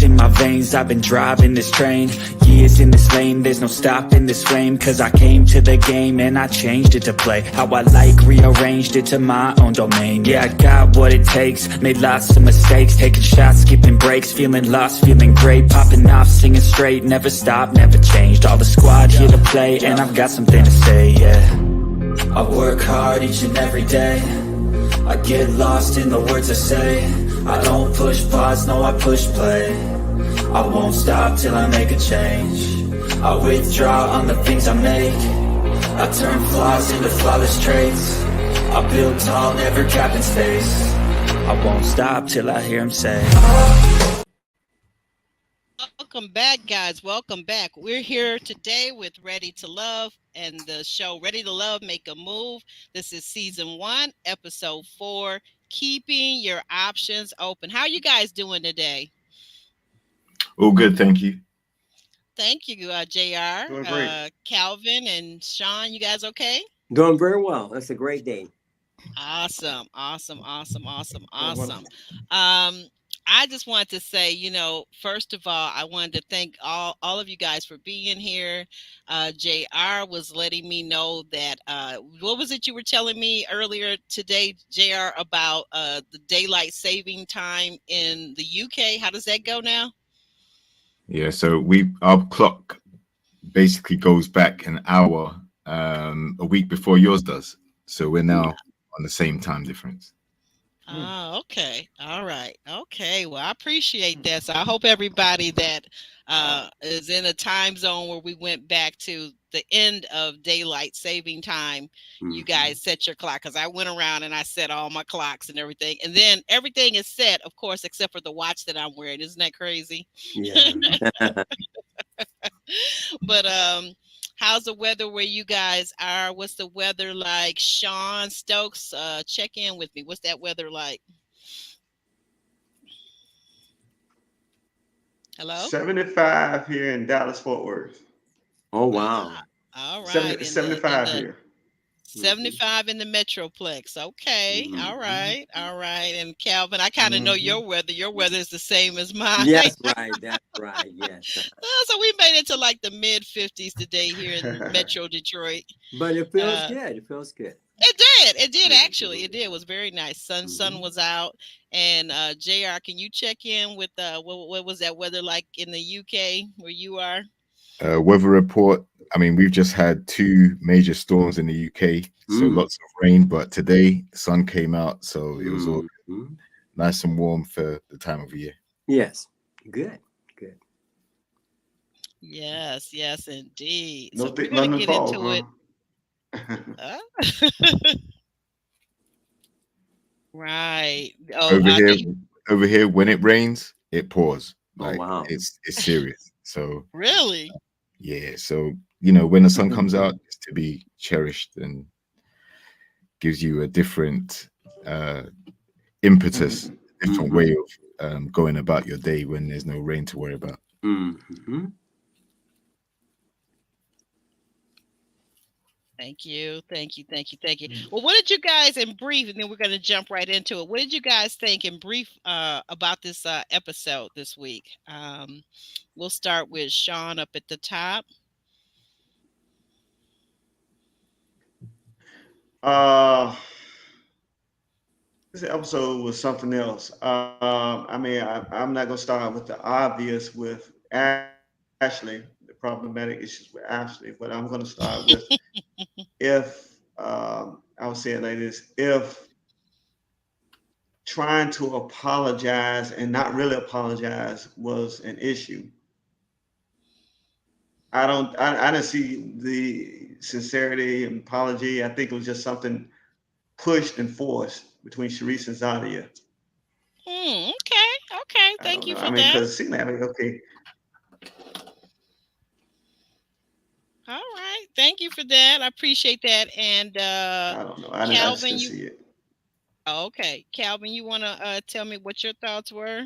ice in my veins, I've been driving this train. Years in this lane, there's no stopping this flame. Cause I came to the game and I changed it to play how I like, rearranged it to my own domain. Yeah, I got what it takes, made lots of mistakes, taking shots, skipping breaks, feeling lost, feeling great, popping off, singing straight, never stopped, never changed. All the squad here to play, and I've got something to say, yeah. I work hard each and every day, I get lost in the words I say. I don't push pause, no I push play. I won't stop till I make a change. I withdraw on the things I make. I turn flaws into flawless traits. I build tall, never capping space. I won't stop till I hear him say, Welcome back, guys. Welcome back. We're here today with Ready to Love and the show Ready to Love, Make a Move. This is season 1, episode 4, keeping your options open. How are you guys doing today? All good, thank you. Thank you, JR, Doing great. Calvin, and Sean. You guys okay? Doing very well. It's a great day. Awesome. Doing wonderful. I just wanted to say, first of all, I wanted to thank all of you guys for being here. JR was letting me know that, what was it you were telling me earlier today, JR, about the daylight saving time in the UK? How does that go now? Yeah, so our clock basically goes back an hour a week before yours does. So we're now on the same time difference. Oh, okay. All right. Okay. Well, I appreciate that. So I hope everybody that is in a time zone where we went back to the end of daylight saving time, you guys set your clock, because I went around and I set all my clocks and everything. And then everything is set, of course, except for the watch that I'm wearing. Isn't that crazy? Yeah. But how's the weather where you guys are? What's the weather like? Sean Stokes, check in with me. What's that weather like? Hello? 75 here in Dallas, Fort Worth. Oh, wow. All right. 75 here. 75 in the Metroplex. Okay. All right. And Calvin, I kind of know your weather. Your weather is the same as mine. Yes, right. That's right. Yes. So we made it to like the mid 50s today here in Metro Detroit. But it feels good. It feels good. It did actually. It did. It was very nice. Sun was out. And JR, can you check in with what was that weather like in the UK where you are? Weather report. I mean, we've just had 2 major storms in the UK, so lots of rain. But today, sun came out, so it was all nice and warm for the time of year. Yes, good. Yes, indeed. No So thick we're gonna London get fall, into huh? it. Right. Oh, Over here, when it rains, it pours. Like, wow. It's serious. So really? yeah. So when the sun comes out, it's to be cherished and gives you a different impetus, different way of going about your day when there's no rain to worry about. Thank you. Well, what did you guys, in brief, and then we're going to jump right into it. What did you guys think in brief about this episode this week? We'll start with Sean up at the top. This episode was something else. I mean, I'm not going to start with the obvious with Ashley, the problematic issues with Ashley, but I'm going to start with I'll say it like this, if trying to apologize and not really apologize was an issue. I didn't see the sincerity and apology. I think it was just something pushed and forced between Sharice and Zadia. Okay. Thank you for that. Because see, okay. All right. Thank you for that. I appreciate that. And I don't know. I didn't see it. Okay. Calvin, you want to tell me what your thoughts were?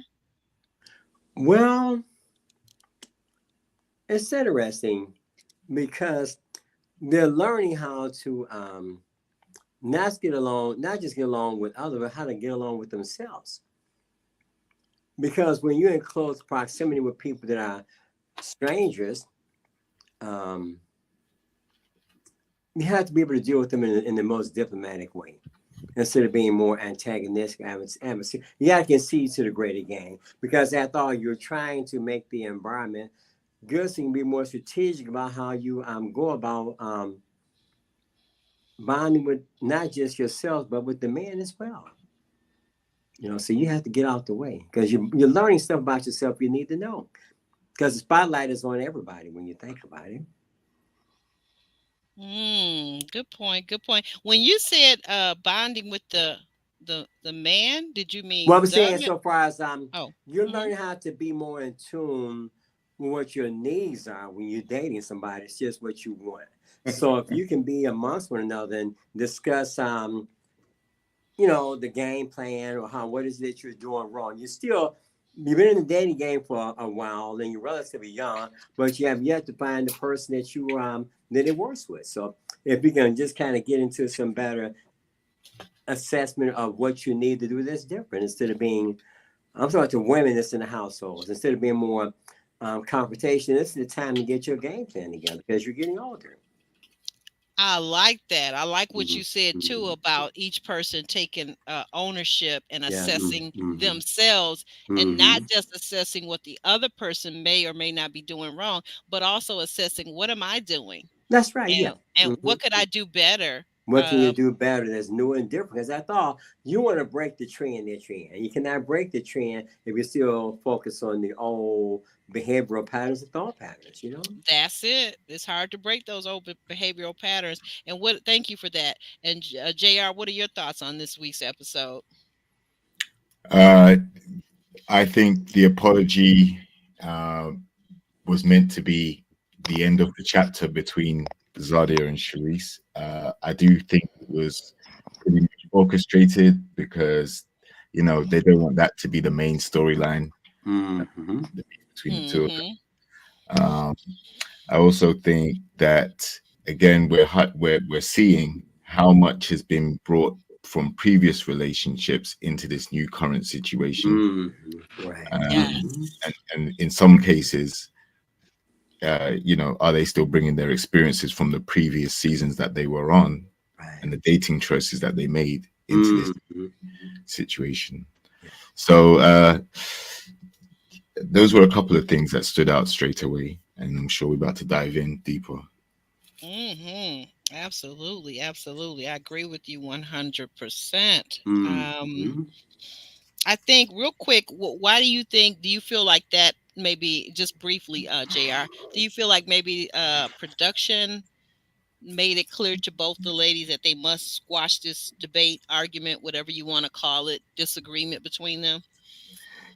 Well, it's interesting because they're learning how to not just get along with others, but how to get along with themselves. Because when you're in close proximity with people that are strangers, um, you have to be able to deal with them in the most diplomatic way instead of being more antagonistic. You got to concede to the greater game because after all, you're trying to make the environment good, so you can be more strategic about how you go about bonding with not just yourself but with the man as well. So you have to get out the way because you're learning stuff about yourself you need to know because the spotlight is on everybody when you think about it. Good point. Good point. When you said bonding with the man, did you Well, mean I'm the saying man? so far as Oh, you're learning how to be more in tune with what your needs are when you're dating somebody. It's just what you want. So if you can be amongst one another and discuss the game plan or what is it you're doing wrong. You've been in the dating game for a while and you're relatively young, but you have yet to find the person that you that it works with. So if you can just kind of get into some better assessment of what you need to do, that's different instead of being. I'm talking to women that's in the households. Instead of being more confrontation, this is the time to get your game plan together because you're getting older. I like that. I like what Mm-hmm. you said too Mm-hmm. about each person taking ownership and Yeah. assessing Mm-hmm. themselves and Mm-hmm. not just assessing what the other person may or may not be doing wrong, but also assessing what am I doing That's right. Yeah. and Mm-hmm. what could I do better. What can you do better that's new and different? Because I thought you want to break the trend that you're in. You cannot break the trend if you still focus on the old behavioral patterns and thought patterns. That's it. It's hard to break those old behavioral patterns. And thank you for that. And JR, what are your thoughts on this week's episode? I think the apology uh, was meant to be the end of the chapter between Zadia and Sharice. I do think it was pretty much orchestrated because they don't want that to be the main storyline Mm-hmm. between the two of them. I also think that again we're seeing how much has been brought from previous relationships into this new current situation. Mm-hmm. Right. And in some cases, are they still bringing their experiences from the previous seasons that they were on, Right. and the dating choices that they made into this situation? Yeah. So those were a couple of things that stood out straight away, and I'm sure we're about to dive in deeper. Absolutely, absolutely. I agree with you 100%. I think real quick, why do you feel like that, maybe just briefly, JR, do you feel like maybe production made it clear to both the ladies that they must squash this debate, argument, whatever you want to call it, disagreement between them?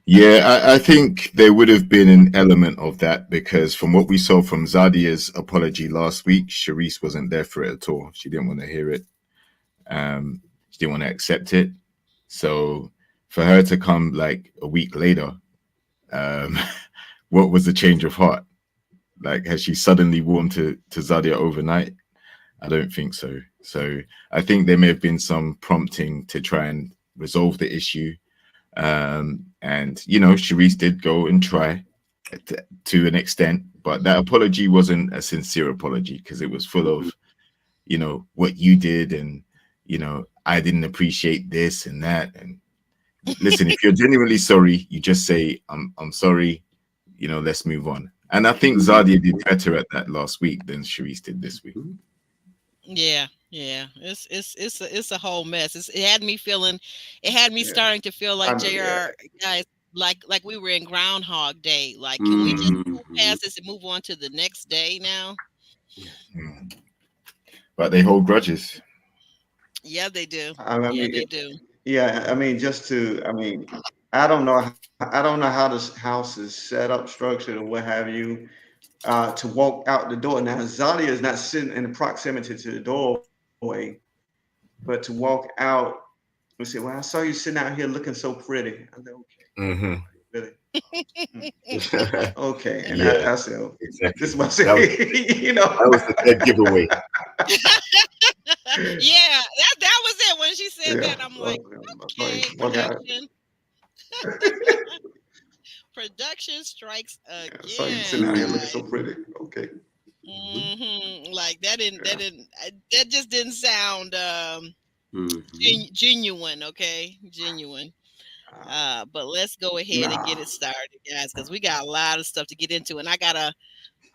Yeah, I think there would have been an element of that because from what we saw from Zadia's apology last week, Sharice wasn't there for it at all. She didn't want to hear it. She didn't want to accept it. So for her to come like a week later, what was the change of heart? Like, has she suddenly warmed to Zadia overnight? I don't think so. So I think there may have been some prompting to try and resolve the issue. And Sharice did go and try to an extent, but that apology wasn't a sincere apology because it was full of, what you did and, I didn't appreciate this and that. And listen, if you're genuinely sorry, you just say, I'm sorry, let's move on. And I think Zadia did better at that last week than Sharice did this week. Yeah, it's a whole mess. It had me starting to feel like JR, guys, like we were in Groundhog Day. Like, can we just move past this and move on to the next day now? But they hold grudges. Yeah, they do. I mean, They do. yeah. I mean, I don't know. I don't know how this house is set up, structured, or what have you. To walk out the door. Now, Zadia is not sitting in the proximity to the doorway, but to walk out and say, "Well, I saw you sitting out here looking so pretty." I'm like, okay, really? Okay. And Yeah, I said, oh, exactly. this is what I said, That was the dead giveaway. Yeah, that was it. When she said that, I'm like, okay, Walk out. production. production strikes Yeah, I saw you sitting again. out here looking so pretty. Okay. Like that just didn't sound genuine. Okay, genuine. But let's go ahead and Nah. get it started, guys, because we got a lot of stuff to get into, and I got a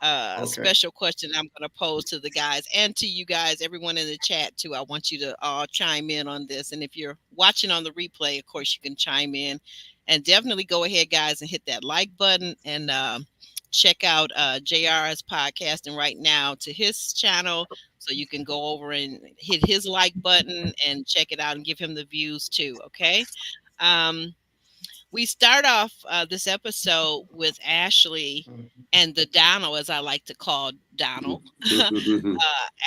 Okay. special question I'm going to pose to the guys and to you guys, everyone in the chat too. I want you to all chime in on this, and if you're watching on the replay, of course, you can chime in, and definitely go ahead, guys, and hit that like button and check out JR's podcasting right now to his channel, so you can go over and hit his like button and check it out and give him the views too. Okay. We start off this episode with Ashley and the Donald, as I like to call Donald.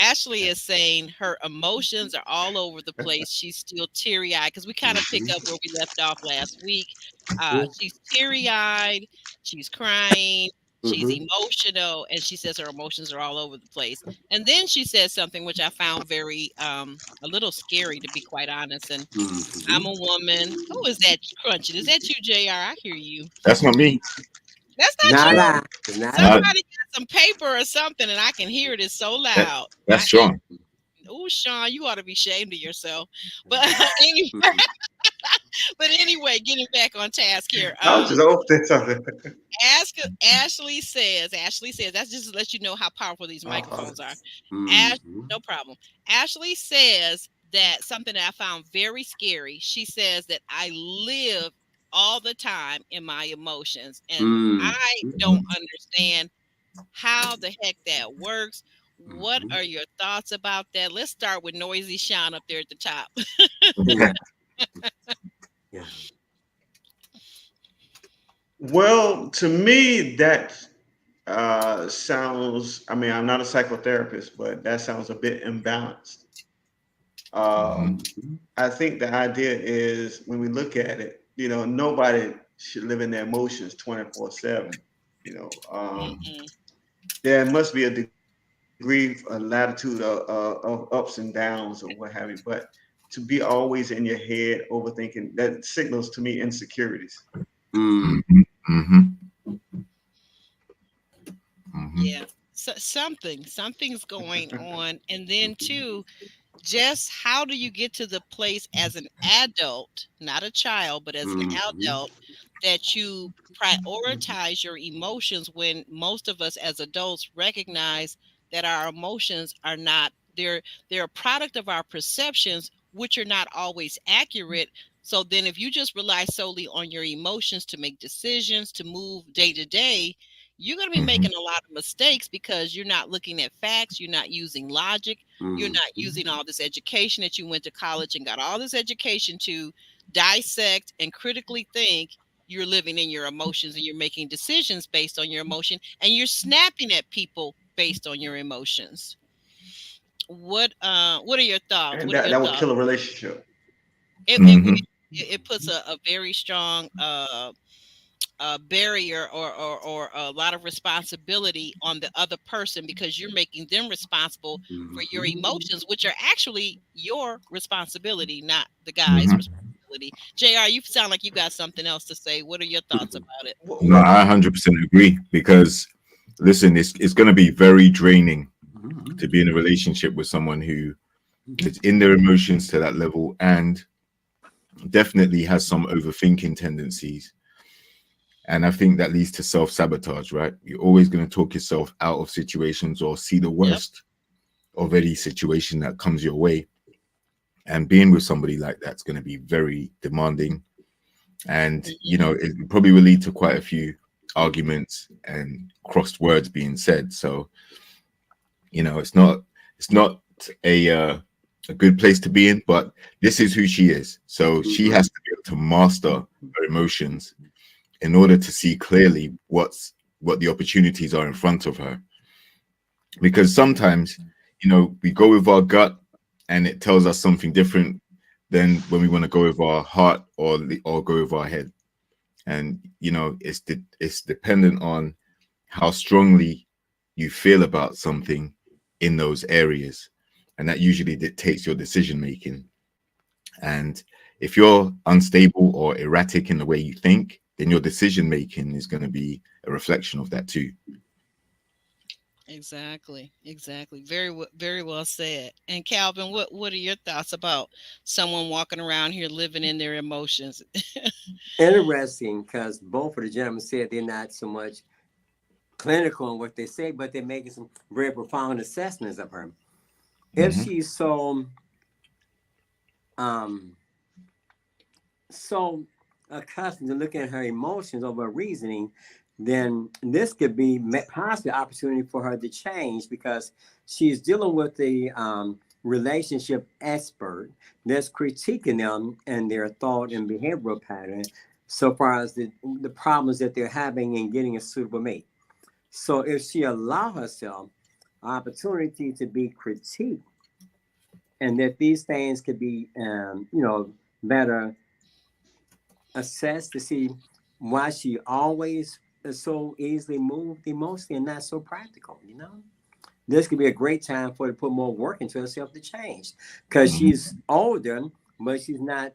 Ashley is saying her emotions are all over the place. She's still teary eyed because we kind of pick up where we left off last week. She's teary eyed, she's crying, she's emotional, and she says her emotions are all over the place. And then she says something which I found very a little scary, to be quite honest. And I'm a woman. Who is that crunching? Is that you, JR? I hear you. That's not me. That's not Not you. I. Not I. Somebody got some paper or something, and I can hear it. It's so loud. That's Sean. Oh, Sean, you ought to be ashamed of yourself. But anyway, getting back on task here. I was just opening something. Ashley says, that's just to let you know how powerful these microphones are. No problem. Ashley says that something that I found very scary. She says that I live all the time in my emotions, and I don't understand how the heck that works. What are your thoughts about that? Let's start with Noisy Sean up there at the top. Yeah. Well, to me, that sounds, I mean, I'm not a psychotherapist, but that sounds a bit imbalanced. I think the idea is, when we look at it, nobody should live in their emotions 24/7. There must be a degree, a latitude of ups and downs or what have you, but to be always in your head overthinking, that signals to me insecurities. Yeah, so something's going on. And then too, just how do you get to the place as an adult, not a child, but as an adult, that you prioritize your emotions, when most of us as adults recognize that our emotions are not, they're a product of our perceptions, which are not always accurate. So then if you just rely solely on your emotions to make decisions, to move day to day, you're going to be making a lot of mistakes, because you're not looking at facts, you're not using logic, you're not using all this education that you went to college and got all this education to dissect and critically think. You're living in your emotions, and you're making decisions based on your emotion, and you're snapping at people based on your emotions. What are your thoughts? And What are your that would thoughts? kill a relationship. It puts a very strong barrier or a lot of responsibility on the other person, because you're making them responsible for your emotions, which are actually your responsibility, not the guy's responsibility. JR, you sound like you got something else to say. What are your thoughts about it? No, I 100% agree, because listen, it's going to be very draining to be in a relationship with someone who is in their emotions to that level, and definitely has some overthinking tendencies. And I think that leads to self-sabotage, right? You're always going to talk yourself out of situations, or see the worst of any situation that comes your way. And being with somebody like that's going to be very demanding. And, it probably will lead to quite a few arguments and crossed words being said. So, it's not a good place to be in, but this is who she is. So she has to be able to master her emotions in order to see clearly what the opportunities are in front of her. Because sometimes, we go with our gut and it tells us something different than when we want to go with our heart or go with our head. And, it's dependent on how strongly you feel about something in those areas. And that usually dictates your decision making. And if you're unstable or erratic in the way you think, then your decision making is going to be a reflection of that too. Exactly. Very well said. And Calvin, what are your thoughts about someone walking around here living in their emotions? Interesting, because both of the gentlemen said they're not so much clinical in what they say, but they're making some very profound assessments of her. If she's so accustomed to looking at her emotions over reasoning, then this could be possibly an opportunity for her to change, because she's dealing with a relationship expert that's critiquing them and their thought and behavioral pattern so far as the problems that they're having in getting a suitable mate. So if she allow herself opportunity to be critiqued, and that these things could be, better assessed to see why she always is so easily moved emotionally and not so practical, This could be a great time for her to put more work into herself to change, because she's older, but she's not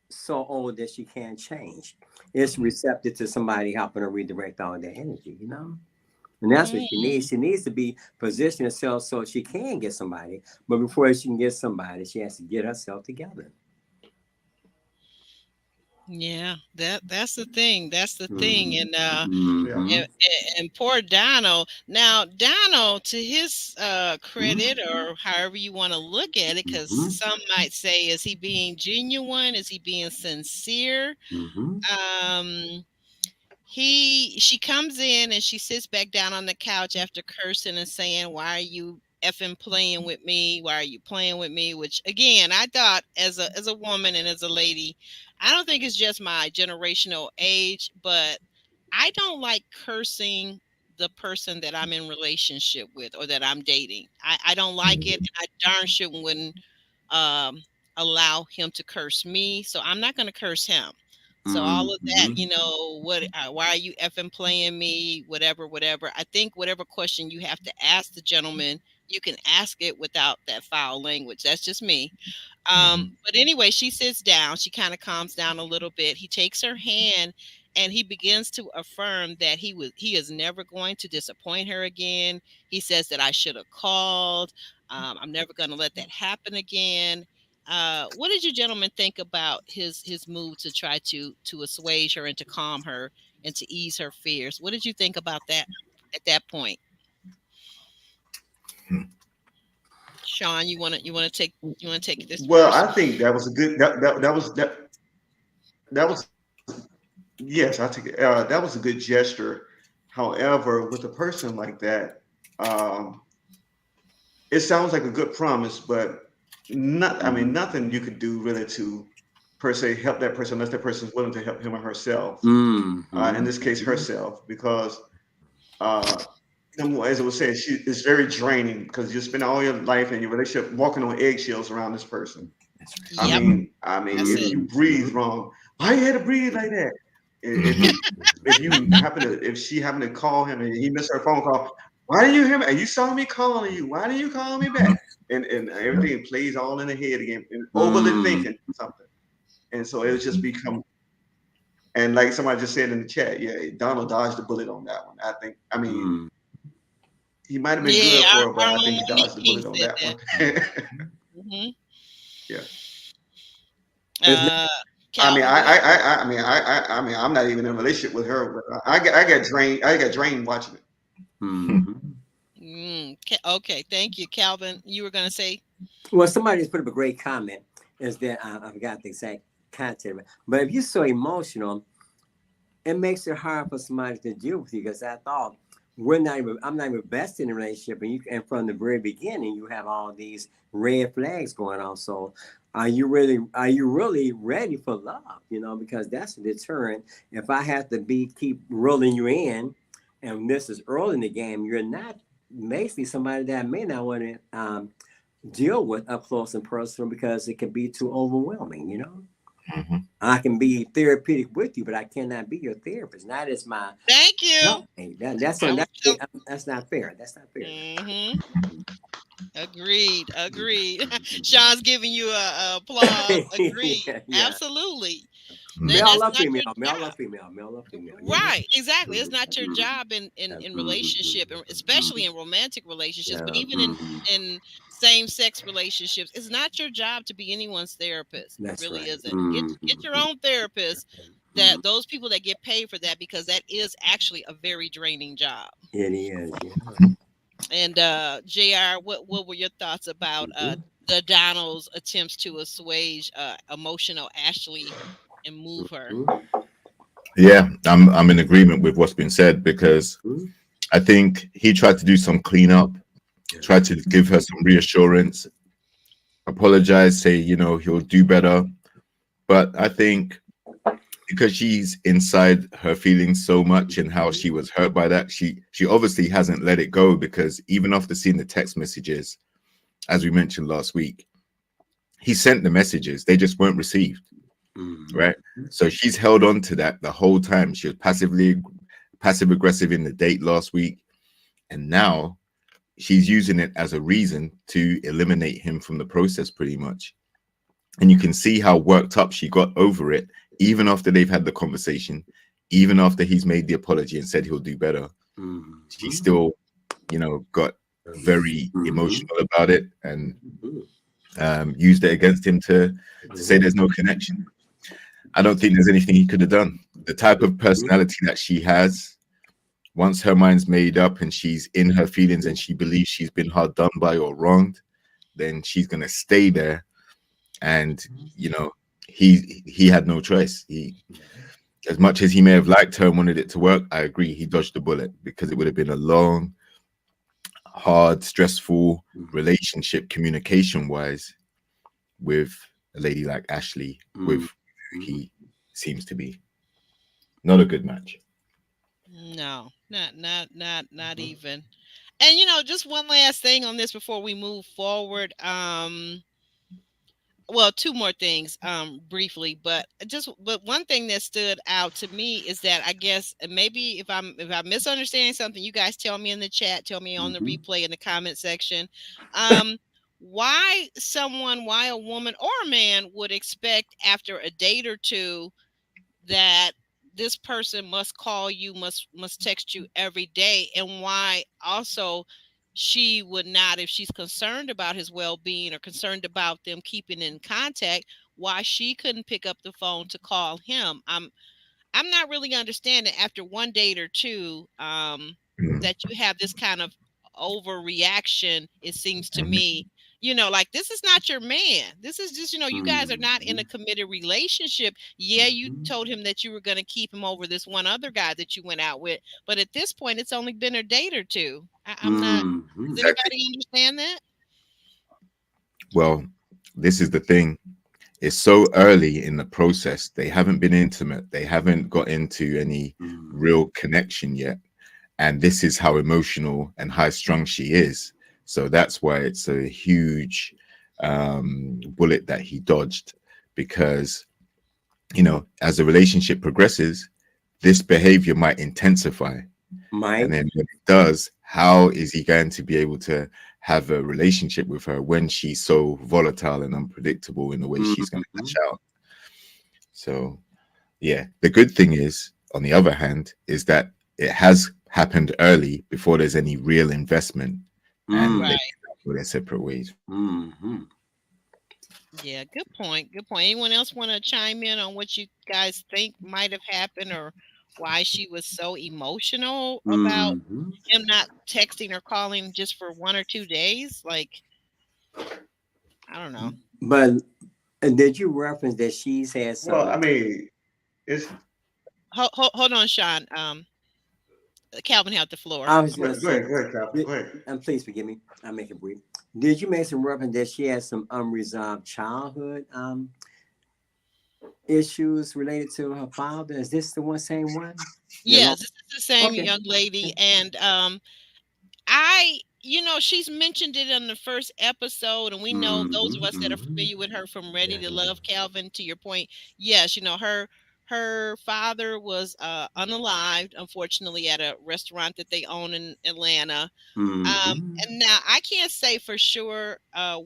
so old that she can't change. It's receptive to somebody helping her redirect all that energy, And that's what she needs. She needs to be positioning herself so she can get somebody. But before she can get somebody, she has to get herself together. Yeah, that's the thing. That's the thing. And poor Donald. Now, Donald, to his credit, or however you want to look at it, because some might say, is he being genuine? Is he being sincere? She comes in and she sits back down on the couch after cursing and saying, "Why are you effing playing with me? Why are you playing with me?" Which, again, I thought as a woman and as a lady, I don't think it's just my generational age, but I don't like cursing the person that I'm in relationship with or that I'm dating. I don't like it. And I darn sure wouldn't allow him to curse me. So I'm not going to curse him. So all of that, why are you effing playing me? Whatever. I think whatever question you have to ask the gentleman, you can ask it without that foul language. That's just me. But anyway, she sits down. She kind of calms down a little bit. He takes her hand and he begins to affirm that he is never going to disappoint her again. He says that I should have called. I'm never going to let that happen again. What did you gentlemen think about his move to try to assuage her and to calm her and to ease her fears? What did you think about that at that point? Sean, you want to take this? Well, first? I think that was a good that was yes, I think that was a good gesture. However, with a person like that, it sounds like a good promise, but I mean, nothing you could do really to per se help that person unless that person is willing to help him or herself. In this case, herself, because as I was saying, it's very draining because you spend all your life in your relationship walking on eggshells around this person. Yep. I mean, if you breathe wrong, why you had to breathe like that? If she happened to call him and he missed her phone call, why didn't you hear me? And you saw me calling you. Why didn't you call me back? And everything plays all in the head again, and overly thinking something. And so it just become, and like somebody just said in the chat, yeah, Donald dodged the bullet on that one. I mean, he might have been good for her, but I think he dodged the bullet on that one. Yeah. I mean, I'm not even in a relationship with her, but I got drained. I got drained watching it. Okay, thank you, Calvin. You were going to say? Well, somebody just put up a great comment. Is that I forgot the exact content, but if you're so emotional, it makes it hard for somebody to deal with you, because I thought I'm not even best in a relationship, and from the very beginning you have all these red flags going on. So are you really ready for love? Because that's a deterrent. If I have to keep rolling you in, and this is early in the game, you're not basically somebody that I may not want to deal with up close and personal, because it can be too overwhelming. I can be therapeutic with you, but I cannot be your therapist. That is my thank you. That's not fair. That's not fair. Agreed. Sean's giving you a applause. Agreed. Yeah. Absolutely. Then Male that's or not your female, male or job. female, male or female. Yeah. Right, exactly. It's not your Mm-hmm. job in relationship, and Mm-hmm. especially in romantic relationships, but Yeah. even Mm-hmm. in same sex relationships, it's not your job to be anyone's therapist. It That's really right. isn't. Get your Mm-hmm. own therapist. Mm-hmm. That those people that get paid for that, because that is actually a very draining job. It is. Yeah. And Jr., what were your thoughts about the Donald's attempts to assuage emotional Ashley and move her? Mm-hmm. Yeah, I'm in agreement with what's been said because I think he tried to do some cleanup, tried to give her some reassurance, apologize, say, he'll do better. But I think because she's inside her feelings so much and how she was hurt by that, she obviously hasn't let it go, because even after seeing the text messages, as we mentioned last week, he sent the messages, they just weren't received, right? So she's held on to that the whole time. She was passive aggressive in the date last week, and now she's using it as a reason to eliminate him from the process, pretty much. And you can see how worked up she got over it, even after they've had the conversation, even after he's made the apology and said he'll do better. She still, got very emotional about it and used it against him to say there's no connection. I don't think there's anything he could have done. The type of personality that she has, once her mind's made up and she's in her feelings and she believes she's been hard done by or wronged, then she's going to stay there. And he had no choice. He, as much as he may have liked her and wanted it to work, I agree, he dodged the bullet, because it would have been a long, hard, stressful relationship, communication wise, with a lady like Ashley, with who he seems to be. Not a good match. No, not even. And just one last thing on this before we move forward. Well, two more things briefly, but one thing that stood out to me is that, I guess, and maybe if I'm misunderstanding something, you guys tell me in the chat, tell me on the replay in the comment section. Why a woman or a man would expect after a date or two that this person must call you, must text you every day, and why also she would not, if she's concerned about his well-being or concerned about them keeping in contact, why she couldn't pick up the phone to call him. I'm not really understanding, after one date or two, that you have this kind of overreaction. It seems to me, like, this is not your man. This is just, you guys are not in a committed relationship. Yeah, you told him that you were going to keep him over this one other guy that you went out with, but at this point, it's only been a date or two. I'm not. Does anybody understand that? Well, this is the thing. It's so early in the process. They haven't been intimate. They haven't got into any real connection yet. And this is how emotional and high strung she is. So that's why it's a huge bullet that he dodged, because, as the relationship progresses, this behavior might intensify. And then when it does, how is he going to be able to have a relationship with her when she's so volatile and unpredictable in the way she's going to lash out? So, yeah, the good thing is, on the other hand, is that it has happened early before there's any real investment, and they go their separate ways. Yeah, good point. Good point. Anyone else want to chime in on what you guys think might have happened, or why she was so emotional about him not texting or calling just for 1 or 2 days? Like, I don't know. But did you reference that she's had some? Well, I mean, it's Hold on, Sean. Calvin had the floor. I was going to go say, ahead, Calvin. Go ahead. and please forgive me, I'll make it brief. Did you make some reference that she had some unresolved childhood issues related to her father? Is this the same one? Yes, this is the same young lady. And she's mentioned it in the first episode, and we know, those of us that are familiar with her from Ready to Love, Calvin, to your point, yes, her her father was unalived, unfortunately, at a restaurant that they own in Atlanta. And now I can't say for sure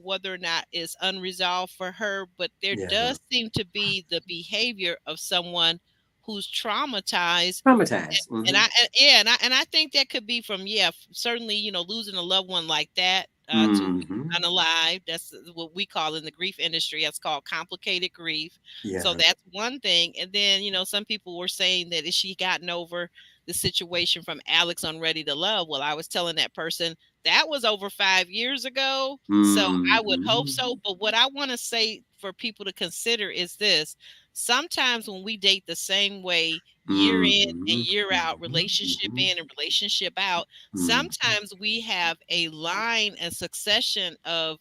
whether or not it's unresolved for her, but there does seem to be the behavior of someone who's traumatized. Traumatized. And I think that could be from certainly losing a loved one like that to unalive. That's what we call in the grief industry. That's called complicated grief. So that's one thing. And then some people were saying that if she gotten over the situation from Alex on Ready to Love, well, I was telling that person that was over 5 years ago. So I would hope so. But what I want to say for people to consider is this: sometimes when we date the same way year in and year out, relationship in and relationship out, sometimes we have a line and succession of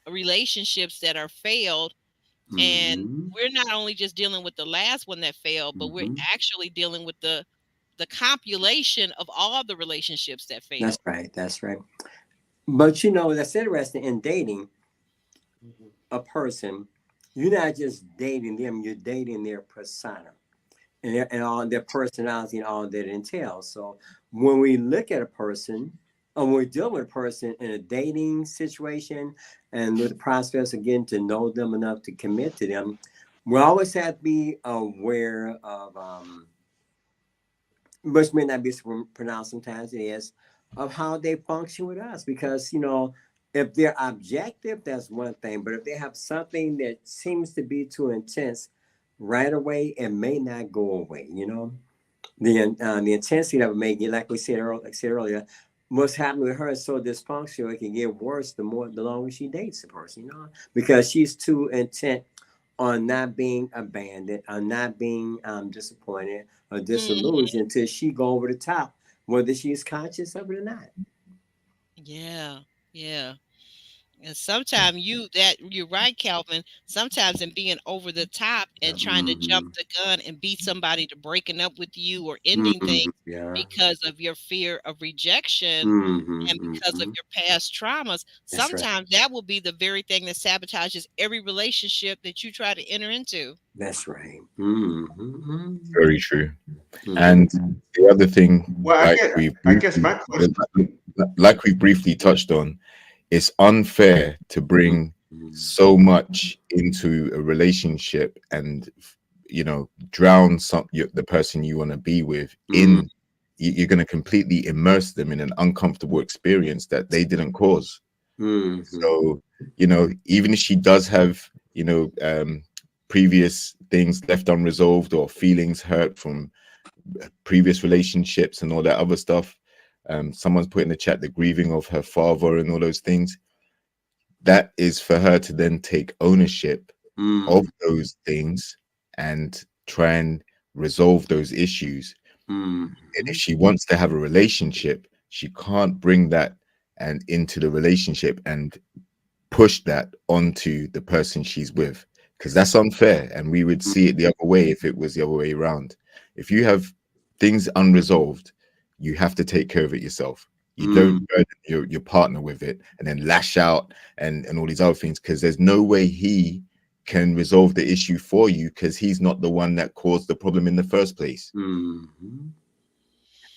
relationships that are failed. And we're not only just dealing with the last one that failed, but we're actually dealing with the compilation of all the relationships that failed. That's right. That's right. But that's interesting in dating a person. You're not just dating them; you're dating their persona and all their personality and all that it entails. So when we look at a person, or when we deal with a person in a dating situation, and with the process of getting to know them enough to commit to them, we always have to be aware of, which may not be pronounced sometimes, it is, of how they function with us. Because, if they're objective, that's one thing. But if they have something that seems to be too intense right away, it may not go away. The intensity of it may get, like we said earlier, what's happening with her is so dysfunctional, it can get worse the longer she dates the person, because she's too intent on not being abandoned, on not being disappointed or disillusioned until she go over the top, whether she's conscious of it or not. Yeah. And sometimes you're right, Calvin. Sometimes in being over the top and trying to jump the gun and beat somebody to breaking up with you or ending things because of your fear of rejection and because of your past traumas, sometimes that will be the very thing that sabotages every relationship that you try to enter into. That's right. Very true. And the other thing, Well, I guess my question, like we briefly touched on, it's unfair to bring so much into a relationship and drown the person you want to be with in. You're going to completely immerse them in an uncomfortable experience that they didn't cause. So even if she does have previous things left unresolved or feelings hurt from previous relationships and all that other stuff, someone's put in the chat the grieving of her father and all those things. That is for her to then take ownership of those things and try and resolve those issues. And if she wants to have a relationship, she can't bring that and into the relationship and push that onto the person she's with, because that's unfair. And we would see it the other way if it was the other way around. If you have things unresolved, you have to take care of it yourself. You don't burden your partner with it and then lash out and all these other things, because there's no way he can resolve the issue for you, because he's not the one that caused the problem in the first place.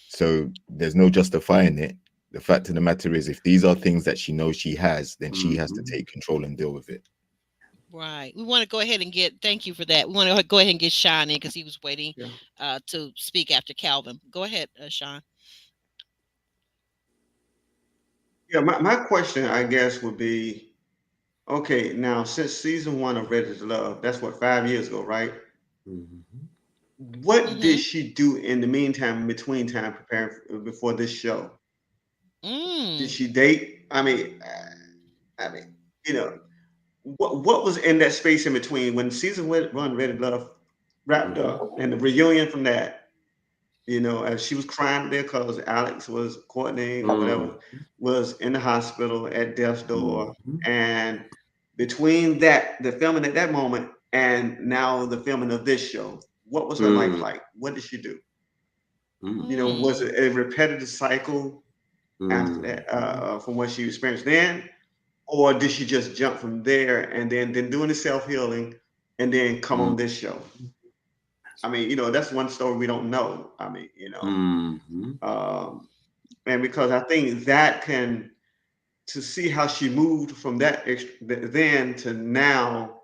So there's no justifying it. The fact of the matter is, if these are things that she knows she has, then she has to take control and deal with it. Right. We want to go ahead and thank you for that. We want to go ahead and get Sean in because he was waiting to speak after Calvin. Go ahead, Sean. Yeah, my question, I guess, would be, okay, now since season 1 of Ready to Love, that's what, 5 years ago, right? What did she do in the meantime, in between time, preparing before this show? Did she date? I mean, what was in that space in between when season 1 Ready to Love wrapped up and the reunion from that? As she was crying there because Alex was Courtney or whatever was in the hospital at death's door, and between that, the filming at that moment, and now the filming of this show, what was her life like? What did she do? Was it a repetitive cycle after that from what she experienced then, or did she just jump from there and then doing the self healing and then come on this show? I mean, you know, that's one story we don't know. I mean, you know, and because I think that can, to see how she moved from that then to now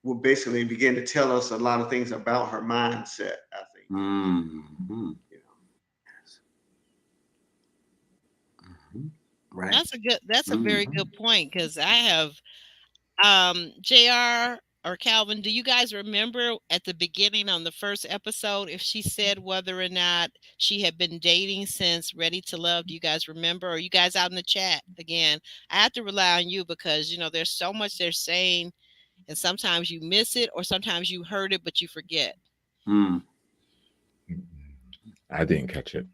will basically begin to tell us a lot of things about her mindset, I think. You know. Right. That's a very good point, because I have JR or Calvin, do you guys remember at the beginning on the first episode if she said whether or not she had been dating since Ready to Love? Do you guys remember? Or you guys out in the chat? Again, I have to rely on you because, you know, there's so much they're saying, and sometimes you miss it or sometimes you heard it but you forget. I didn't catch it.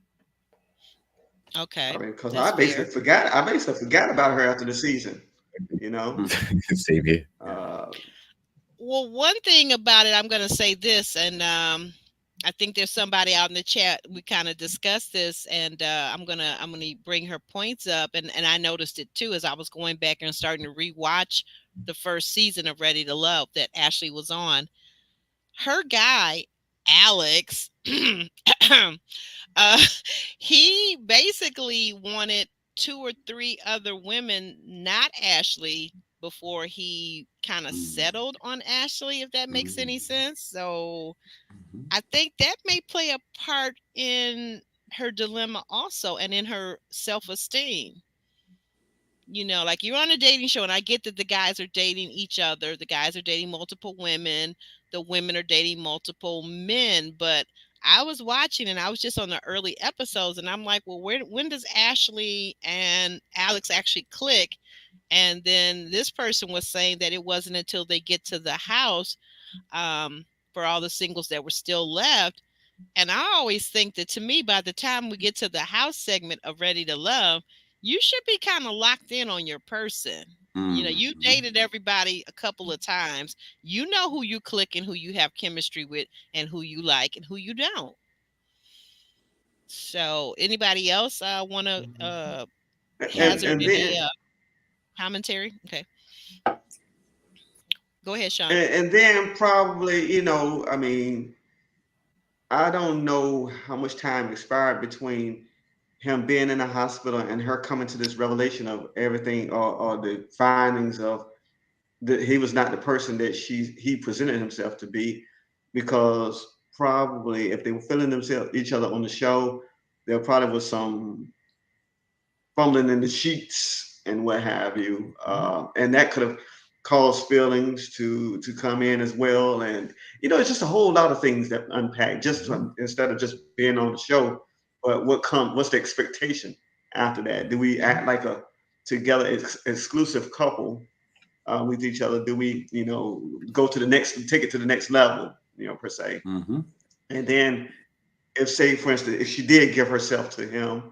Okay. I mean, because I basically forgot about her after the season, you know. Same here. Well, one thing about it, I'm going to say this, and I think there's somebody out in the chat. We kind of discussed this, and I'm gonna bring her points up, and I noticed it too as I was going back and starting to rewatch the first season of Ready to Love that Ashley was on. Her guy, Alex, he basically wanted 2 or 3 other women, not Ashley, before he kind of settled on Ashley, if that makes any sense. So I think that may play a part in her dilemma also, and in her self-esteem. You know, like, you're on a dating show, and I get that the guys are dating each other. The guys are dating multiple women. The women are dating multiple men. But I was watching, and I was just on the early episodes, and I'm like, well, when does Ashley and Alex actually click? And then this person was saying that it wasn't until they get to the house, for all the singles that were still left. And I always think that, to me, by the time we get to the house segment of Ready to Love, you should be kind of locked in on your person. You know, you dated everybody a couple of times. You know who you click and who you have chemistry with and who you like and who you don't. So anybody else want to hazard And any then commentary? Okay. Go ahead, Sean. and then probably, you know, I mean, I don't know how much time expired between him being in the hospital and her coming to this revelation of everything, or the findings of that he was not the person that he presented himself to be, because probably if they were feeling themselves each other on the show, there probably was some fumbling in the sheets and what have you, and that could have caused feelings to come in as well. And you know, it's just a whole lot of things that unpack just instead of just being on the show. But what's the expectation after that? Do we act like a together exclusive couple with each other? Do we, you know, take it to the next level, you know, per se? And then if, say, for instance, if she did give herself to him,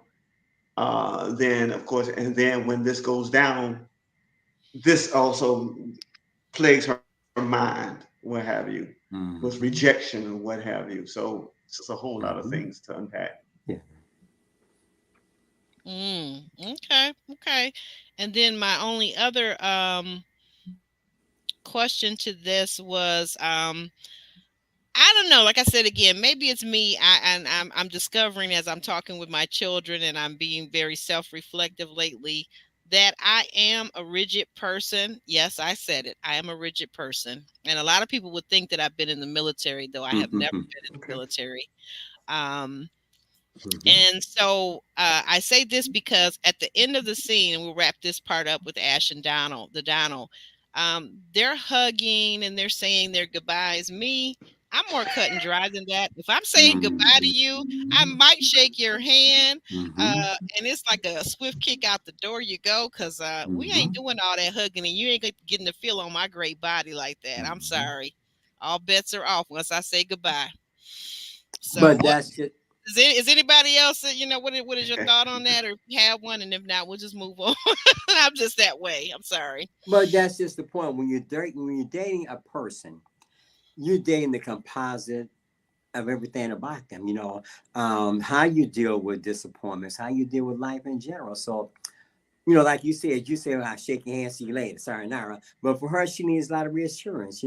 then of course, and then when this goes down, this also plagues her mind, what have you, with rejection and what have you. So it's just a whole lot of things to unpack. Okay. And then my only other question to this was, I don't know. Like I said, again, maybe it's me. I'm discovering as I'm talking with my children, and I'm being very self-reflective lately, that I am a rigid person. Yes, I said it. I am a rigid person, and a lot of people would think that I've been in the military, though I have never been in the military. And so I say this because at the end of the scene, and we'll wrap this part up with Ash and Donald, they're hugging and they're saying their goodbyes. Me, I'm more cut and dry than that. If I'm saying goodbye to you, I might shake your hand, and it's like a swift kick out the door you go, because we ain't doing all that hugging, and you ain't getting the feel on my great body like that. I'm sorry. All bets are off once I say goodbye. So, but that's it. Is anybody else, you know, what is your thought on that? Or if you have one, and if not, we'll just move on. I'm just that way. I'm sorry. But that's just the point. When you're dating a person, you're dating the composite of everything about them. You know, how you deal with disappointments, how you deal with life in general. So, like you said, I shake your hand, see you later. Sorry, Nara. But for her, she needs a lot of reassurance,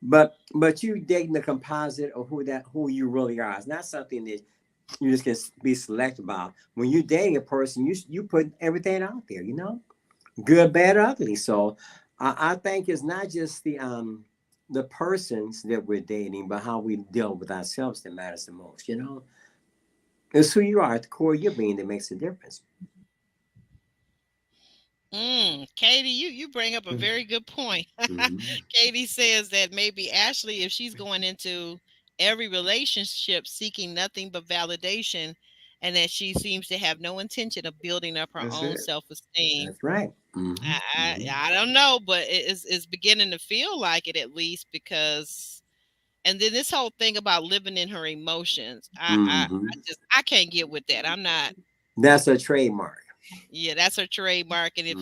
But you dating the composite of who you really are. It's not something that you just can be selective about. When you're dating a person, you put everything out there, good, bad, or ugly. So I think it's not just the persons that we're dating, but how we deal with ourselves that matters the most. It's who you are at the core of your being that makes a difference. Katie, you bring up a very good point. Katie says that maybe Ashley, if she's going into every relationship seeking nothing but validation, and that she seems to have no intention of building up her That's own it. self-esteem. That's right. I don't know, but it's beginning to feel like it, at least, because, and then this whole thing about living in her emotions, I can't get with that. I'm not. That's a trademark. Yeah, that's her trademark. And if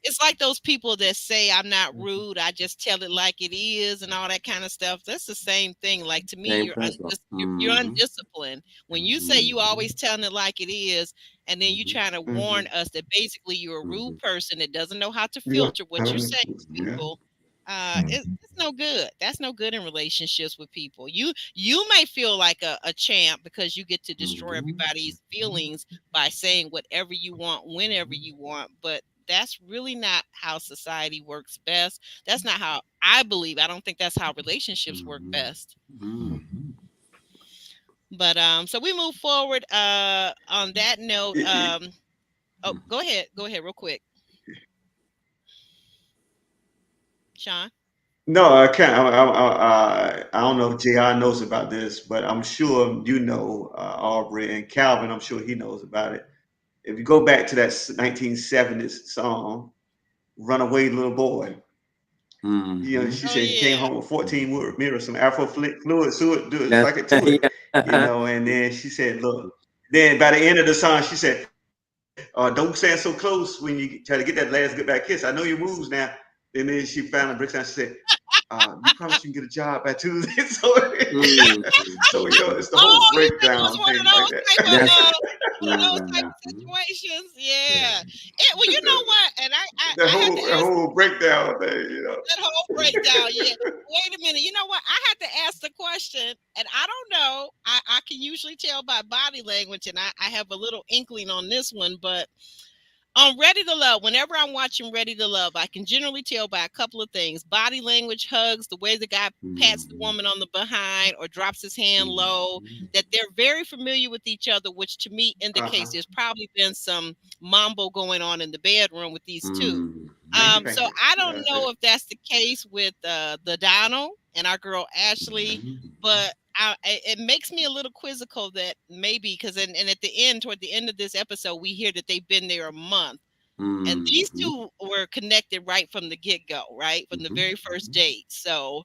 it's like those people that say, I'm not rude, I just tell it like it is, and all that kind of stuff. That's the same thing. Like, to me, Same you're principle. you're undisciplined when you say you always telling it like it is, and then you trying to warn us that basically you're a rude person that doesn't know how to You filter what you're know, saying to yeah. people. It's no good. That's no good in relationships with people. You may feel like a champ because you get to destroy everybody's feelings by saying whatever you want whenever you want, but that's really not how society works best. That's not how I believe. I don't think that's how relationships work best. But so we move forward on that note. Oh, go ahead real quick, Sean. No, I can't. I don't know if JR knows about this, but I'm sure Aubrey and Calvin. I'm sure he knows about it. If you go back to that 1970s song, "Runaway Little Boy," she Oh said he came yeah. home with 14 mirrors, some Afro fluid, do it, That's like it to it, yeah. And then she said, "Look." Then by the end of the song, she said, "Don't stand so close when you try to get that last goodbye kiss. I know your moves now." And then she finally breaks down. She said, "You promised you can get a job by Tuesday." So, it's the whole Oh, you think it was breakdown one of thing like those that. type of That's situations? Yeah. Well, you know what? And The I had to ask whole breakdown thing, that whole breakdown. Yeah. Wait a minute. You know what? I had to ask the question, and I don't know. I can usually tell by body language, and I have a little inkling on this one, but on Ready to Love, whenever I'm watching Ready to Love, I can generally tell by a couple of things: body language, hugs, the way the guy pats the woman on the behind or drops his hand low, that they're very familiar with each other, which to me indicates there's probably been some mambo going on in the bedroom with these two. Thank So you. I don't That's know it. if that's the case with the Donald and our girl Ashley, but it makes me a little quizzical that maybe because and at the end, toward the end of this episode, we hear that they've been there a month, and these two were connected right from the get go, right from the very first date. So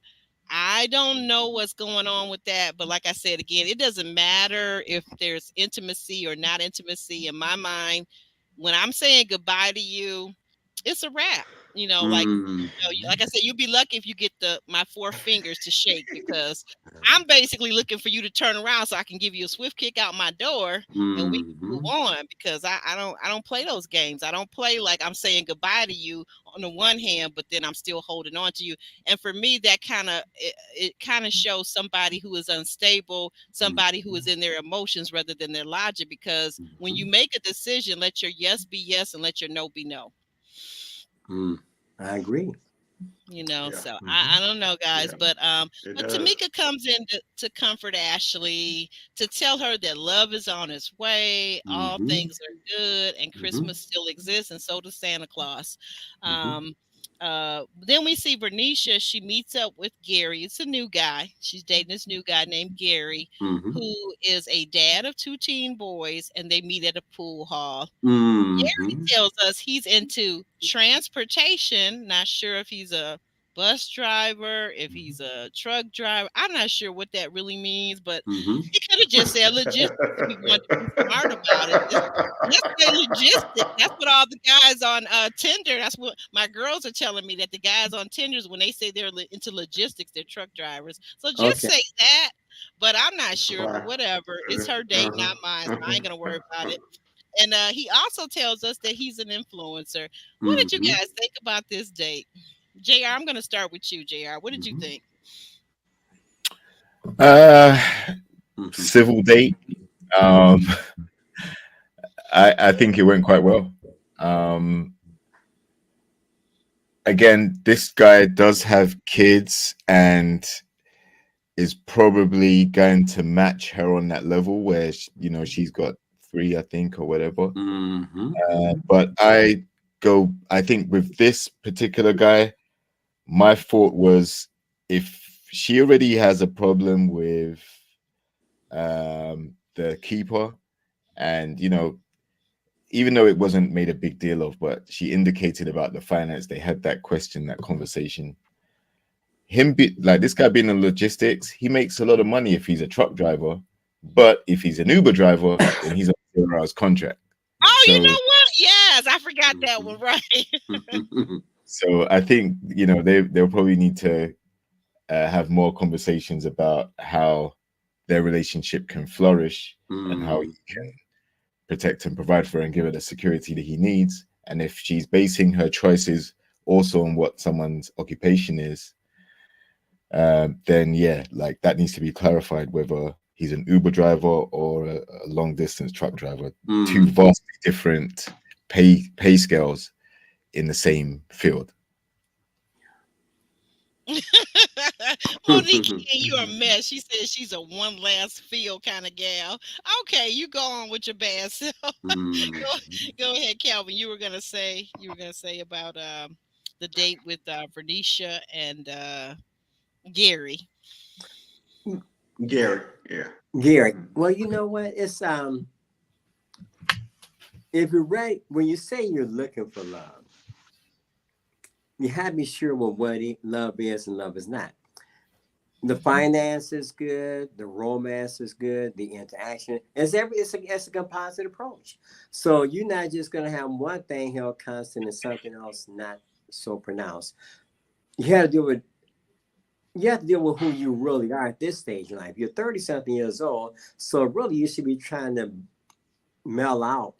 I don't know what's going on with that, but like I said again, it doesn't matter if there's intimacy or not intimacy in my mind. When I'm saying goodbye to you, it's a wrap. Like I said, you'll be lucky if you get my four fingers to shake, because I'm basically looking for you to turn around so I can give you a swift kick out my door and we can move on, because I don't play those games. I don't play like I'm saying goodbye to you on the one hand, but then I'm still holding on to you. And for me, that it kind of shows somebody who is unstable, somebody who is in their emotions rather than their logic. Because when you make a decision, let your yes be yes and let your no be no. I agree. Yeah. So I don't know, guys, Yeah. It but does. Tamika comes in to comfort Ashley, to tell her that love is on its way, all things are good, and Christmas still exists, and so does Santa Claus. um then we see Bernicia. She meets up with Gary. It's a new guy. She's dating this new guy named Gary, who is a dad of two teen boys, and they meet at a pool hall. Gary tells us he's into transportation. Not sure if he's a bus driver, if he's a truck driver. I'm not sure what that really means, but he could have just said logistics if he wanted to be smart about it. Let's say logistics. That's what all the guys on Tinder. That's what my girls are telling me, that the guys on Tinders, when they say they're into logistics, they're truck drivers. So just Okay. say that. But I'm not sure. But Right. whatever. It's her date, not mine. So I ain't gonna worry about it. And he also tells us that he's an influencer. What did you guys think about this date? JR, I'm going to start with you, JR. What did you think? Civil date. Um, I think it went quite well. Again, this guy does have kids and is probably going to match her on that level where she's got 3, I think, or whatever. But I think with this particular guy, my thought was, if she already has a problem with the keeper, and even though it wasn't made a big deal of, but she indicated about the finance, they had that conversation. This guy being in logistics, he makes a lot of money if he's a truck driver, but if he's an Uber driver, then he's on a 0 hours contract. Oh, so, you know what? Yes, I forgot that one, right? So I think they'll probably need to have more conversations about how their relationship can flourish and how he can protect and provide for her and give her the security that he needs. And if she's basing her choices also on what someone's occupation is, then yeah, that needs to be clarified, whether he's an Uber driver or a long distance truck driver. 2 vastly different pay scales in the same field. Monique, you're a mess. She says she's a one last feel kind of gal. Okay, you go on with your bad self. Go ahead, Calvin. You were gonna say about the date with Vernicia and Gary. Gary, yeah. Gary. Well, you know what? It's if you're ready, when you say you're looking for love, you have to be sure what love is and love is not. The finance is good, the romance is good, the interaction it's a composite approach. So you're not just gonna have one thing held constant and something else not so pronounced. You have to deal with who you really are at this stage in life. You're 30-something years old, so really you should be trying to mellow out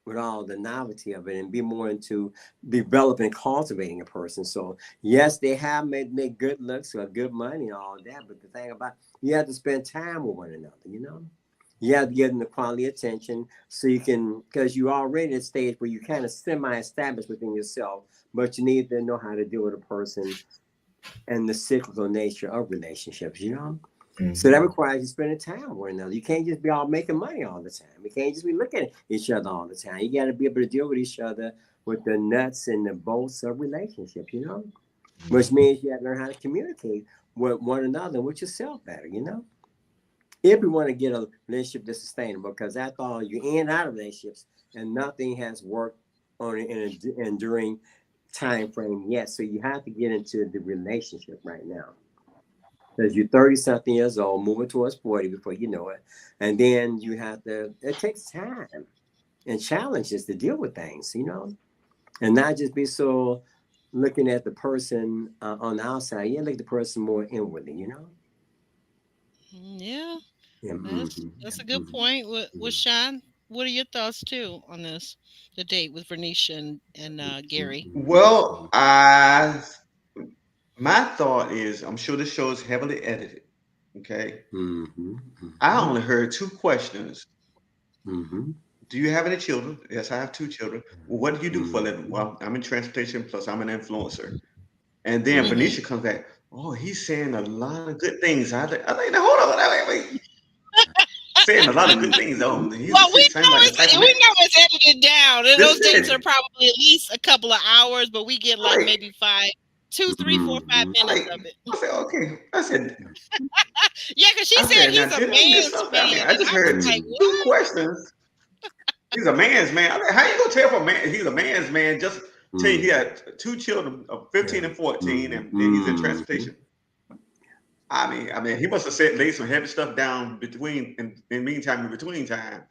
with all the novelty of it and be more into developing and cultivating a person. So yes, they have made good looks or good money and all that, but the thing about you have to spend time with one another, You have to give them the quality attention so you can, because you're already at a stage where you kind of semi-established within yourself, but you need to know how to deal with a person and the cyclical nature of relationships, So that requires you spending time with one another. You can't just be all making money all the time. You can't just be looking at each other all the time. You got to be able to deal with each other with the nuts and the bolts of relationships, Which means you have to learn how to communicate with one another and with yourself better, If you want to get a relationship that's sustainable, because after all, you're in and out of relationships and nothing has worked on it in an enduring time frame yet. So you have to get into the relationship right now. Because you're 30-something years old, moving towards 40 before you know it. And then you have to, it takes time and challenges to deal with things, and not just be so looking at the person on the outside. You look at the person more inwardly, Yeah. That's a good point. With Sean, what are your thoughts too on this, the date with Vernicia and Gary? Well, my thought is, I'm sure this show is heavily edited. Okay. I only heard 2 questions. Do you have any children? Yes, I have 2 children. Well, what do you do for a living? Well, I'm in transportation, plus I'm an influencer. And then Venetia comes back. Oh, he's saying a lot of good things. I think, hold on, wait. Saying a lot of good things though. We know it's edited down. Those dates are probably at least a couple of hours, but we get maybe 2, 3, 4, 5 minutes of it. I said, okay. I said, yeah, because she said he's a man's man. I just heard 2 questions. He's a man's man. I mean, how you gonna tell if a man he's a man's man? Just tell you he had 2 children of 15 and 14, and then he's in transportation. I mean, he must have laid some heavy stuff down in between time,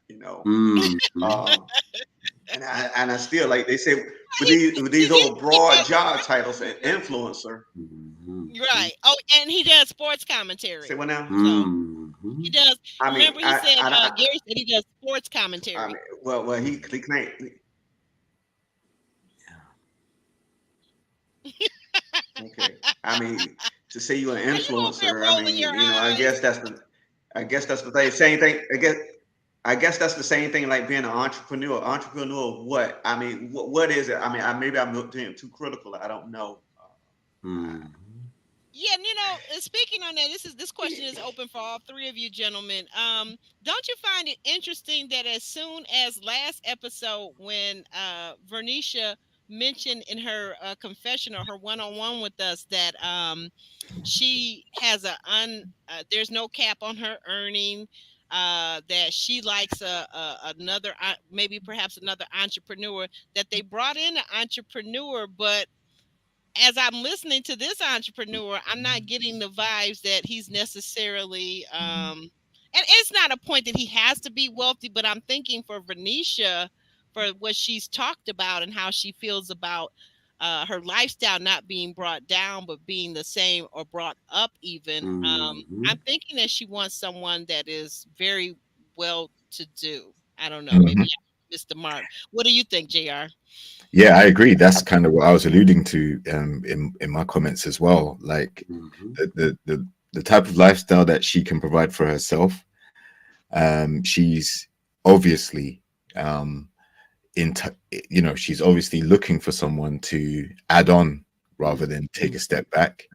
and I still, like they say, with these old broad job titles, an influencer. Right. Oh, and he does sports commentary. Say what now? So he does. Remember, he said Gary said he does sports commentary. I mean, well, he claimed. Okay. I mean, to say you're an Why you over there influencer, I rolling mean, your you know, eyes? I guess that's the thing. Same thing. I guess that's the same thing like being an entrepreneur. Entrepreneur, what? I mean, what is it? I mean, maybe I'm being too critical. I don't know. Yeah, and, you know, speaking on that, this question is open for all three of you gentlemen. Don't you find it interesting that as soon as last episode, when Vernisha mentioned in her confession or her one-on-one with us that she has there's no cap on her earning, that she likes another maybe perhaps another entrepreneur, that they brought in an entrepreneur, but as I'm listening to this entrepreneur, I'm not getting the vibes that he's necessarily and it's not a point that he has to be wealthy, but I'm thinking for Venetia, for what she's talked about and how she feels about her lifestyle not being brought down but being the same or brought up even. I'm thinking that she wants someone that is very well to do. I don't know, maybe Mr. Mark. What do you think, JR? Yeah, I agree. That's kind of what I was alluding to in my comments as well. Like the type of lifestyle that she can provide for herself. She's obviously she's obviously looking for someone to add on rather than take a step back.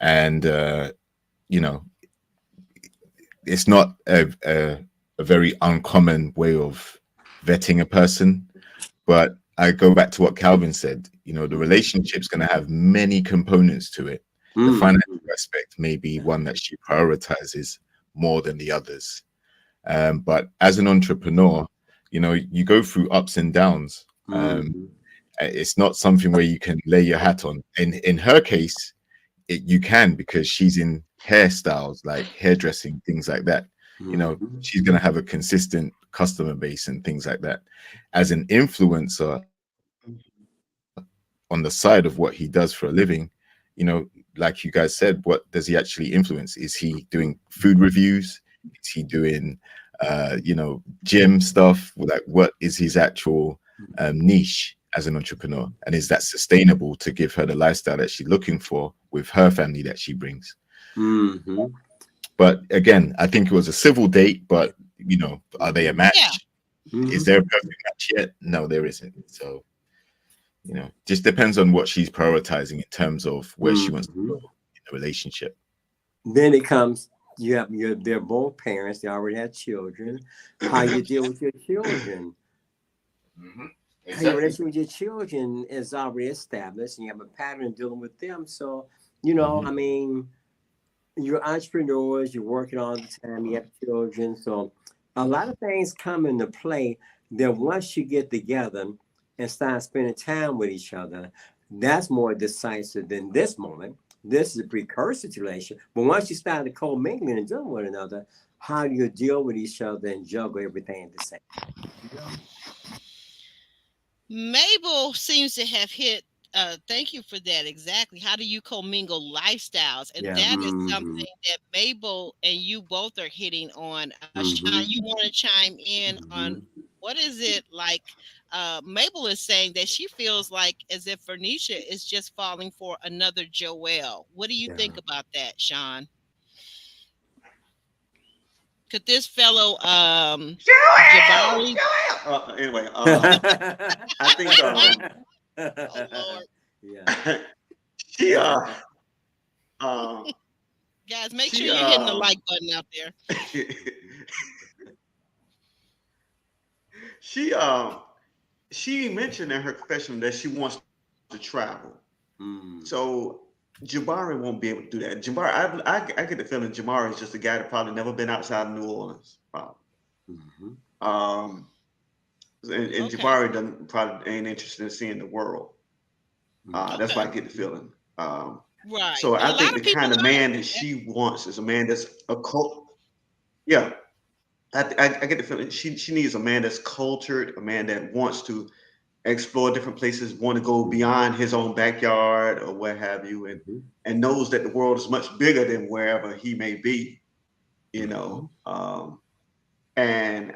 And you know, it's not a very uncommon way of vetting a person, but I go back to what Calvin said. You know, the relationship's going to have many components to it. The financial aspect may be one that she prioritizes more than the others. But as an entrepreneur, you know, you go through ups and downs. It's not something where you can lay your hat on. In her case, you can, because she's in hairstyles, like hairdressing, things like that. You know, she's going to have a consistent customer base and things like that. As an influencer, on the side of what he does for a living, you know, like you guys said, what does he actually influence? Is he doing food reviews? Is he doing gym stuff? Like, what is his actual niche as an entrepreneur? And is that sustainable to give her the lifestyle that she's looking for with her family that she brings? But again, I think it was a civil date, but you know, are they a match? Is there a perfect match yet? No, there isn't. So, you know, just depends on what she's prioritizing in terms of where she wants to go in the relationship. Then it comes, they're both parents, they already have children. How you deal with your children? Exactly. How your relationship with your children is already established, and you have a pattern dealing with them. So, you know, I mean, you're entrepreneurs, you're working all the time, you have children. So a lot of things come into play that once you get together and start spending time with each other, that's more decisive than this moment. This is a precursor to relationship. But once you start to co-mingling and dealing with one another, how do you deal with each other and juggle everything at the same time? You know? Mabel seems to have hit. Thank you for that. Exactly. How do you commingle lifestyles? And that is something that Mabel and you both are hitting on. Sean, you want to chime in on what is it like? Mabel is saying that she feels like as if Vernisha is just falling for another Joelle. What do you think about that, Sean? Could this fellow Jabari? Anyway, I think Oh Lord. she guys, make sure you're hitting the like button out there. She mentioned in her confession that she wants to travel. So Jabari won't be able to do that. Jabari, I get the feeling Jabari is just a guy that probably never been outside of New Orleans. Probably. And Jabari probably ain't interested in seeing the world. That's why I get the feeling. Right. So I think the kind of man that she wants is a man that's a cult. Yeah. I get the feeling she needs a man that's cultured, a man that wants to explore different places, want to go beyond his own backyard or what have you, and knows that the world is much bigger than wherever he may be, you know. And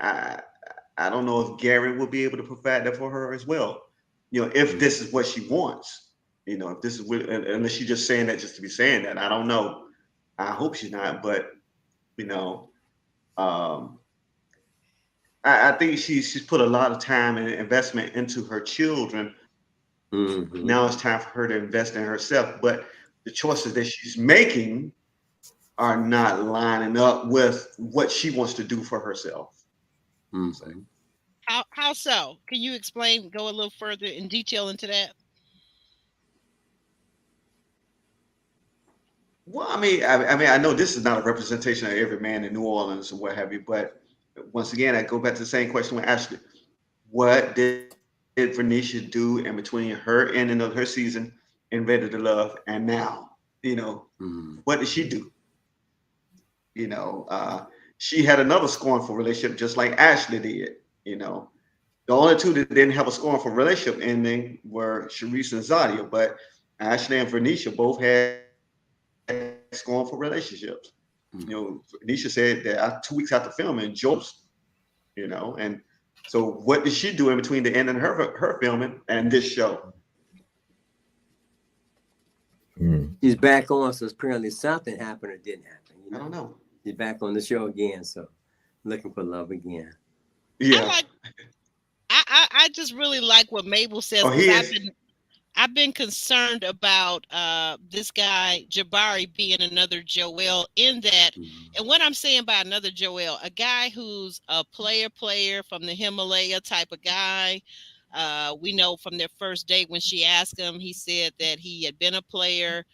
I don't know if Gary will be able to provide that for her as well. If this is what she wants, if this is what, unless she's just saying that just to be saying that, I don't know. I hope she's not, but you know, um, I think she's put a lot of time and investment into her children. Now it's time for her to invest in herself. But the choices that she's making are not lining up with what she wants to do for herself. How so? Can you explain? Go a little further in detail into that. Well, I know this is not a representation of every man in New Orleans or what have you, but once again, I go back to the same question with Ashley. What did Venetia do in between her ending of her season in Ready to Love and now? What did she do? She had another scornful relationship just like Ashley did. The only two that didn't have a scornful relationship ending were Sharice and Zadia, but Ashley and Venetia both had scornful relationships. Venetia said that 2 weeks after filming, Joe's, and so what did she do in between the end of her filming and this show? She's back on, so apparently something happened or didn't happen. I don't know. She's back on the show again, so looking for love again. Yeah. I just really like what Mabel says. I've been concerned about this guy Jabari being another Joel in that. And what I'm saying by another Joel, a guy who's a player from the Himalaya type of guy. We know from their first date when she asked him, he said that he had been a player,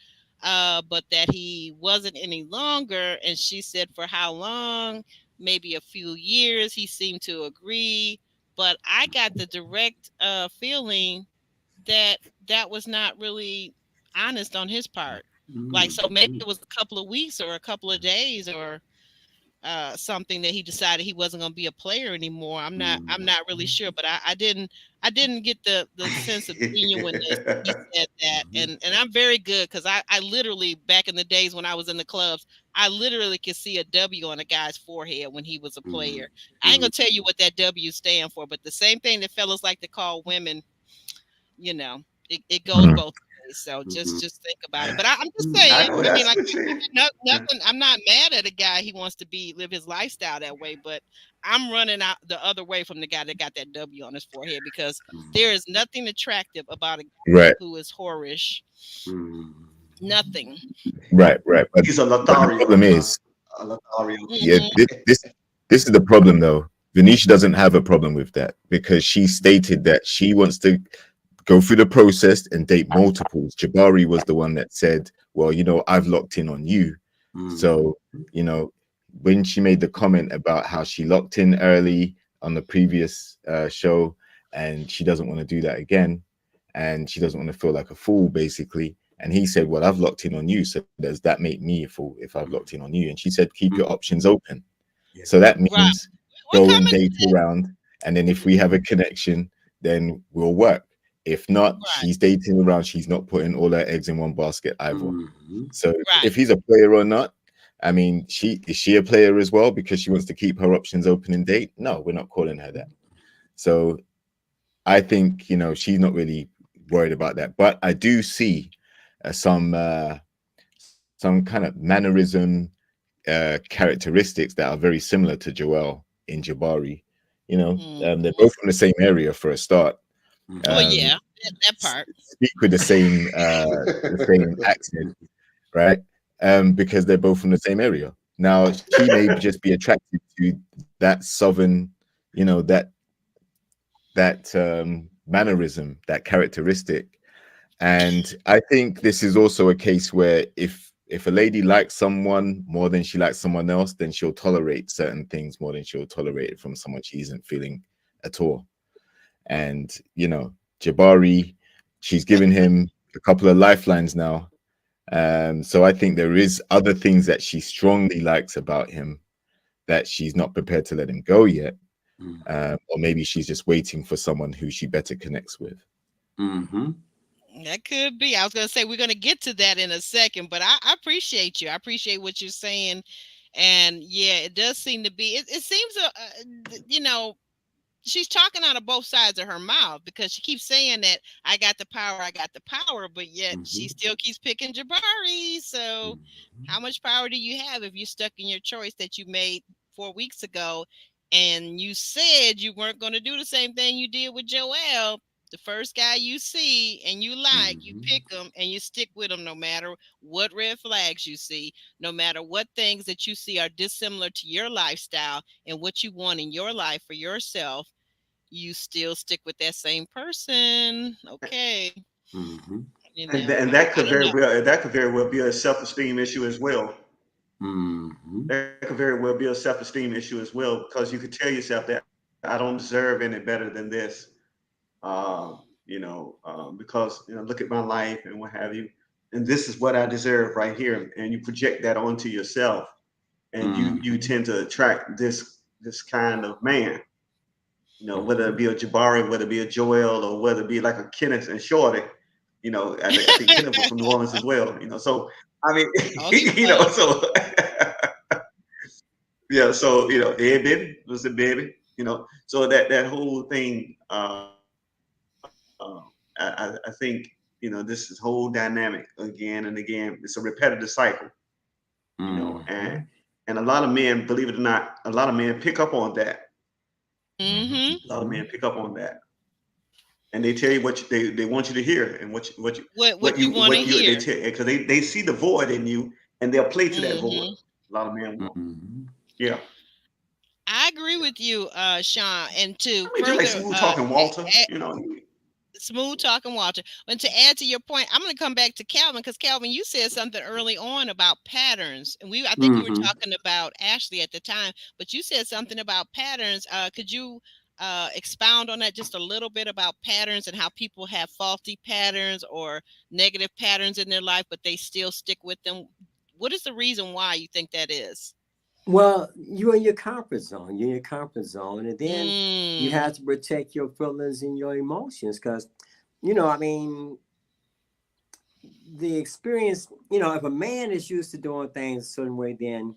but that he wasn't any longer. And she said for how long? Maybe a few years. He seemed to agree. But I got the direct feeling that was not really honest on his part. Like, so maybe it was a couple of weeks or a couple of days or something that he decided he wasn't going to be a player anymore. I'm not really sure, but I didn't get the sense of genuineness when he said that. And I'm very good because I literally, back in the days when I was in the clubs, I literally could see a W on a guy's forehead when he was a player. I ain't gonna tell you what that W stand for, but the same thing that fellas like to call women, it goes both ways. So just think about it. But I'm just saying, I mean, like, nothing. I'm not mad at a guy. He wants to live his lifestyle that way, but I'm running out the other way from the guy that got that W on his forehead because there is nothing attractive about a guy who is whorish. Nothing. Right. But he's a the Lothario. problem is, Lothario. yeah, this is the problem though. Venetia doesn't have a problem with that because she stated that she wants to go through the process and date multiples. Jabari was the one that said, well, I've locked in on you. So, when she made the comment about how she locked in early on the previous show and she doesn't want to do that again and she doesn't want to feel like a fool, basically. And he said, well, I've locked in on you. So does that make me a fool if I've locked in on you? And she said, keep your options open. So that means go and date around. And then if we have a connection, then we'll work. If not, she's dating around. She's not putting all her eggs in one basket either. So if he's a player or not, I mean, is she a player as well because she wants to keep her options open and date? No, we're not calling her that. So I think, she's not really worried about that. But I do see some kind of mannerism characteristics that are very similar to Joel in Jabari. They're both from the same area for a start. Yeah, that part. Speak with the same accent, right? Because they're both from the same area. Now she may just be attracted to that southern, that mannerism, that characteristic. And I think this is also a case where if a lady likes someone more than she likes someone else, then she'll tolerate certain things more than she'll tolerate it from someone she isn't feeling at all. And, Jabari, she's given him a couple of lifelines now. So I think there is other things that she strongly likes about him that she's not prepared to let him go yet. Or maybe she's just waiting for someone who she better connects with. That could be. I was going to say we're going to get to that in a second, but I appreciate you. I appreciate what you're saying. And yeah, it does seem to be, it seems, she's talking out of both sides of her mouth, because she keeps saying that I got the power, but yet she still keeps picking Jabari. So how much power do you have if you're stuck in your choice that you made 4 weeks ago, and you said you weren't going to do the same thing you did with Joel? The first guy you see and you like, you pick him and you stick with him no matter what red flags you see, no matter what things that you see are dissimilar to your lifestyle and what you want in your life for yourself. You still stick with that same person. Okay. You know, And that could very well be a self-esteem issue as well. That could very well be a self-esteem issue as well, because you could tell yourself that I don't deserve any better than this. Because look at my life and what have you, and this is what I deserve right here, and you project that onto yourself, and you tend to attract this kind of man. Whether it be a Jabari, whether it be a Joel, or whether it be like a Kenneth and Shorty. I think Kenneth was from New Orleans as well. So I mean, so yeah, so hey baby, listen baby, so that whole thing. I think this is whole dynamic again and again. It's a repetitive cycle, and a lot of men, believe it or not, a lot of men pick up on that. A lot of men pick up on that, and they tell you what they want you to hear, and what you want to hear. They tell, because they see the void in you, and they'll play to that void. A lot of men will. Yeah. I agree with you, Sean. And to just like smooth talking Walter, Smooth talking Walter. And to add to your point, I'm going to come back to Calvin, because Calvin, you said something early on about patterns, and I think we were talking about Ashley at the time, but you said something about patterns. Could you expound on that just a little bit, about patterns and how people have faulty patterns or negative patterns in their life, but they still stick with them? What is the reason why you think that is? Well, you're in your comfort zone. And then you have to protect your feelings and your emotions, because, I mean, the experience, if a man is used to doing things a certain way, then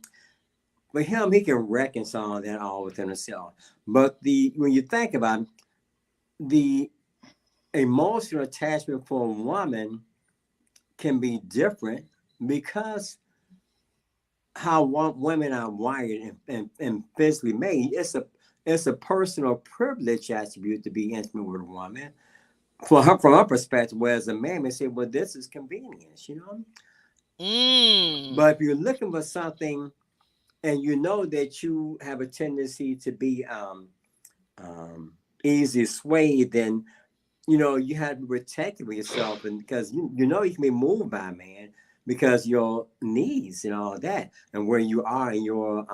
for him, he can reconcile that all within himself. But when you think about it, the emotional attachment for a woman can be different, because how women are wired and physically made. It's a personal privilege attribute to be intimate with a woman. From her perspective, whereas a man may say, well, this is convenience, But if you're looking for something, and that you have a tendency to be easy swayed, then you have to be protected with yourself, and because you can be moved by a man, because your needs and all that, and where you are in your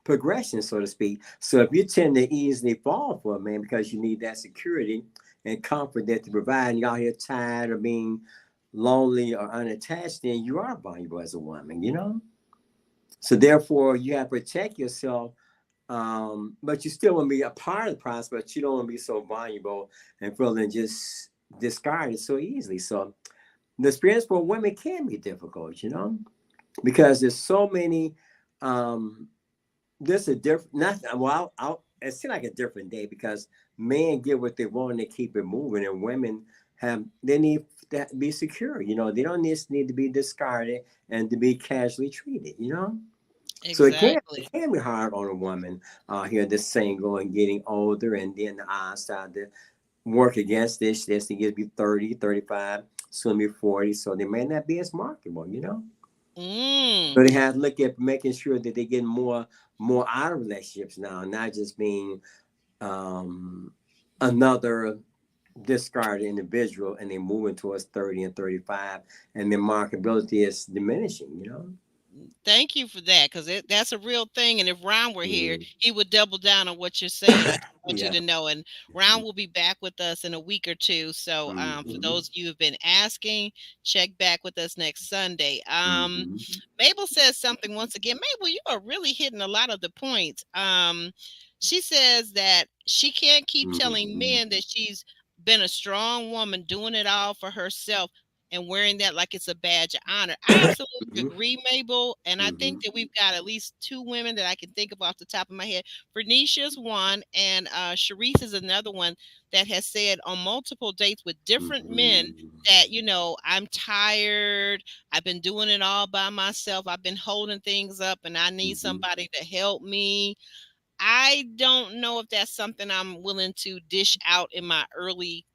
progression, so to speak. So if you tend to easily fall for a man because you need that security and comfort that to provide, and y'all here tired of being lonely or unattached, then you are vulnerable as a woman, So therefore, you have to protect yourself, but you still want to be a part of the process, but you don't want to be so vulnerable and feeling just discarded so easily. So the experience for women can be difficult, because there's so many. There's a different. It seems like a different day, because men get what they want and they keep it moving, and women they need to be secure. They don't need to be discarded and to be casually treated. Exactly. So it can be hard on a woman here that's single and getting older, and then the odds start to work against this. They get to be 30, 35, soon be 40, so they may not be as marketable, So they have to look at making sure that they get more out of relationships now, not just being another discarded individual, and they're moving towards 30 and 35, and their marketability is diminishing, Thank you for that, because that's a real thing. And if Ron were here, he would double down on what you're saying. I want you to know. And Ron will be back with us in a week or two. So for those of you who've been asking, check back with us next Sunday. Mabel says something once again. Mabel, you are really hitting a lot of the points. She says that she can't keep telling men that she's been a strong woman doing it all for herself, and wearing that like it's a badge of honor. I absolutely agree, Mabel. And I think that we've got at least 2 women that I can think of off the top of my head. Vernicia's one, and Sharice is another one that has said on multiple dates with different men that, you know, I'm tired. I've been doing it all by myself. I've been holding things up and I need somebody to help me. I don't know if that's something I'm willing to dish out in my early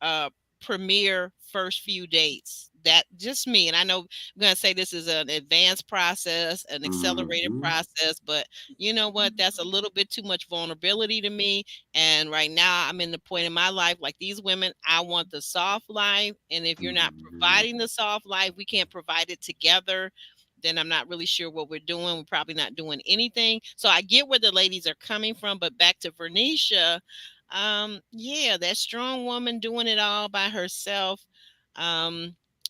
uh premiere first few dates. That just me. And I know I'm gonna say this is an advanced process, an accelerated process, but you know what? That's a little bit too much vulnerability to me. And right now I'm in the point in my life, like these women, I want the soft life. And if you're not providing the soft life, we can't provide it together, then I'm not really sure what we're doing. We're probably not doing anything. So I get where the ladies are coming from, but back to Vernicia, yeah, that strong woman doing it all by herself,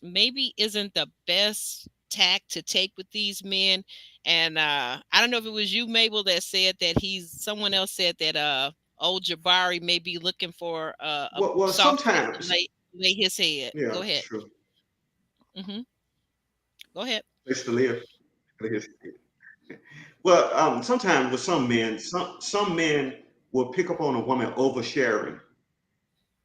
maybe isn't the best tack to take with these men. And I don't know if it was you, Mabel, that said that someone else said that old Jabari may be looking for a Well, soft place to sometimes, lay his head. yeah, Go ahead. true. Mm-hmm. Go ahead. Place to live. I guess. Well, sometimes with some men, some men will pick up on a woman oversharing,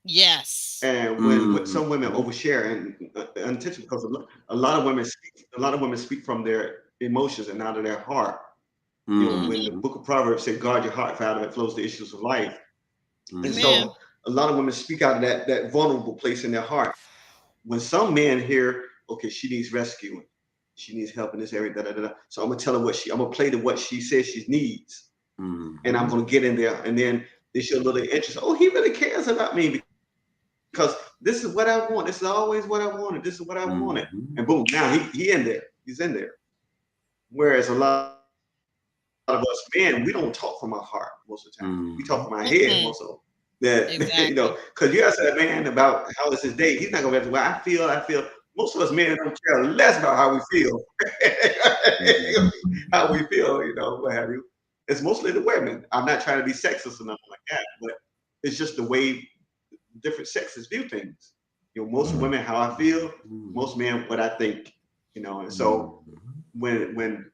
Yes. and when some women overshare, and intentionally, because a lot of women speak from their emotions and out of their heart. You know, when the book of Proverbs said, "Guard your heart, for out of it flows the issues of life." And Amen. so, a lot of women speak out of that vulnerable place in their heart. When some men hear, "Okay, she needs rescuing, she needs help in this area," da da da. So I'm gonna tell her I'm gonna play to what she says she needs, and I'm gonna get in there, and then they show a little interest. Oh, he really cares about me because this is what I want. This is always what I wanted. This is what I wanted, and boom, now he in there. He's in there. Whereas a lot of us men, we don't talk from our heart most of the time. We talk from our head most of them. That Exactly. you know, because you ask that man about how is his day, he's not gonna be well, I feel. Most of us men don't care less about how we feel. How we feel, you know, what have you. It's mostly the women. I'm not trying to be sexist or nothing like that, but it's just the way different sexes view things. You know, most women how I feel, most men what I think. You know, and so when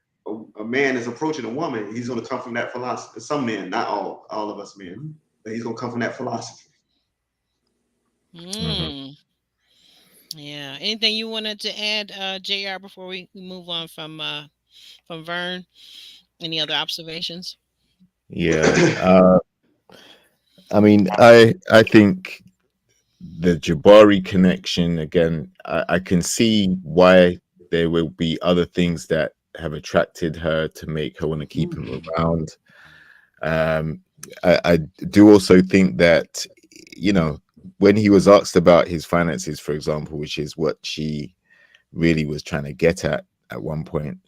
a man is approaching a woman, he's going to come from that philosophy. Some men, not all of us men, but he's going to come from that philosophy. Yeah. Anything you wanted to add, JR, before we move on from Vern? Any other observations? Yeah. I mean, I think the Jabari connection again. I can see why there will be other things that have attracted her to make her want to keep him around. I do also think that, you know, when he was asked about his finances, for example, which is what she really was trying to get at one point,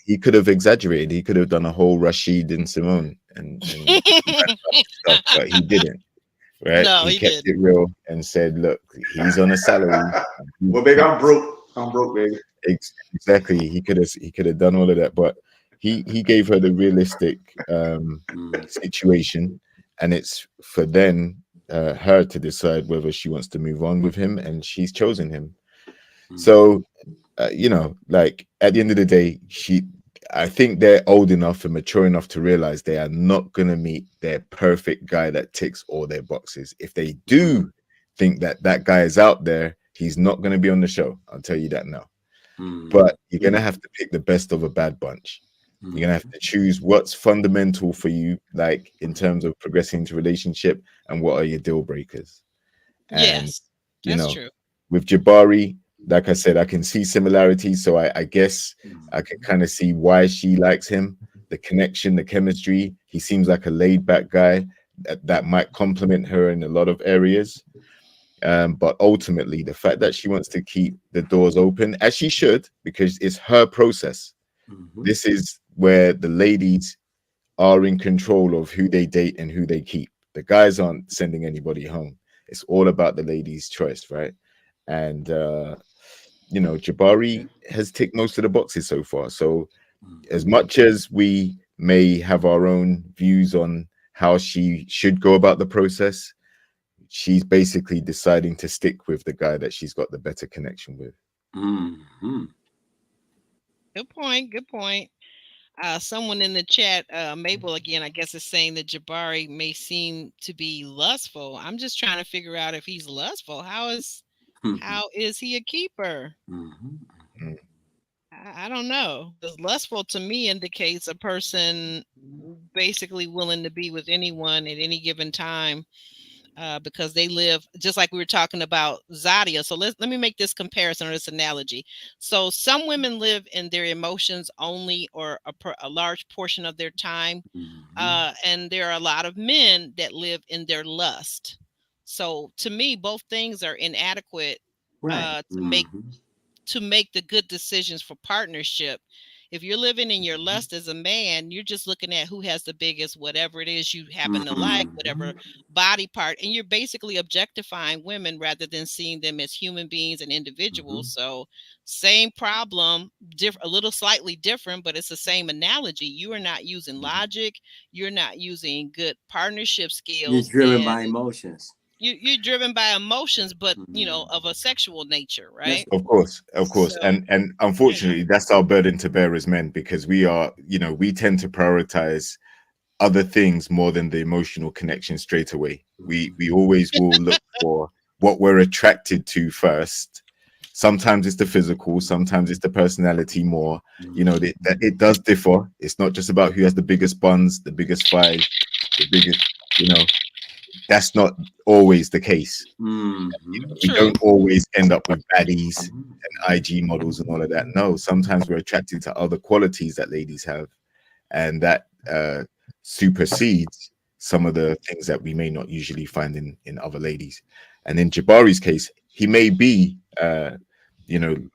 he could have exaggerated. He could have done a whole Rashid and Simone and stuff, but he didn't. Right? No, he he kept didn't. it real and said, "Look, he's on a salary." Well, baby, I'm broke. I'm broke, baby. Exactly. He could have done all of that, but he gave her the realistic situation, and it's for then her to decide whether she wants to move on with him, and she's chosen him. So you know, like at the end of the day, I think they're old enough and mature enough to realize they are not going to meet their perfect guy that ticks all their boxes. If they do think that that guy is out there, he's not going to be on the show. I'll tell you that now. But you're going to have to pick the best of a bad bunch. You're going to have to choose what's fundamental for you, like in terms of progressing into relationship, and what are your deal breakers. And, Yes, you that's know, true. with Jabari, like I said, I can see similarities. So I guess I can kind of see why she likes him, the connection, the chemistry. He seems like a laid back guy that might complement her in a lot of areas. But ultimately, the fact that she wants to keep the doors open, as she should, because it's her process. This is where the ladies are in control of who they date and who they keep. The guys aren't sending anybody home. It's all about the ladies' choice, right? And you know, Jabari has ticked most of the boxes so far. So as much as we may have our own views on how she should go about the process, she's basically deciding to stick with the guy that she's got the better connection with. Mm-hmm. Good point. Good point. Someone in the chat, Mabel again, I guess, is saying that Jabari may seem to be lustful. I'm just trying to figure out if he's lustful. How is he a keeper? Mm. I don't know. Because lustful to me indicates a person basically willing to be with anyone at any given time. Because they live just like we were talking about Zadia. So let me make this comparison or this analogy. So some women live in their emotions only or a large portion of their time. And there are a lot of men that live in their lust. So to me, both things are inadequate Right. to make the good decisions for partnership. If you're living in your lust as a man, you're just looking at who has the biggest whatever it is you happen to like, whatever body part, and you're basically objectifying women rather than seeing them as human beings and individuals. So same problem, a little slightly different, but it's the same analogy. You are not using logic, you're not using good partnership You're skills, driven and by emotions. you're driven by emotions, but of a sexual nature, right? Of course, So and unfortunately, that's our burden to bear as men, because we are, we tend to prioritize other things more than the emotional connection straight away. We always will look for what we're attracted to first. Sometimes it's the physical, sometimes it's the personality more. That it does differ. It's not just about who has the biggest buns, the biggest thighs, the biggest, that's not always the case. We true. don't always end up with baddies and IG models and all of that. No, sometimes we're attracted to other qualities that ladies have, and that supersedes some of the things that we may not usually find in other ladies. And in Jabari's case, he may be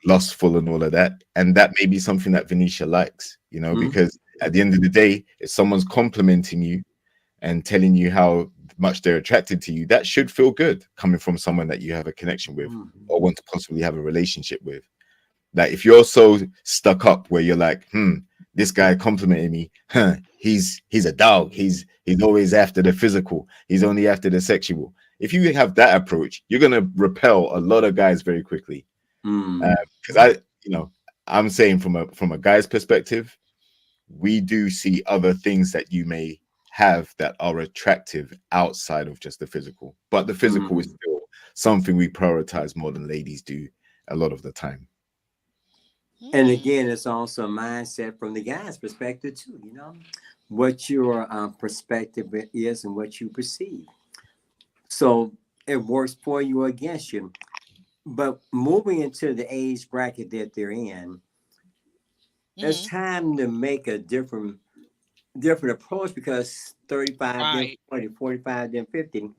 lustful and all of that, and that may be something that Venetia likes, because at the end of the day, if someone's complimenting you and telling you how much they're attracted to you, that should feel good coming from someone that you have a connection with or want to possibly have a relationship with. Like if you're so stuck up where you're like, this guy complimented me, he's a dog, he's always after the physical, he's only after the sexual. If you have that approach, you're gonna repel a lot of guys very quickly. Because I'm saying from a guy's perspective, we do see other things that you may have that are attractive outside of just the physical, but the physical is still something we prioritize more than ladies do a lot of the time. And again, it's also a mindset from the guy's perspective too. What your perspective is and what you perceive. So it works for you or against you. But moving into the age bracket that they're in, it's time to make a different approach, because 35, then 40, 45, then 50.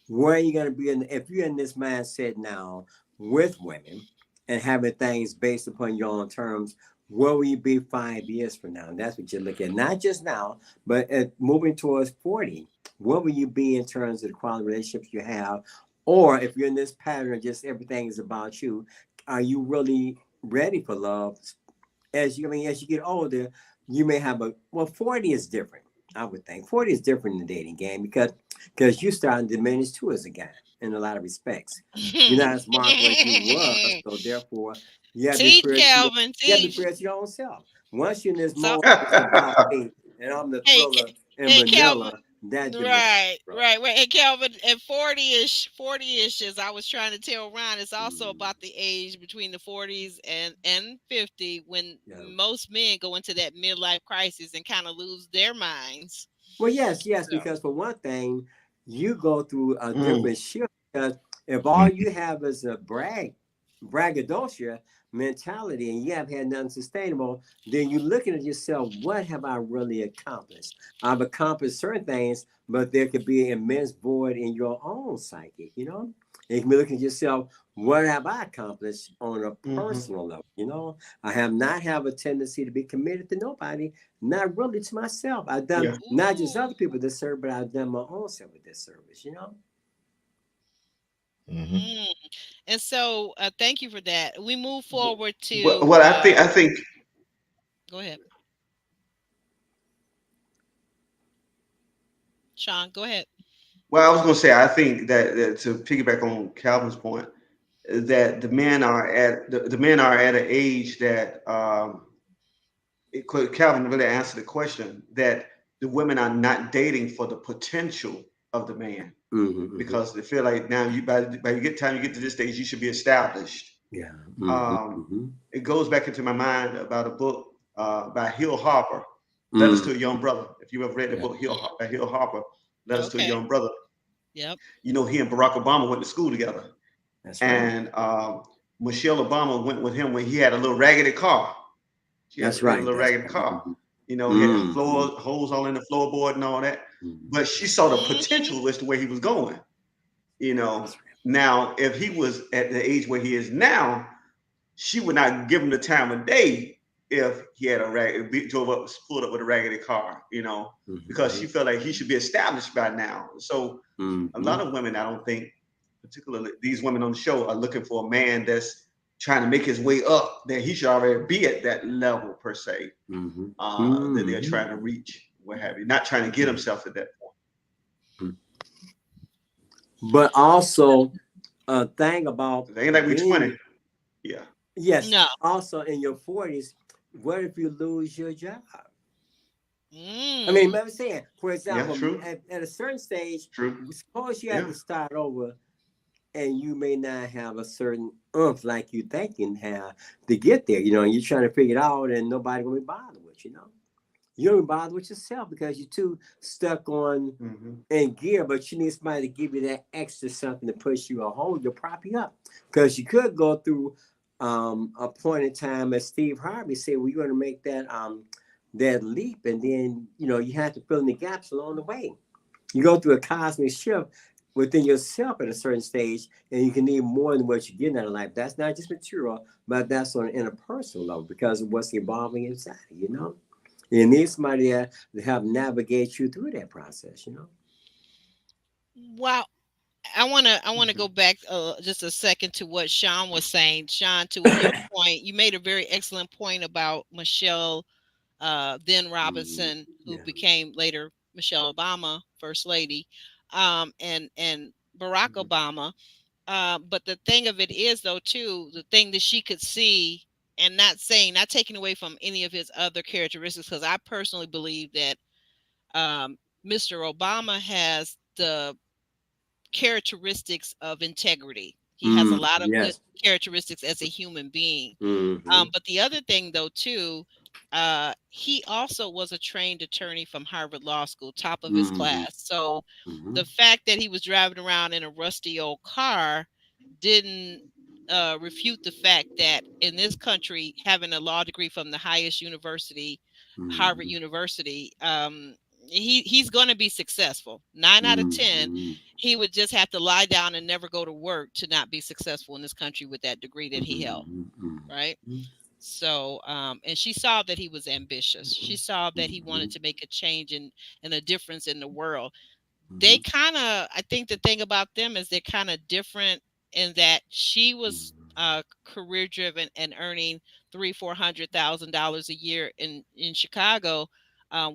Where are you going to be if you're in this mindset now with women and having things based upon your own terms? Where will you be 5 years from now? And that's what you look at, not just now, but moving towards 40. Where will you be in terms of the quality relationships you have? Or if you're in this pattern, just everything is about you, are you really ready for love? As you get older, you may have 40 is different. I would think 40 is different in the dating game because you start to diminish too as a guy in a lot of respects. You're not as smart as you were, so therefore you have to be fair to your own self. Once you're in this mode, it's about me and I'm the thriller and vanilla. Calvin, right. Hey, Calvin, at 40-ish, as I was trying to tell Ron, it's also about the age between the 40s and 50 when most men go into that midlife crisis and kind of lose their minds. Well, yes, because for one thing, you go through a different shift, because if all you have is a braggadocio mentality and you have had nothing sustainable, then you're looking at yourself, what have I really accomplished? I've accomplished certain things, but there could be an immense void in your own psyche, you can be looking at yourself, what have I accomplished on a personal level? I have not have a tendency to be committed to nobody, not really to myself. I've done not just other people this service, but I've done my own self with this service, And so thank you for that. We move forward to what I think go ahead, Sean, go ahead. Well, I was going to say, I think that to piggyback on Calvin's point, that the men are at an age that Calvin really answered the question that the women are not dating for the potential of the man because they feel like now by you get time you get to this stage you should be established. Yeah. It goes back into my mind about a book by Hill Harper, Letters to a Young Brother. If you ever read the book Hill Harper, Letters to a Okay. Young Brother, Yep. you know he and Barack Obama went to school together, That's right. and Michelle Obama went with him when he had a little raggedy car. She had That's a right. little That's raggedy right. car. You know, he had holes all in the floorboard and all that. But she saw the potential as to where he was going. You know, That's right. now if he was at the age where he is now, she would not give him the time of day if he had a raggedy drove up, pulled up with a raggedy car. You know, because she felt like he should be established by now. So a lot of women, I don't think, particularly these women on the show, are looking for a man that's trying to make his way up, that he should already be at that level per se, that they're trying to reach, what have you, not trying to get himself at that point. But also a thing about It ain't like we 20. Yeah. Yes. No. Also in your 40s, what if you lose your job? Mm. I mean, I'm saying, for example, true. At a certain stage, True. suppose you have to start over and you may not have a certain oomph like you think you have to get there. You know, and you're trying to figure it out and nobody gonna be bothered with you, you know. You don't be bothered with yourself because you're too stuck on in gear, but you need somebody to give you that extra something to push you or hold you, prop you up. Because you could go through a point in time, as Steve Harvey said, we're going to make that that leap, and then you know you have to fill in the gaps along the way. You go through a cosmic shift within yourself at a certain stage, and you can need more than what you're getting out of life. That's not just material, but that's on an interpersonal level because of what's evolving inside, you know. You need somebody to help navigate you through that process, you know. Well, I want to go back just a second to what Sean was saying. Sean, to your point, you made a very excellent point about Michelle then Robinson, who became later Michelle Obama, First Lady, and Barack Obama. But the thing of it is, though, too, the thing that she could see, and not taking away from any of his other characteristics, because I personally believe that Mr. Obama has the characteristics of integrity. He has a lot of good characteristics as a human being. But the other thing, though, too, he also was a trained attorney from Harvard Law School, top of his class. So the fact that he was driving around in a rusty old car didn't refute the fact that in this country, having a law degree from the highest university, Harvard University, he's going to be successful. 9 out of 10, he would just have to lie down and never go to work to not be successful in this country with that degree that he held, right? So, and she saw that he was ambitious. She saw that he wanted to make a change and a difference in the world. They kind of, I think the thing about them is they're kind of different in that she was career driven and earning $300,000-400,000 a year in Chicago,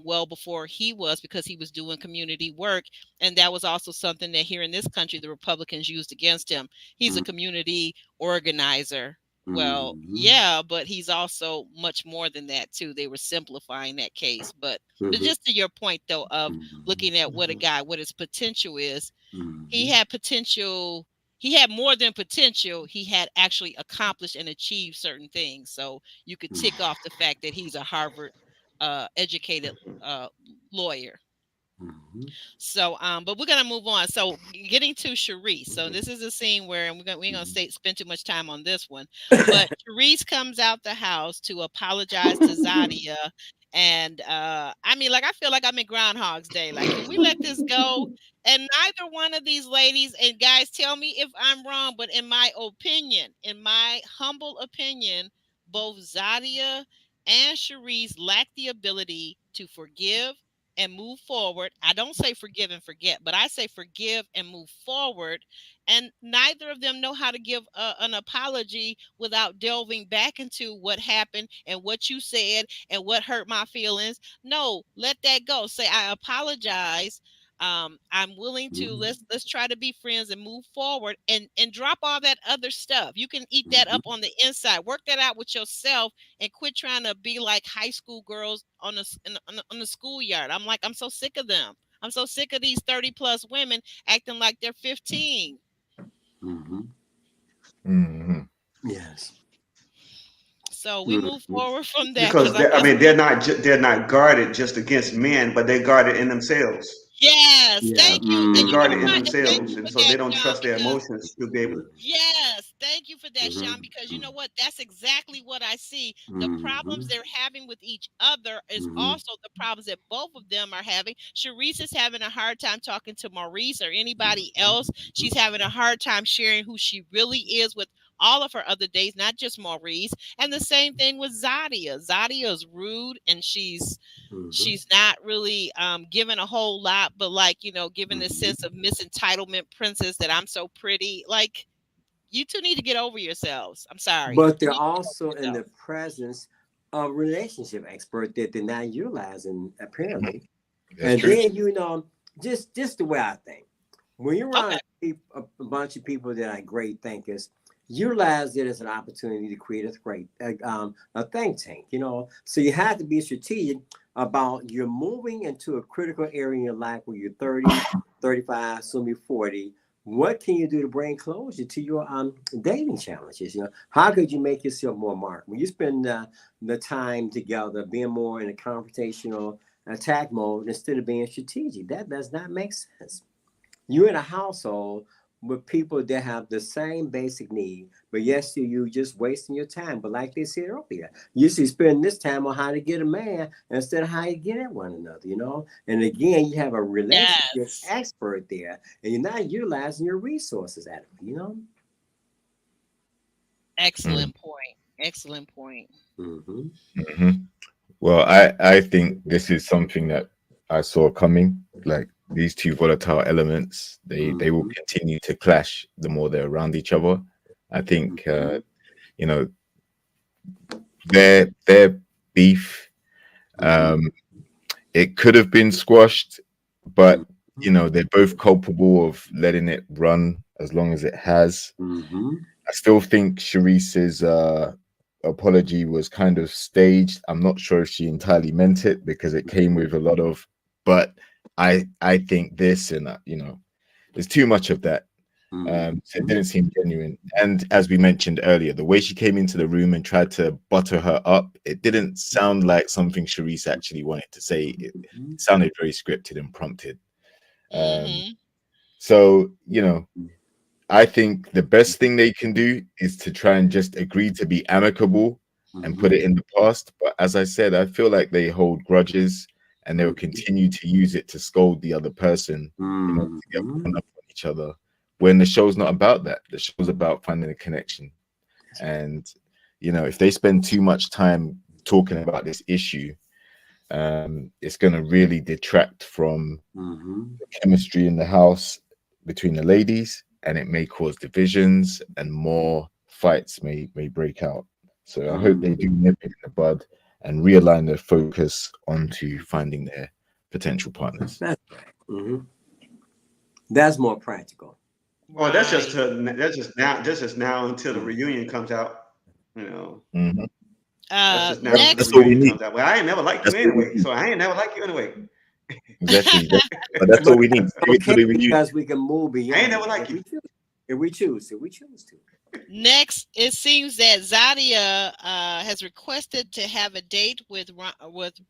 well before he was, because he was doing community work, and that was also something that here in this country the Republicans used against him. He's a community organizer. Well, yeah, but he's also much more than that too. They were simplifying that case, but just to your point though of looking at what his potential is, he had potential. He had more than potential. He had actually accomplished and achieved certain things. So you could tick off the fact that he's a Harvard educated lawyer. So, but we're gonna move on. So, getting to Sharice. So, this is a scene where, and we ain't gonna spend too much time on this one, but Sharice comes out the house to apologize to Zadia, and I mean, like, I feel like I'm in Groundhog's Day. Like, can we let this go? And neither one of these ladies, and guys, tell me if I'm wrong, but in my opinion, in my humble opinion, both Zadia and Sharice lack the ability to forgive and move forward. I don't say forgive and forget, but I say forgive and move forward. And neither of them know how to give an apology without delving back into what happened and what you said and what hurt my feelings. No, let that go. Say, I apologize. I'm willing to let's try to be friends and move forward and drop all that other stuff. You can eat that up on the inside. Work that out with yourself and quit trying to be like high school girls on the schoolyard. I'm so sick of them. I'm so sick of these 30 plus women acting like they're 15. Yes. So we move forward from that because because I guess they're not guarded just against men, but they're guarded in themselves. yes, Yeah. thank you. They're And you know guarded in what? And thank themselves, you and for so that, they don't Sean, trust their because emotions to be able. yes, thank you for that, Sean, because you know what? That's exactly what I see. The problems they're having with each other is also the problems that both of them are having. Sharice is having a hard time talking to Maurice or anybody else. She's having a hard time sharing who she really is with all of her other dates, not just Maurice. And the same thing with Zadia. Zadia is rude and she's not really giving a whole lot, but like, you know, giving this sense of misentitlement princess that I'm so pretty. Like, you two need to get over yourselves. I'm sorry. But You they're need to get also over in the yourself. presence of relationship expert that they're not utilizing apparently. That's And true. then just the way I think, when you're Okay. around a bunch of people that are great thinkers, utilize it as an opportunity to create a think tank. So you have to be strategic about you're moving into a critical area in your life where you're 30, 35, soon be 40. What can you do to bring closure to your dating challenges? How could you make yourself more marked when you spend the time together, being more in a confrontational attack mode instead of being strategic? That does not make sense. You're in a household with people that have the same basic need, but yes, you just wasting your time. But like they said earlier, you should spend this time on how to get a man instead of how you get at one another. And again, you have a relationship Yes. expert there, and you're not utilizing your resources at it. Excellent point. Excellent point. Well, I think this is something that I saw coming. Like these two volatile elements, they will continue to clash the more they're around each other. I think you know their beef, it could have been squashed, but they're both culpable of letting it run as long as it has. I still think Sharice's apology was kind of staged. I'm not sure if she entirely meant it because it came with a lot of, but I think this and there's too much of that. So it didn't seem genuine. And as we mentioned earlier, the way she came into the room and tried to butter her up, it didn't sound like something Sharice actually wanted to say. It sounded very scripted and prompted. So I think the best thing they can do is to try and just agree to be amicable and put it in the past. But as I said, I feel like they hold grudges and they'll continue to use it to scold the other person, to get one up on each other. When the show's not about that, the show's about finding a connection. And if they spend too much time talking about this issue, it's going to really detract from the chemistry in the house between the ladies, and it may cause divisions and more fights may break out. So I hope they do nip it in the bud and realign their focus onto finding their potential partners. That's right. That's more practical. Well, that's just now until the reunion comes out. That's just now until Next, the reunion comes out. Well, I ain't never liked you anyway, so I ain't never like you anyway. Exactly. But that's all we need. Give it to the reunion. Because we can move beyond. I ain't never like you. If we choose to. next, it seems that Zadia has requested to have a date with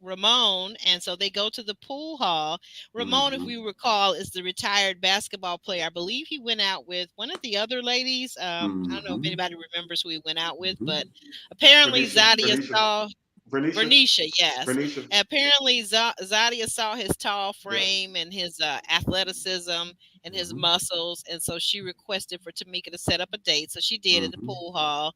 Ramon, and so they go to the pool hall. Ramon, if we recall, is the retired basketball player. I believe he went out with one of the other ladies. I don't know if anybody remembers who he went out with, but apparently Zadia saw Bernicia, yes. Bernicia. Apparently, Zadia saw his tall frame and his athleticism and his muscles, and so she requested for Tamika to set up a date. So she did at the pool hall.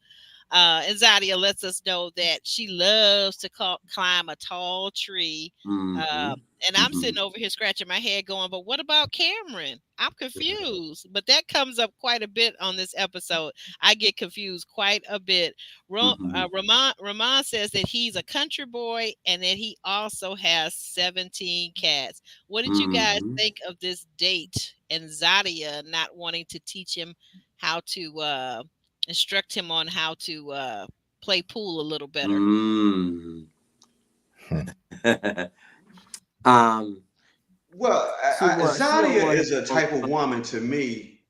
And Zadia lets us know that she loves to climb a tall tree. And I'm sitting over here scratching my head going, but what about Cameron? I'm confused. But that comes up quite a bit on this episode. I get confused quite a bit. Ramon says that he's a country boy and that he also has 17 cats. What did you guys think of this date and Zadia not wanting to teach him how to instruct him on how to play pool a little better? Well, Zadia is a type of woman to me.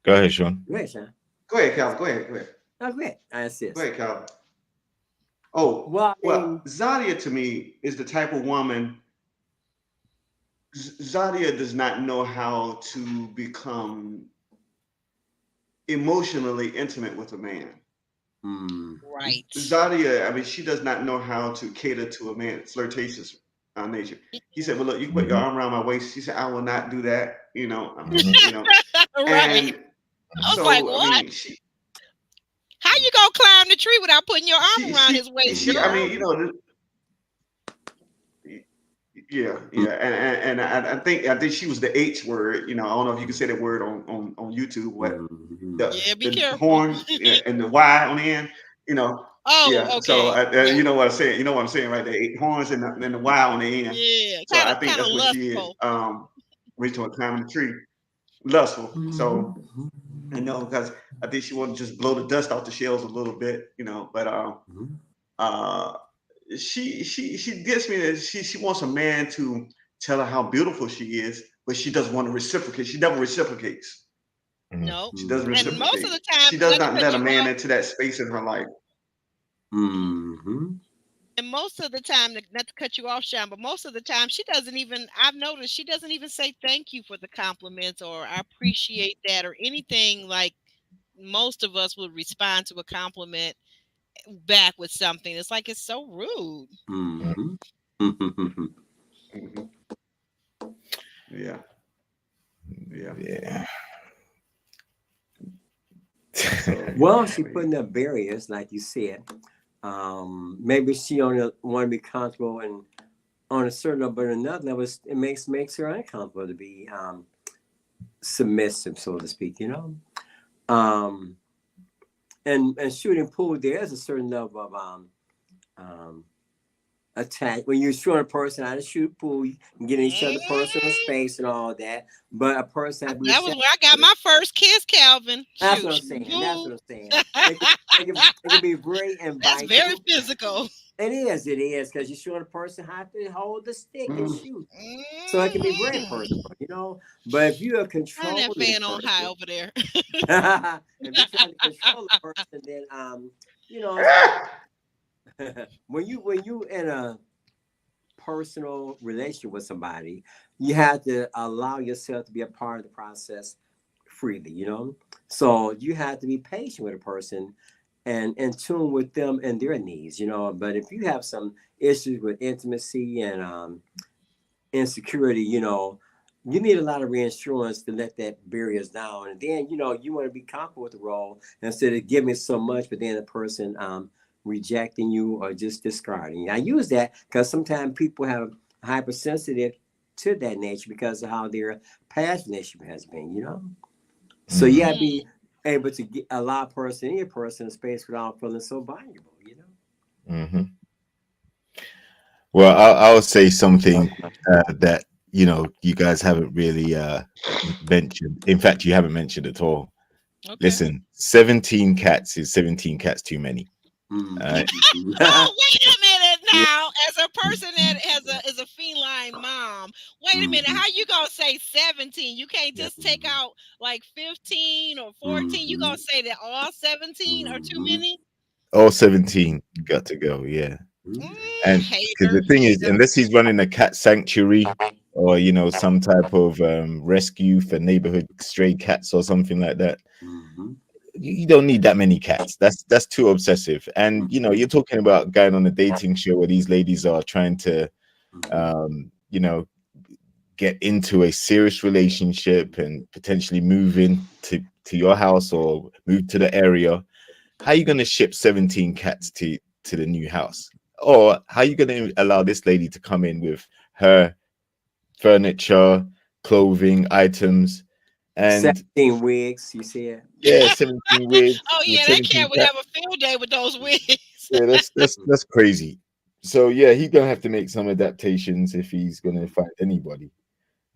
Go ahead, Sean. Go ahead, Sean. Go ahead, Calvin. Go ahead. No, go ahead. I insist. Go ahead, Calvin. Oh, well, Zadia to me is the type of woman. Zadia does not know how to become emotionally intimate with a man. Right. Zadia, I mean, she does not know how to cater to a man's flirtatious nature. He said, "Well, look, you can put your arm around my waist." She said, "I will not do that." You know, right. And I was like, "What? I mean, how you gonna climb the tree without putting your arm around his waist?" I mean, yeah, and I think she was the H word. I don't know if you can say that word on YouTube. What be careful. Horns and the Y on the end. Oh, yeah. okay. So you know what I'm saying. You know what I'm saying, right? The 8 horns and the Y on the end. Yeah. So I think that's what she is. Reaching to climbing the tree, lustful. So because I think she wanted to just blow the dust off the shells a little bit. But she gets me that she wants a man to tell her how beautiful she is, but she doesn't want to reciprocate. She never reciprocates. No, she doesn't reciprocate. And most of the time, she does not let a man into that space in her life. And most of the time, not to cut you off, Sean, but most of the time, I've noticed she doesn't even say thank you for the compliments or I appreciate that or anything. Like most of us would respond to a compliment back with something. It's like it's so rude. Yeah. Well, she's putting up barriers, like you said. Maybe she only want to be comfortable and on a certain level, but another level, it makes her uncomfortable to be submissive, so to speak. And shooting pool, there's a certain level of attack. When you're showing a person how to shoot pool, you can get in each other's personal space and all that. But a person that was where I got my first kiss, Calvin. That's what I'm saying. It can be very inviting. That's very physical. It is, because you're showing a person how to hold the stick and shoot. So it can be very personal, But if you're a controlling turn that fan on high over there. if you're trying to control a person, then when you in a personal relationship with somebody, you have to allow yourself to be a part of the process freely, So you have to be patient with a person and in tune with them and their needs, But if you have some issues with intimacy and insecurity, you need a lot of reassurance to let that barriers down. And then, you want to be comfortable with the role instead of giving so much, but then the person rejecting you or just discarding you. I use that because sometimes people have hypersensitive to that nature because of how their past relationship has been, So you have to be able to allow any person space without feeling so vulnerable, Well, I'll say something that you guys haven't really mentioned. In fact, you haven't mentioned at all. Okay. Listen, 17 cats is 17 cats too many. Oh, wait a minute now. As a person that is a feline mom, wait a minute. How you gonna say 17? You can't just take out like 15 or 14. You gonna say that all 17 are too many? All 17 got to go. Yeah. And because the thing is, unless he's running a cat sanctuary or some type of rescue for neighborhood stray cats or something like that, you don't need that many cats. That's too obsessive. And you're talking about going on a dating show where these ladies are trying to get into a serious relationship and potentially move in to your house or move to the area, how are you going to ship 17 cats to the new house? Or how are you going to allow this lady to come in with her furniture, clothing, items, and 17 wigs, you said? yeah, 17 wigs, Oh yeah, that 17 cat would cats. have a field day with those wigs. Yeah, that's crazy. So yeah, he's gonna have to make some adaptations if he's gonna find anybody.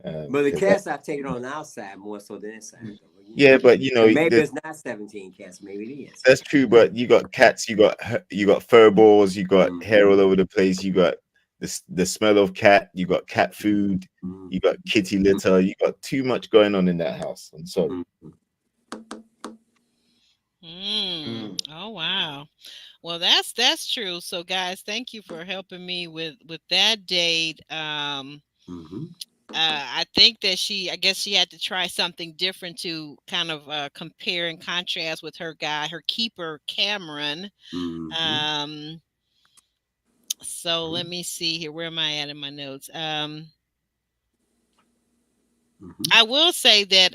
But the 'Cause cats I take it on the outside more so than inside. yeah, but you know, And maybe it's not 17 cats. Maybe it is. that's true. But you got cats, you got fur balls, you got hair all over the place, you got the smell of cat, you got cat food, you got kitty litter, you got too much going on in that house. I'm sorry. Oh wow. Well, that's true. So guys, thank you for helping me with that date. I think that I guess she had to try something different to kind of compare and contrast with her keeper, Cameron. So let me see here. Where am I at in my notes? I will say that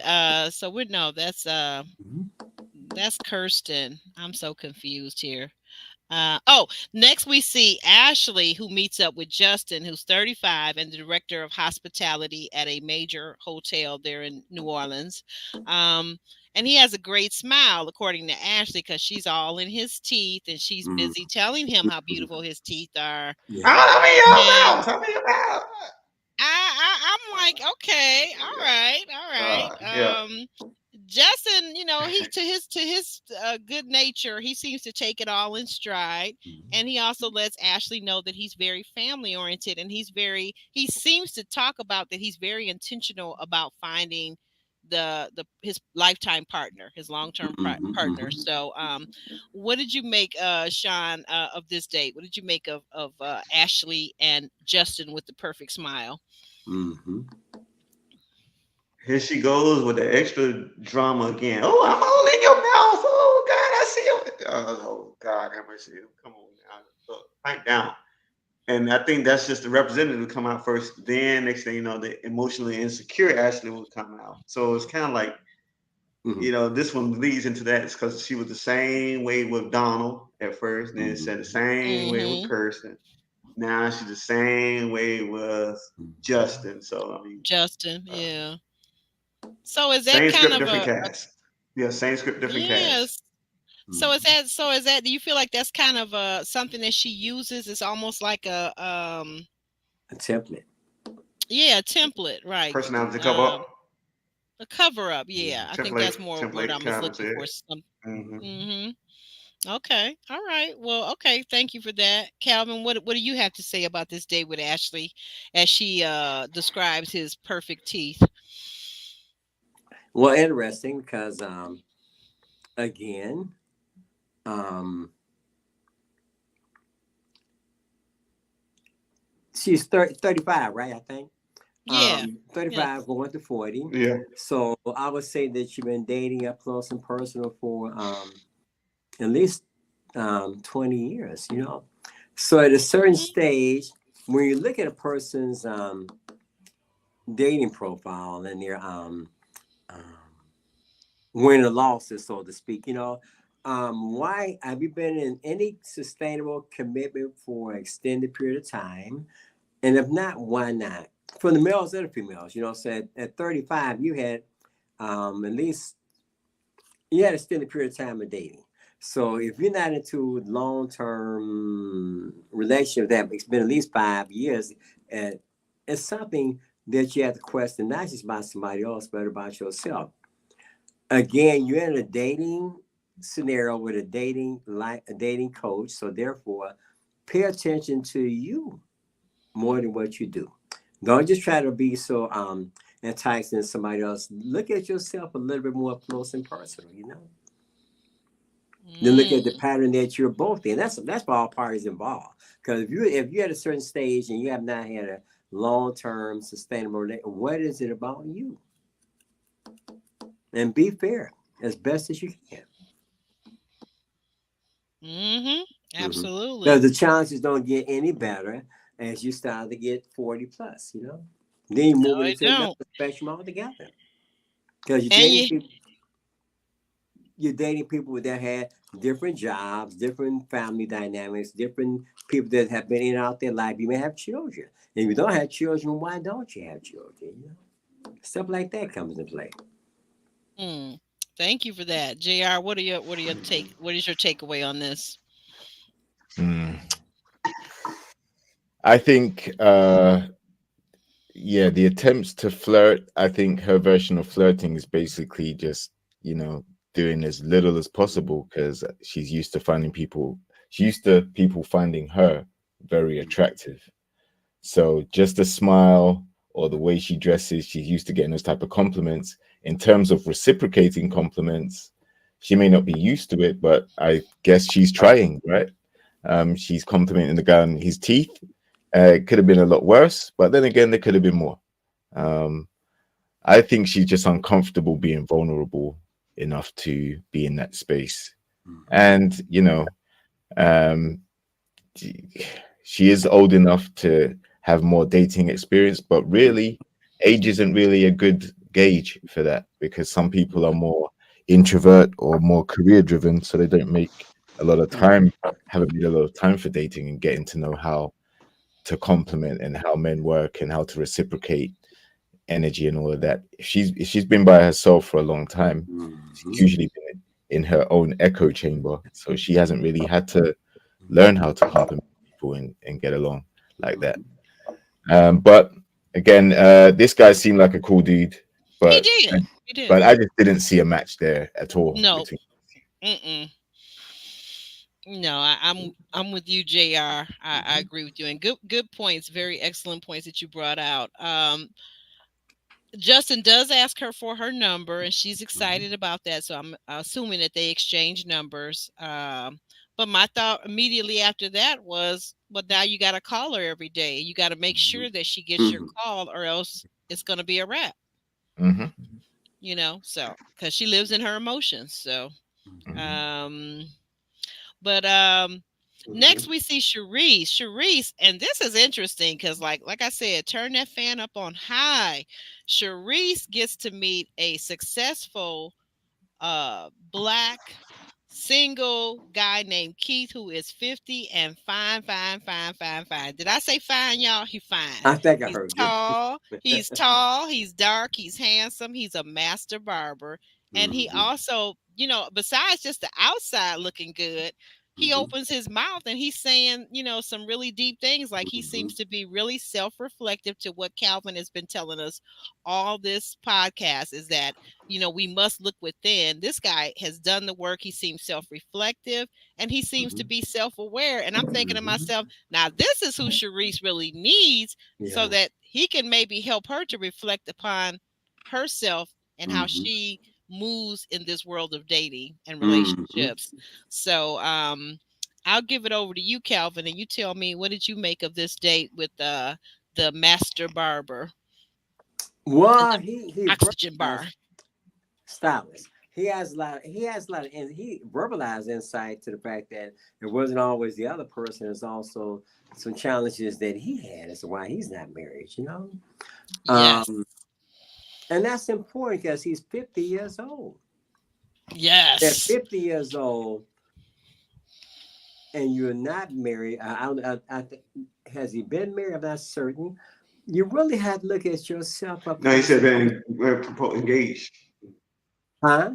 that's Kirsten. I'm so confused here. Next we see Ashley, who meets up with Justin, who's 35 and the director of hospitality at a major hotel there in New Orleans. And he has a great smile, according to Ashley, because she's all in his teeth and she's busy telling him how beautiful his teeth are. Tell me about. I'm like, okay, all right. Justin, he to his good nature, he seems to take it all in stride, and he also lets Ashley know that he's very family oriented, and he seems to talk about that he's very intentional about finding his lifetime partner, his long-term partner. So, what did you make, Sean, of this date? What did you make of Ashley and Justin with the perfect smile? Here she goes with the extra drama again. Oh, I'm all in your mouth. Oh God, I see you. Oh God, have mercy. Come on now. Look, pipe down. And I think that's just the representative come out first. Then next thing you know, the emotionally insecure Ashley will come out. So it's kind of like, this one leads into that. It's because she was the same way with Donald at first, and then it said the same way with Kirsten. Now she's the same way with Justin. So I mean, Justin, yeah. So is that same kind script, of different cast? Yeah, same script, different cast. Yes. So is that do you feel like that's kind of something that she uses? It's almost like a template. Yeah, a template, right. Personality cover up. A cover up, yeah. I think that's more what I was looking for. Okay. All right. Well, okay. Thank you for that. Calvin, what do you have to say about this date with Ashley as she describes his perfect teeth? Well, interesting because again, she's 35, right? I think. Yeah. 35 going to 40. Yeah. So I would say that you've been dating up close and personal for at least 20 years, So at a certain stage, when you look at a person's dating profile and their win or losses, so to speak, why have you been in any sustainable commitment for an extended period of time? And if not, why not? For the males and the females, so at 35, you had at least extended period of time of dating. So if you're not into long-term relationship that's been at least 5 years, it's something that you have to question, not just about somebody else, but about yourself. Again, you're in a dating scenario with a dating coach. So therefore, pay attention to you more than what you do. Don't just try to be so enticing to somebody else. Look at yourself a little bit more close and personal, Then look at the pattern that you're both in. That's for all parties involved. Because if you're at a certain stage and you have not had a long-term sustainable relationship, what is it about you? And be fair as best as you can. Absolutely. Because the challenges don't get any better as you start to get 40 plus, Then you move into another spectrum altogether. Because you dating people. you're dating people that had different jobs, different family dynamics, different people that have been in and out their life. You may have children. And if you don't have children, why don't you have children? You know? Stuff like that comes into play. Thank you for that, Jr. What is your takeaway on this? I think yeah, the attempts to flirt, I think her version of flirting is basically just, doing as little as possible because she's used to people finding her very attractive. So just a smile or the way she dresses, she's used to getting those type of compliments. In terms of reciprocating compliments, she may not be used to it, but I guess she's trying, right? She's complimenting the guy on his teeth. It could have been a lot worse, but then again, there could have been more. I think she's just uncomfortable being vulnerable enough to be in that space. And, um, she is old enough to have more dating experience, but really, age isn't really a good gauge for that because some people are more introvert or more career driven, so they don't make a lot of time, haven't made a lot of time for dating and getting to know how to compliment and how men work and how to reciprocate energy and all of that. If she's been by herself for a long time, she's usually been in her own echo chamber, so she hasn't really had to learn how to compliment people and get along like that. But again, this guy seemed like a cool dude, He but did. He did. but I just didn't see a match there at all. No. Between No, I'm with you, Jr. I agree with you, and good points, very excellent points that you brought out. Justin does ask her for her number, and she's excited about that. So I'm assuming that they exchange numbers. But my thought immediately after that was, well, now you got to call her every day. You got to make sure that she gets your call, or else it's going to be a wrap. So because she lives in her emotions. So, but next we see Sharice, and this is interesting because, like I said, turn that fan up on high. Sharice gets to meet a successful black single guy named Keith who is 50 and fine. Did I say fine, y'all? He fine. I think I He's heard tall. He's tall. He's dark. He's handsome. He's a master barber. And he also, besides just the outside looking good, he opens his mouth and he's saying, some really deep things. Like he seems to be really self-reflective to what Calvin has been telling us all this podcast is that, we must look within. This guy has done the work. He seems self-reflective and he seems to be self-aware. And I'm thinking to myself, now this is who Sharice really needs so that he can maybe help her to reflect upon herself and how she moves in this world of dating and relationships. So I'll give it over to you, Calvin, and you tell me, what did you make of this date with the master barber? Well, he oxygen bar stylist. He has a lot, and he verbalized insight to the fact that it wasn't always the other person. It's also some challenges that he had as to why he's not married, Yes. And that's important because he's 50 years old. Yes. At 50 years old, and you're not married. Has he been married? I'm not certain. You really have to look at yourself up. No, he said engaged. Huh?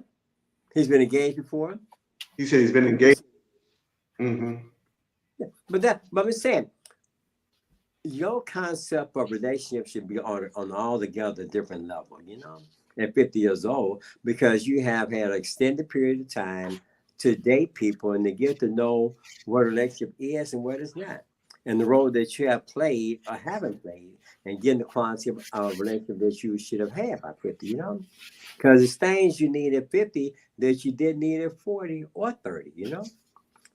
He's been engaged before? He said he's been engaged. Yeah, but I'm saying, your concept of relationship should be on altogether different level, at 50 years old, because you have had an extended period of time to date people and to get to know what a relationship is and what it's not, and the role that you have played or haven't played, and getting the quality of relationship that you should have had by 50, because it's things you need at 50 that you didn't need at 40 or 30,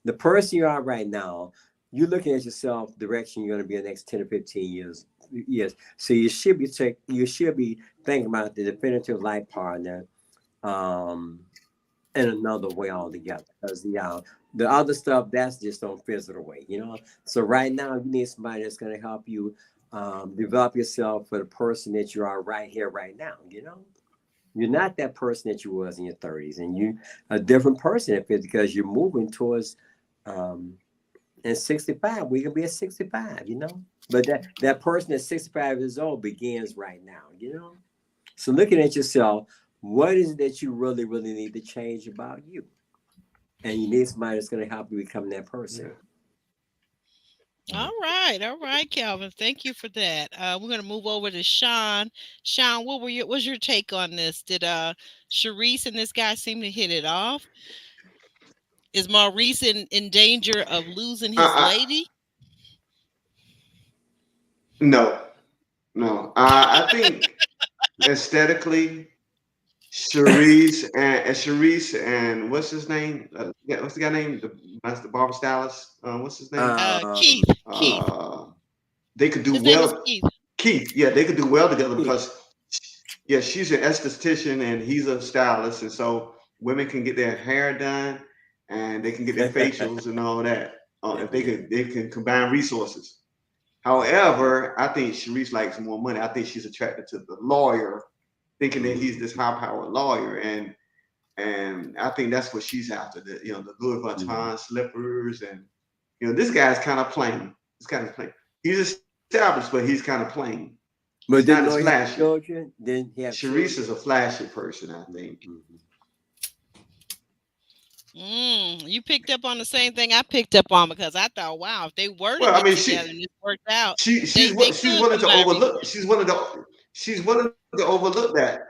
The person you are right now, you're looking at yourself, direction you're going to be in the next 10 or 15 years. Yes. So you should be thinking about the definitive life partner in another way altogether. Because the other stuff, that's just don't fizzle away, So right now, you need somebody that's going to help you develop yourself for the person that you are right here, right now, You're not that person that you was in your 30s, and you a different person if it's because you're moving towards and 65, we can be at 65, you know. But that person at 65 years old begins right now, you know. So looking at yourself, what is it that you really, really need to change about you? And you need somebody that's going to help you become that person. All right, Calvin. Thank you for that. We're going to move over to Sean. Sean, what's your take on this? Did Sharice and this guy seem to hit it off? Is Maurice in danger of losing his lady? No. I think aesthetically, Sharice and what's his name? What's the guy name? The barber stylist. What's his name? Keith. They could do His name is well. Keith. Keith, yeah, they could do well together because, yeah, she's an esthetician and he's a stylist, and so women can get their hair done and they can get their facials and all that. If they can combine resources. However, I think Sharice likes more money. I think she's attracted to the lawyer, thinking that he's this high-powered lawyer, and I think that's what she's after. The Louis Vuitton slippers, and this guy's kind of plain. He's established, but he's kind of plain. But he's then not as flashy. Children, then he have Sharice is a flashy person, I think. You picked up on the same thing I picked up on, because I thought, wow, if they were to get together and it worked out, she's willing to overlook. She's willing to overlook that.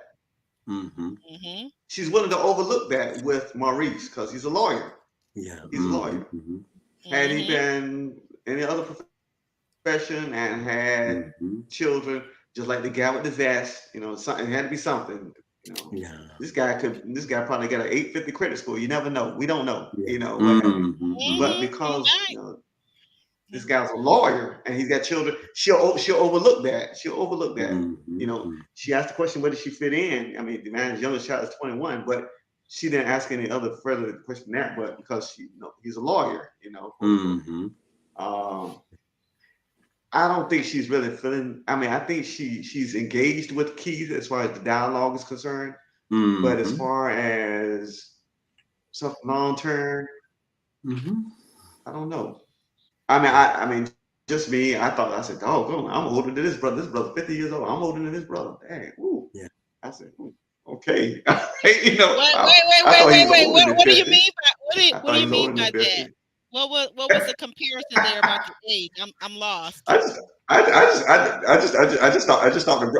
She's willing to overlook that with Maurice because he's a lawyer. Yeah, he's a lawyer. Had he been any other profession and had children, just like the guy with the vest, something had to be something. This guy probably got an 850 credit score. You never know. We don't know. But because this guy's a lawyer and he's got children, she'll overlook that. She asked the question, where does she fit in? I mean, the man's youngest child is 21, but she didn't ask any other further question than that. But because he's a lawyer, I don't think she's really feeling. I mean, I think she's engaged with Keith as far as the dialogue is concerned. But as far as something long term, I don't know. I mean, just me. I said, "Oh, I'm older than this brother. This brother's 50 years old. I'm older than this brother." Dang, ooh. Yeah. I said, ooh, okay. Wait. What do you mean by that? What was the comparison there about the age? I'm lost. I just thought the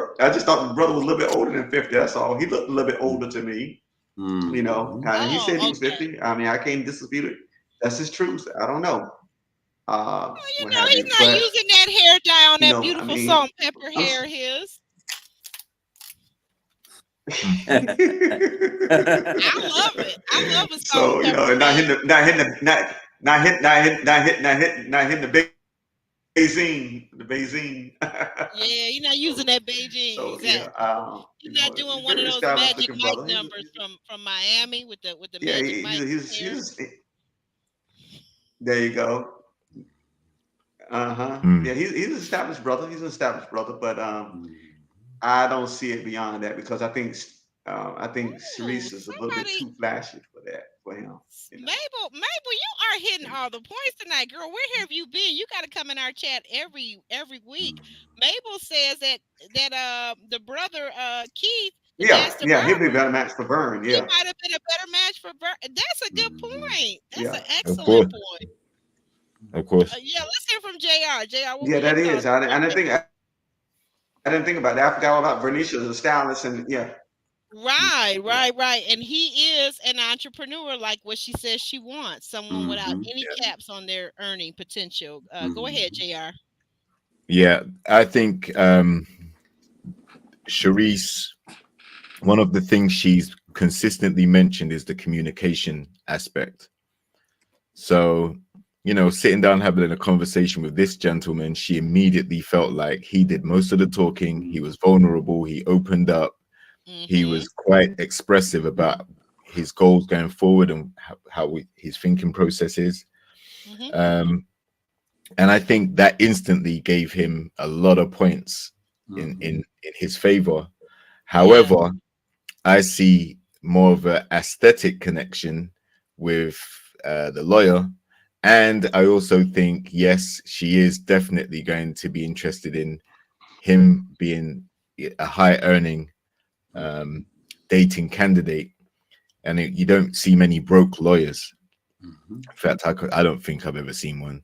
brother was a little bit older than 50. That's all. He looked a little bit older to me. And he said he was 50. I mean, I can't dispute it. That's his truth. I don't know. He's not using that hair dye on that beautiful salt and pepper hair of his. I love it. I love it. So not hitting the Beijing. Yeah, you're not using that Beijing. So, exactly. You're not doing one of those Magic Mike numbers from Miami with the Magic Mike. There you go. Yeah, he's an established brother. But I don't see it beyond that because I think Sharice is a little bit too flashy for him. Mabel, you are hitting all the points tonight, girl. Where have you been? You got to come in our chat every week. Mabel says that the brother Keith. He'd be a better match for Vern. Yeah, he might have been a better match for Vern. That's a good point. That's an excellent point. Of course. Let's hear from JR. JR, that is. I didn't think about that. I forgot all about Vernicia, the stylist, and Right. And he is an entrepreneur, like what she says she wants. Someone without any caps on their earning potential. Go ahead, JR. Yeah, I think Sharice, one of the things she's consistently mentioned is the communication aspect. So, sitting down having a conversation with this gentleman, she immediately felt like he did most of the talking. He was vulnerable. He opened up. He was quite expressive about his goals going forward and how his thinking process is. And I think that instantly gave him a lot of points in his favor. However, I see more of an aesthetic connection with the lawyer. And I also think, yes, she is definitely going to be interested in him being a high earning dating candidate. And you don't see many broke lawyers. In fact, I don't think I've ever seen one.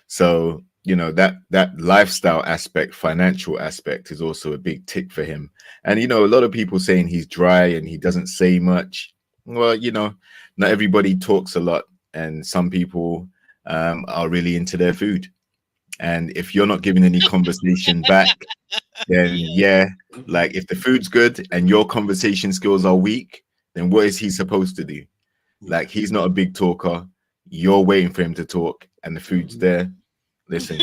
So, you know, that lifestyle aspect, financial aspect is also a big tick for him. And, you know, a lot of people saying he's dry and he doesn't say much. Well, you know, not everybody talks a lot. And some people are really into their food. And if you're not giving any conversation back, then yeah, like if the food's good and your conversation skills are weak, then what is he supposed to do? Like, he's not a big talker. You're waiting for him to talk and the food's there. Listen,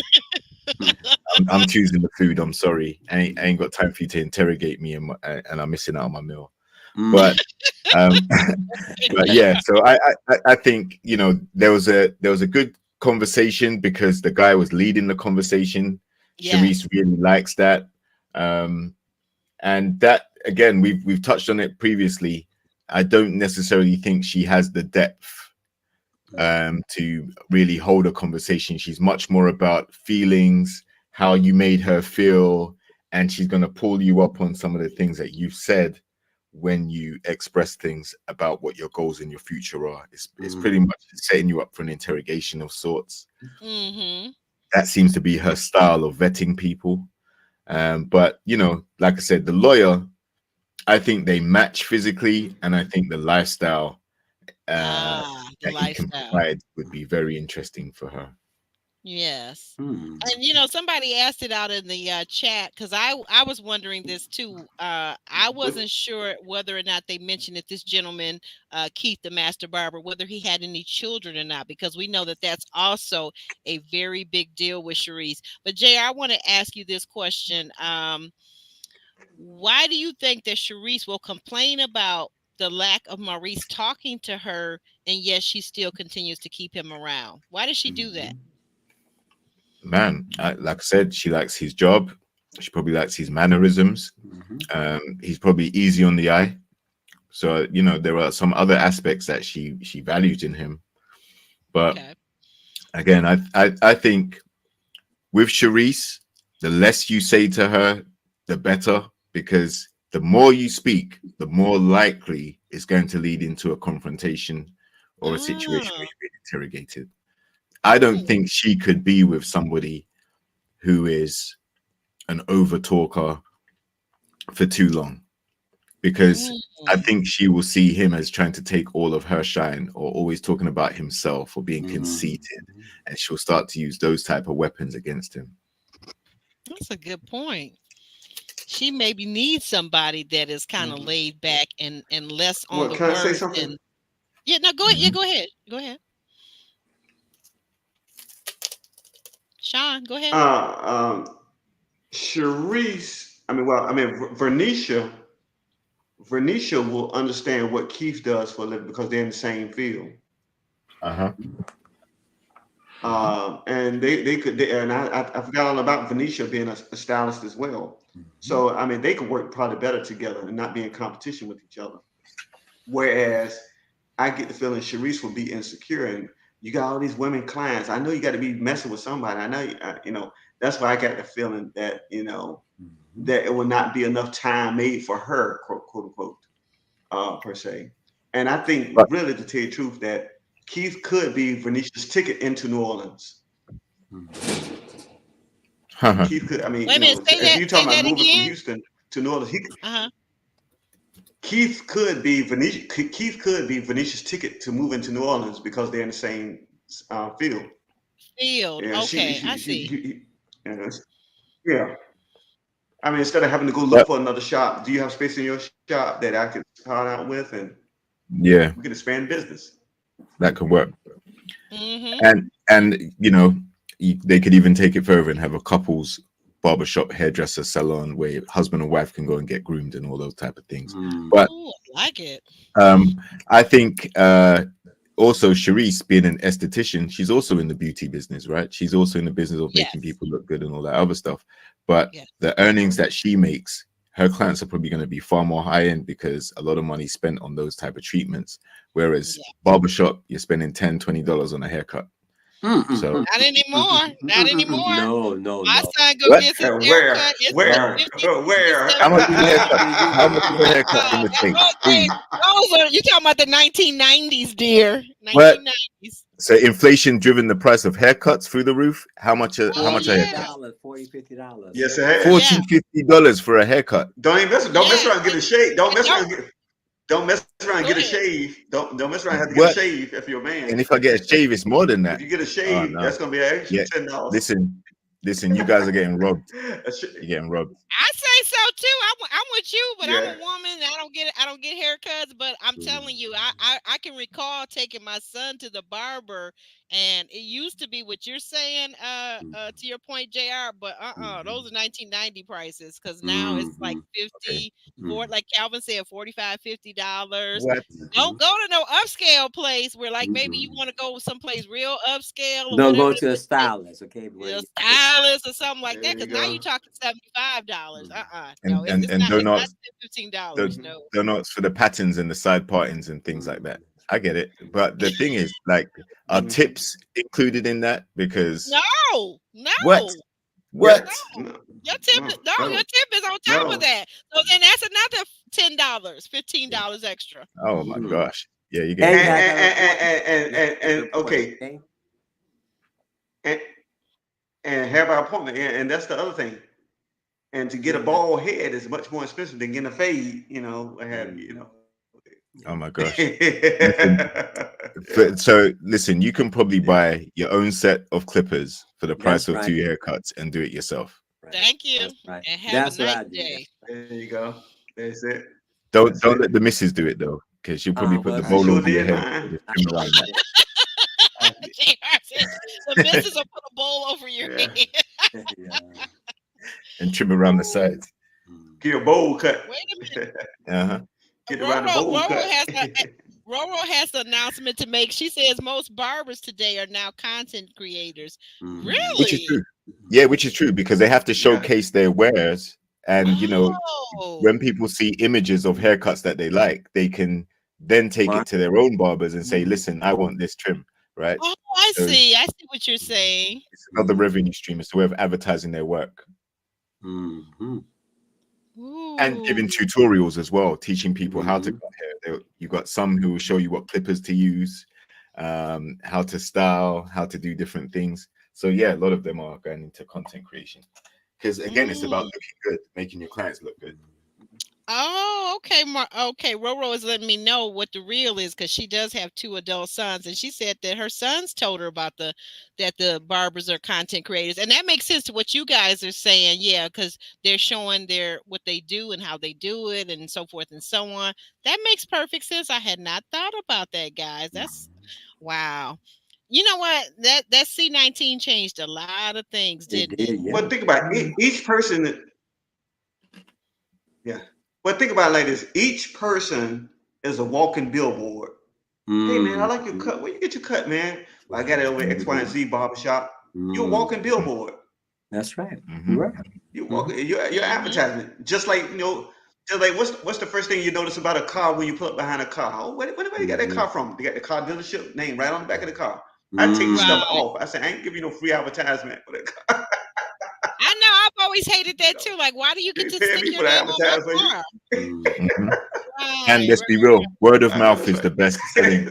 I'm choosing the food. I'm sorry. I ain't got time for you to interrogate me and I'm missing out on my meal. But but yeah, so I think, you know, there was a good conversation because the guy was leading the conversation. Sharice really likes that. And that, again, we've touched on it previously. I don't necessarily think she has the depth to really hold a conversation. She's much more about feelings, how you made her feel, and she's going to pull you up on some of the things that you've said when you express things about what your goals in your future are. It's pretty much setting you up for an interrogation of sorts. That seems to be her style of vetting people. But, you know, like I said, the lawyer, I think they match physically, and I think the lifestyle that he can provide would be very interesting for her. Yes. And you know, somebody asked it out in the chat, because I was wondering this too. I wasn't sure whether or not they mentioned that this gentleman, Keith the Master Barber, whether he had any children or not, because we know that that's also a very big deal with Sharice. But Jay, I want to ask you this question. Why do you think that Sharice will complain about the lack of Maurice talking to her, and yet she still continues to keep him around? Why does she do that? Man, like I said, she likes his job. She probably likes his mannerisms. He's probably easy on the eye. So, you know, there are some other aspects that she values in him. But again, I think with Sharice, the less you say to her, the better, because the more you speak, the more likely it's going to lead into a confrontation or a situation where you're being interrogated. I don't think she could be with somebody who is an over talker for too long, because I think she will see him as trying to take all of her shine, or always talking about himself, or being conceited, and she'll start to use those type of weapons against him. That's a good point. She maybe needs somebody that is kind of laid back and less on the can words. I say something? And yeah, no, go ahead. Yeah, go ahead. Go ahead. Sean, go ahead. Sharice, Vernicia will understand what Keith does for a living because they're in the same field. And I forgot all about Venetia being a stylist as well. So I mean, they could work probably better together and not be in competition with each other. Whereas I get the feeling Sharice will be insecure, and you got all these women clients. I know you got to be messing with somebody. I know, you know, that's why I got the feeling that, you know, that it will not be enough time made for her, quote unquote, per se. And I think, really, to tell you the truth, that Keith could be Venetia's ticket into New Orleans. Keith could, I mean, wait a minute, if you're talking about moving again from Houston to New Orleans, Keith could be Venetia's ticket to move into New Orleans because they're in the same field. Yeah, okay, I see. Yeah. I mean, instead of having to go look for another shop, do you have space in your shop that I could start out with, and we can expand business? That could work. And you know, they could even take it further and have a couple's barbershop, hairdresser, salon where husband and wife can go and get groomed and all those type of things. But I like it. I think also Sharice, being an esthetician, she's also in the beauty business, right? She's also in the business of making people look good and all that other stuff. But the earnings that she makes, her clients are probably going to be far more high end because a lot of money spent on those type of treatments. Whereas barbershop, you're spending $10-20 on a haircut. So not anymore. Not anymore. No. My son go What? get his Where? haircut. It's Where? 50, Where? How much is a 70. haircut? How much is a haircut in the States? Please. Those are, you talking about the 1990s, dear. What? 1990s. So inflation driven the price of haircuts through the roof. How much a Oh, haircut? $40-$50. Yes, it has. $40-50 for a haircut. Don't mess around and get a shave. Don't mess around and Go get a ahead. shave. Don't mess around and have to What? get a shave if you're a man. And if I get a shave, it's more than If that. you get a Oh, shave, no. that's gonna be an extra Yeah. $10. Listen, you guys are getting robbed. You're getting robbed. I say so too. I'm with you, but I'm Yeah. a woman. I don't get haircuts, but I'm telling you, I can recall taking my son to the barber, and it used to be what you're saying, to your point, JR. But those are 1990 prices, because now it's like 50 for, like Calvin said, $45-$50. What? Don't go to no upscale place where, like, maybe you want to go someplace real upscale or Don't whatever. go to a stylist, okay? A stylist or something like There that, you because now go. you're talking $75. And No, and it's and not. It's not donuts, $15. No. donuts for the patterns and the side partings and things like that. I get it, but the thing is, like, are tips included in that? Because No. what? No. Your tip is No. your tip is on top No. of that. So then that's another $10, $15 extra. Oh my gosh! Yeah, you And get And okay. And have our appointment, and that's the other thing. And to get a bald head is much more expensive than getting a fade. Oh my gosh! So listen, you can probably buy your own set of clippers for the price of 2 haircuts and do it yourself. Thank you. That's right. And have That's a what nice I do. day. There you go. That's it. Don't let the missus do it though, because she'll probably put the I bowl sure over your did, head man. and just trim around that. The missus will put a bowl over your head. And trim around the sides. Get a bowl cut. Wait a minute. Uh-huh. Get around the bowl cut. Roro has an announcement to make. She says most barbers today are now content creators. Really? Which is true. Yeah, which is true, because they have to showcase their wares. And, when people see images of haircuts that they like, they can then take it to their own barbers and say, listen, I want this trim, right? Oh, I see. I see what you're saying. It's another revenue stream. It's a way of advertising their work. And giving tutorials as well, teaching people how to cut hair. You got some who will show you what clippers to use, how to style, how to do different things. So yeah, a lot of them are going into content creation, because again, it's about looking good, making your clients look good. Oh, okay. Okay, Roro is letting me know what the real is, because she does have 2 adult sons, and she said that her sons told her about that the barbers are content creators, and that makes sense to what you guys are saying. Yeah, because they're showing what they do and how they do it, and so forth and so on. That makes perfect sense. I had not thought about that, guys. That's wow. You know what? That C-19 changed a lot of things, didn't it? Well, think about it. Each person. Yeah. But think about it like this: each person is a walking billboard. Hey man, I like your cut. Where you get your cut, man? Well, I got it over at X, Y, and Z barbershop. You're a walking billboard. That's right. Right. You're walking. You're advertising. Just like what's the first thing you notice about a car when you pull up behind a car? Oh, where you got that car from? They got the car dealership name right on the back of the car. I take the stuff off. I say I ain't give you no free advertisement for that car. I know. I've always hated that too. Like, why do you get to stick your name on my car? And let's be real, word of mouth is the best selling.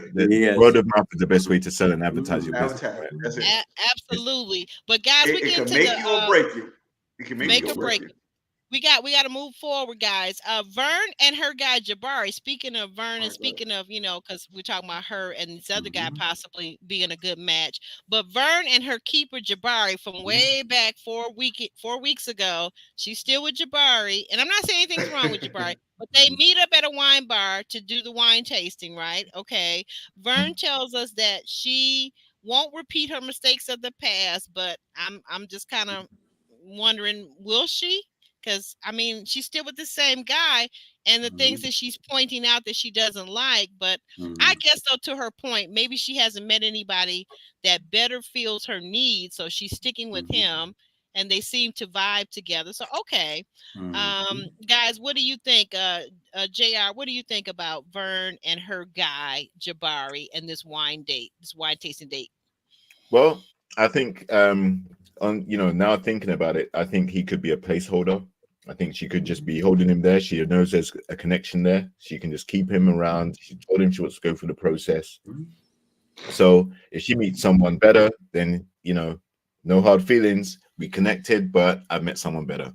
Word of mouth is the best way to sell and advertise your business. That's it. Absolutely. But guys, we It get can to make you or break you. It can make you or break you. We got to move forward, guys. Vern and her guy Jabari. Speaking of Vern, and speaking of, because we're talking about her and this other guy possibly being a good match. But Vern and her keeper Jabari from way back 4 weeks ago. She's still with Jabari, and I'm not saying anything's wrong with Jabari, but they meet up at a wine bar to do the wine tasting, right? Okay. Vern tells us that she won't repeat her mistakes of the past, but I'm just kind of wondering, will she? Because she's still with the same guy, and the things that she's pointing out that she doesn't like. But I guess, though, to her point, maybe she hasn't met anybody that better feels her needs, so she's sticking with him. and they seem to vibe together. So, okay. Mhm. Guys, what do you think? JR, what do you think about Vern and her guy, Jabari, and this wine date, this wine tasting date? Well, I think on now thinking about it, I think he could be a placeholder. I think she could just be holding him there. She knows there's a connection there. She can just keep him around. She told him she wants to go through the process. So if she meets someone better, then no hard feelings. We connected, but I've met someone better.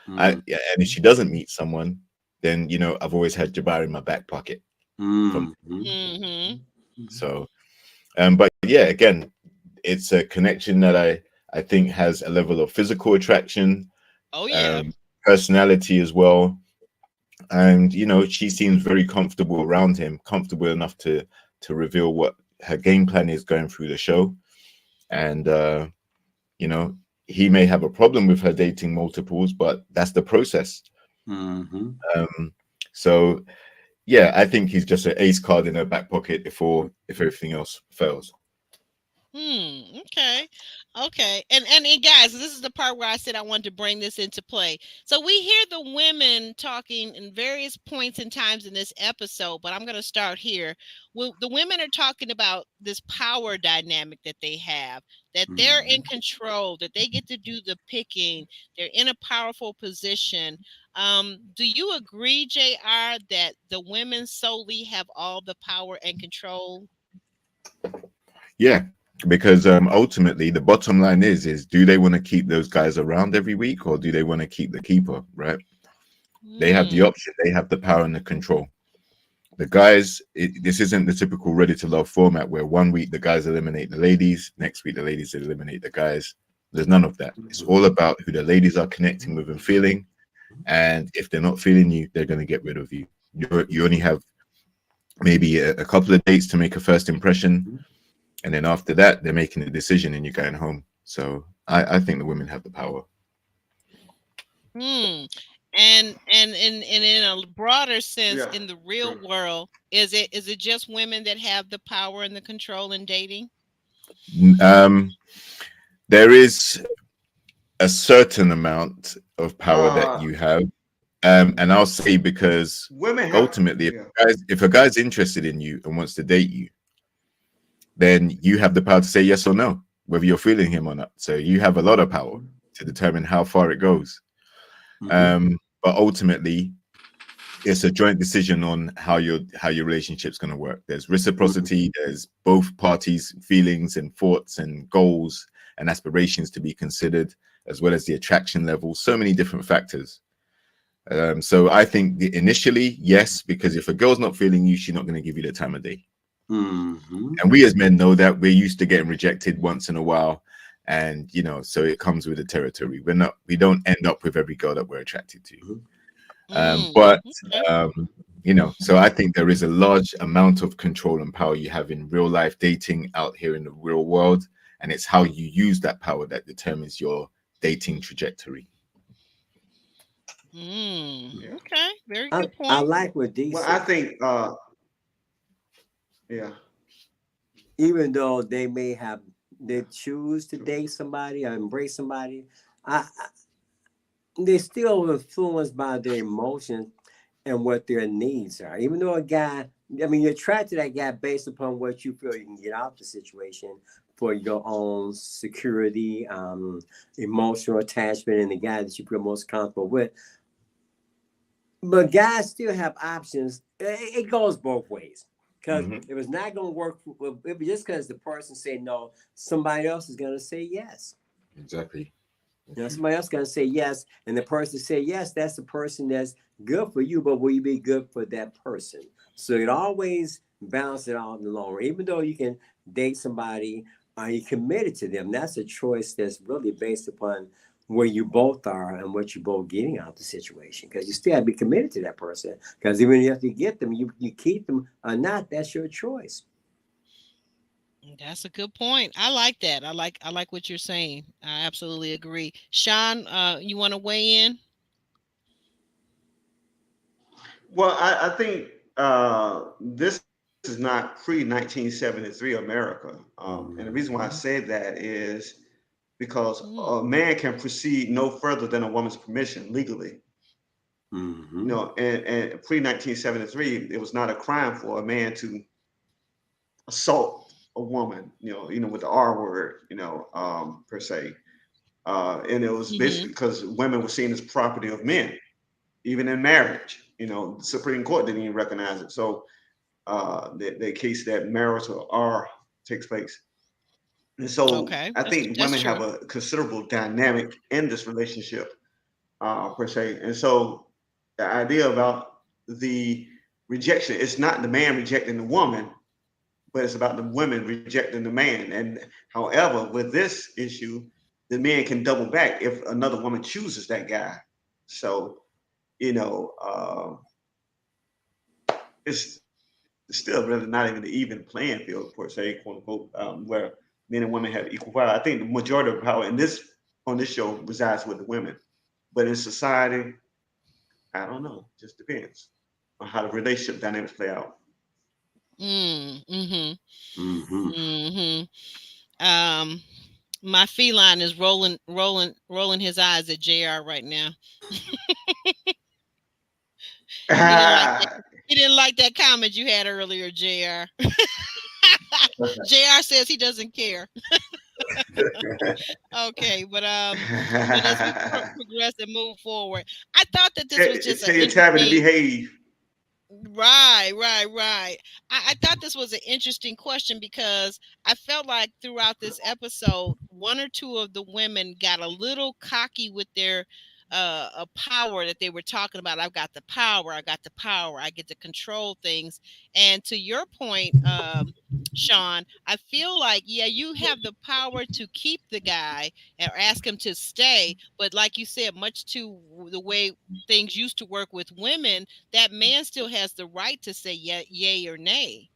Yeah, and if she doesn't meet someone, then I've always had Jabari in my back pocket. From Mm-hmm. so, but yeah, again, it's a connection that I think has a level of physical attraction, Oh yeah. personality as well, and she seems very comfortable around him, comfortable enough to reveal what her game plan is going through the show, and you know he may have a problem with her dating multiples, but that's the process. Um, so yeah, I think he's just an ace card in her back pocket if everything else fails. Okay. Okay. And guys, this is the part where I said I wanted to bring this into play. So we hear the women talking in various points and times in this episode, but I'm going to start here. Well, the women are talking about this power dynamic that they have, that they're in control, that they get to do the picking, they're in a powerful position. Do you agree, JR, that the women solely have all the power and control? Yeah, because ultimately the bottom line is do they want to keep those guys around every week, or do they want to keep the keeper, right? They have the Mm. option, they have the power and the control. The guys, this isn't the typical ready to love format where one week the guys eliminate the ladies, next week the ladies eliminate the guys. There's none of that. It's all about who the ladies are connecting with and feeling. And if they're not feeling you, they're going to get rid of you. You only have maybe a couple of dates to make a first impression. And then after that, they're making a decision and you're going home. So I think the women have the power. Hmm. And in a broader sense, Yeah, in the real true. world, is it just women that have the power and the control in dating? Um, there is a certain amount of power that Uh, you have. And I'll say because women have, ultimately, yeah. if a guy's interested in you and wants to date you, then you have the power to say yes or no, whether you're feeling him or not. So you have a lot of power to determine how far it goes. But ultimately, it's a joint decision on how your relationship's going to work. There's reciprocity. There's both parties' feelings and thoughts and goals and aspirations to be considered, as well as the attraction level. So many different factors. So I think initially, yes, because if a girl's not feeling you, she's not going to give you the time of day. And we as men know that we're used to getting rejected once in a while. And so it comes with the territory. We don't end up with every girl that we're attracted to. But Okay. so I think there is a large amount of control and power you have in real life dating out here in the real world. And it's how you use that power that determines your dating trajectory. Yeah. Okay. Very I, good I point. like what Dee Well, I said. think, yeah. Even though they choose to date somebody or embrace somebody, they're still influenced by their emotions and what their needs are. Even though you're attracted to that guy based upon what you feel you can get out of the situation for your own security, emotional attachment, and the guy that you feel most comfortable with. But guys still have options. It goes both ways. Because if it's not going to work, if just because the person say no, somebody else is going to say yes. Exactly. Somebody else going to say yes, and the person say yes. That's the person that's good for you, but will you be good for that person? So it always balances it out in the long run. Even though you can date somebody, are you committed to them? That's a choice that's really based upon where you both are and what you're both getting out of the situation. Because you still have to be committed to that person. Because even if you get them, you keep them or not. That's your choice. That's a good point. I like that. I like what you're saying. I absolutely agree. Sean, you want to weigh in? Well, I think this is not pre 1973 America. And the reason why I say that is because a man can proceed no further than a woman's permission legally. You know, and pre 1973, it was not a crime for a man to assault a woman. You know, with the R word. Per se, and it was basically because women were seen as property of men, even in marriage. The Supreme Court didn't even recognize it. So the case that marital R takes place. And so Okay, I think that's women have true. a considerable dynamic in this relationship, per se. And so the idea about the rejection, it's not the man rejecting the woman, but it's about the women rejecting the man. And however, with this issue, the man can double back if another woman chooses that guy. So, you know, it's still really not even the even playing field per se, quote unquote, where men and women have equal power. I think the majority of power in this on this show resides with the women, but in society, I don't know. Just depends on how the relationship dynamics play out. Mm-hmm. Mm-hmm. Um, my feline is rolling his eyes at JR right now. He didn't like that. He didn't like that comment you had earlier, JR. JR says he doesn't care. Okay, but as we progress and move forward, I thought that this was just an Tell your Tabby to interesting. behave. Right. I thought this was an interesting question because I felt like throughout this episode, one or two of the women got a little cocky with their a power that they were talking about. I've got the power. I got the power. I get to control things. And to your point, Sean, I feel like, yeah, you have the power to keep the guy or ask him to stay. But like you said, much to the way things used to work with women, that man still has the right to say yay or nay.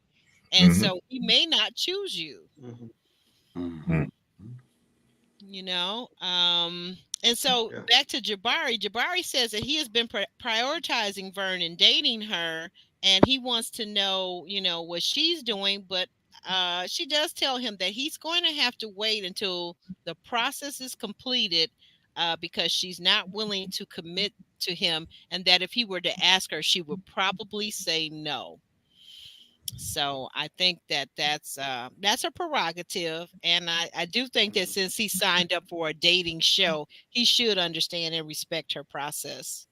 And so he may not choose you. You know, and so Yeah. back to Jabari. Jabari says that he has been prioritizing Vernon, dating her, and he wants to know, what she's doing. But she does tell him that he's going to have to wait until the process is completed, because she's not willing to commit to him, and that if he were to ask her, she would probably say no. So I think that that's a prerogative, and I do think that since he signed up for a dating show, he should understand and respect her process.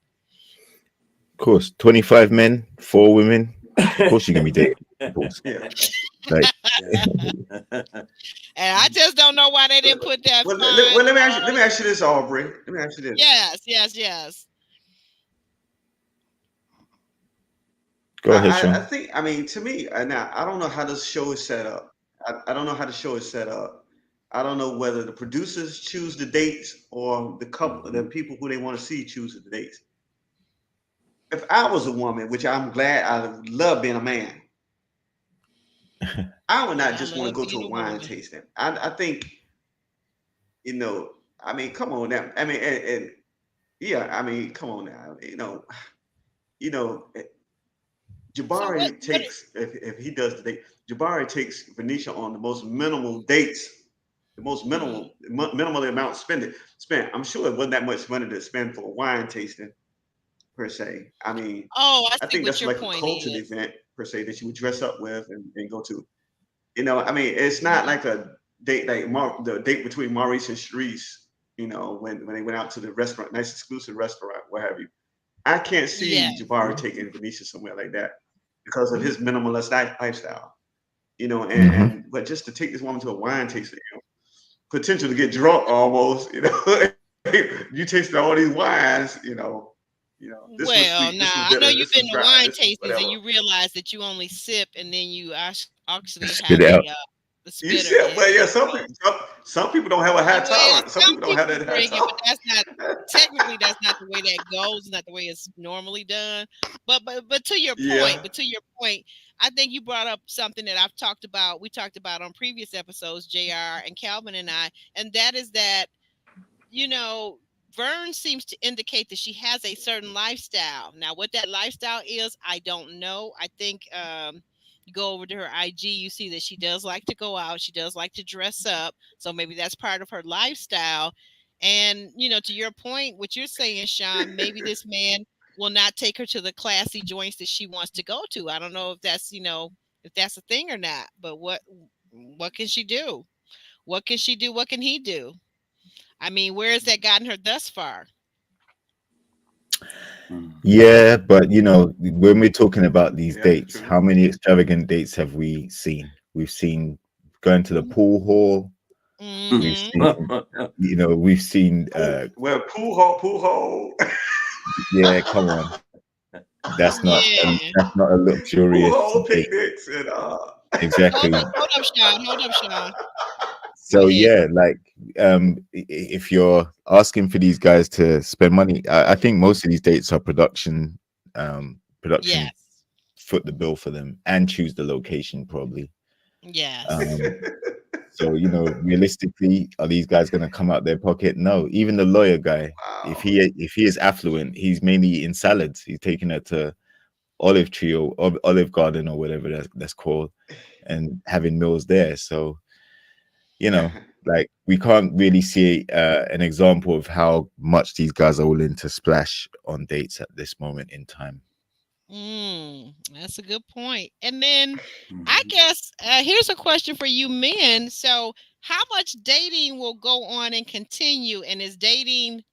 Of course, 25 men, 4 women. Of course, you're gonna be dating. Yeah. Like, And I just don't know why they didn't put that Well, fine. let me ask you this, Aubrey. Let me ask you this. Yes. go ahead, I Sean. think, to me, now I don't know how this show is set up. I don't know how the show is set up. I don't know whether the producers choose the dates or the people who they want to see choose the dates. If I was a woman, which I'm glad, I love being a man, I would not Yeah, I just want to love go to being a a wine woman. tasting. I think, come on now. And yeah, come on now. You know, So Jabari takes, if he does the date, Jabari takes Venetia on the most minimal dates, the most minimally amount spent. I'm sure it wasn't that much money to spend for a wine tasting per se. Oh, I I see think what that's your like a point cultural is. event per se that you would dress up with and go to. It's not Mhm. like a date like the date between Maurice and Sharice. When they went out to the restaurant, nice exclusive restaurant, what have you. I can't Yeah. see Jabari taking Venetia somewhere like that because of his minimalist lifestyle. Hmm. But just to take this woman to a wine tasting, potential to get drunk almost. You tasted all these wines. This was Well, sweet, now this was I know bitter, you've this was been to dry, wine this was tastings and whatever. you realize that you only sip and then you actually Spit have it out. the You spitter. said, Yeah, well, yeah. yeah. Some people don't have a high Well, tolerance. Some some people don't have people that high bring it, but tolerance. that's not technically that's not the way that goes. It's not the way it's normally done. But to your point, Yeah. I think you brought up something that I've talked about. We talked about on previous episodes, Jr. and Calvin and I, and that is that you know, Vern seems to indicate that she has a certain lifestyle. Now, what that lifestyle is, I don't know. I think you go over to her IG, you see that she does like to go out, she does like to dress up, so maybe that's part of her lifestyle. And to your point, what you're saying, Sean, maybe this man will not take her to the classy joints that she wants to go to. I don't know if that's if that's a thing or not, but what can she do? What can she do? What can he do? I mean, where has that gotten her thus far? Yeah, but when we're talking about these Yeah, dates, true. how many extravagant dates have we seen? We've seen going to the pool hall. We've seen, we've seen. Well, pool hole. Yeah, come on, that's not Yeah. that's not a Pool luxurious hole date. picnics and Exactly. Hold up, Sean. Hold up, Sean. Go So ahead. yeah, like if you're asking for these guys to spend money, I think most of these dates are production Yes. foot the bill for them and choose the location probably. Yes. So realistically, are these guys going to come out their pocket? No. Even the lawyer guy, if wow. he is affluent, he's mainly eating salads. He's taking her to Olive Tree or Olive Garden or whatever that's called, and having meals there. So like we can't really see an example of how much these guys are willing to splash on dates at this moment in time. That's a good point. And then I guess here's a question for you men. So how much dating will go on and continue? And is dating,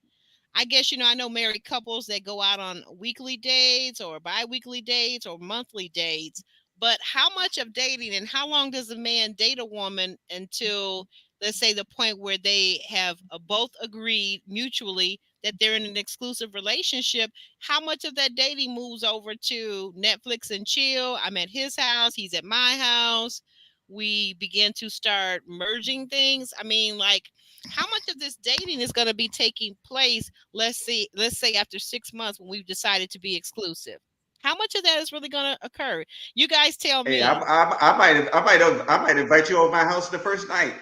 I guess, I know married couples that go out on weekly dates or bi-weekly dates or monthly dates, but how much of dating and how long does a man date a woman until, let's say, the point where they have both agreed mutually that they're in an exclusive relationship? How much of that dating moves over to Netflix and chill? I'm at his house, he's at my house. We begin to start merging things. I mean, like, how much of this dating is going to be taking place, let's say after 6 months when we've decided to be exclusive? How much of that is really going to occur? You guys tell Hey, me. I might invite you over my house the first night.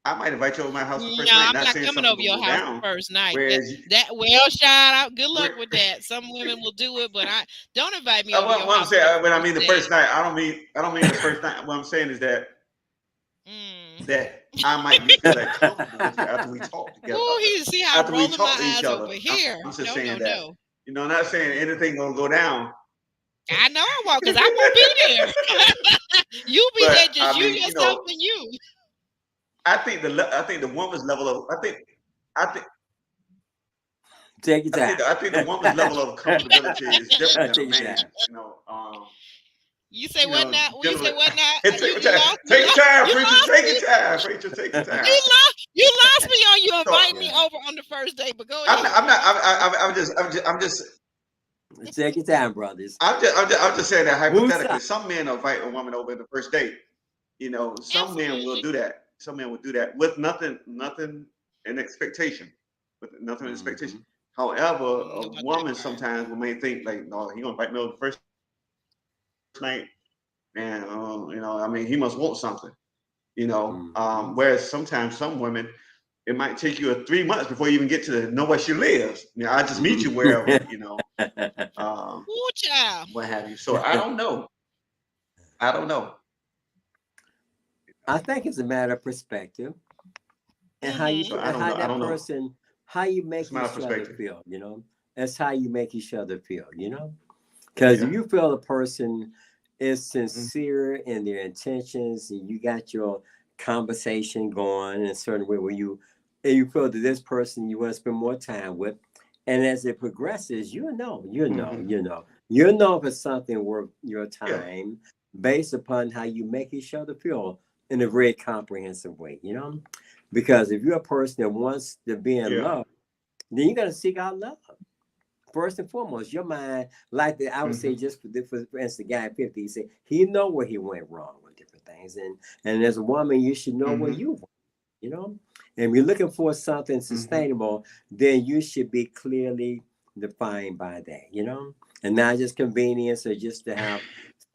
I might invite you over my house the first No, night. I'm Not not saying coming something over will your go house down. the first night. Whereas, Well, Sean, good luck where, with that. Some women will do it, but I don't invite me over your what I'm house on the saying when I first mean the date. first night, I don't mean the first night. What I'm saying is that Mm. I might feel that comfortable with you after we talk together. Ooh, he see how I'm After we rolling talk to my each eyes other, over here. I'm just No, no, saying that. no. I'm not saying anything gonna go down. I know I won't, because I won't be there. You be there, But just I you, mean, yourself, and you. I think the woman's level of I think Take your time. I think the woman's level of comfortability is different than a Take your man. time. You say what now? When you say Gentlemen, what now? take You, your you time. lost Take your time, you preacher. lost Take me. your time, preacher. Take your time. You lost me on you So invite me over on the first date. But go I'm ahead. not. I'm not. Take your time, brothers. I'm just saying that hypothetically. Woosah. Some men invite a woman over the first date. Some men will Absolutely. do that. Some men will do that with nothing in expectation. With nothing in expectation. However, Know a about that woman part. sometimes may think like, no, he gonna invite me over the first night, man. I mean, he must want something. Whereas sometimes some women, it might take you 3 months before you even get to know where she lives. I just meet you wherever, Ooh, child. what have you. So I don't know. I don't know. I think it's a matter of perspective and how you So Mm-hmm. I don't know. I that don't know. person, how you It's make my each other perspective. feel. That's how you make each other feel. Because if Yeah. you feel a person is Mhm. sincere in their intentions and you got your conversation going in a certain way where and you feel that this person you want to spend more time with, and as it progresses, you'll know if it's something worth your Yeah. time based upon how you make each other feel in a very comprehensive way, because if you're a person that wants to be in Yeah. love, then you got to seek out love. First and foremost, your mind, I would say, just for instance, the guy at 50, he said he know where he went wrong with different things, and as a woman, you should know where you went, And if you're looking for something sustainable, then you should be clearly defined by that, and not just convenience or just to have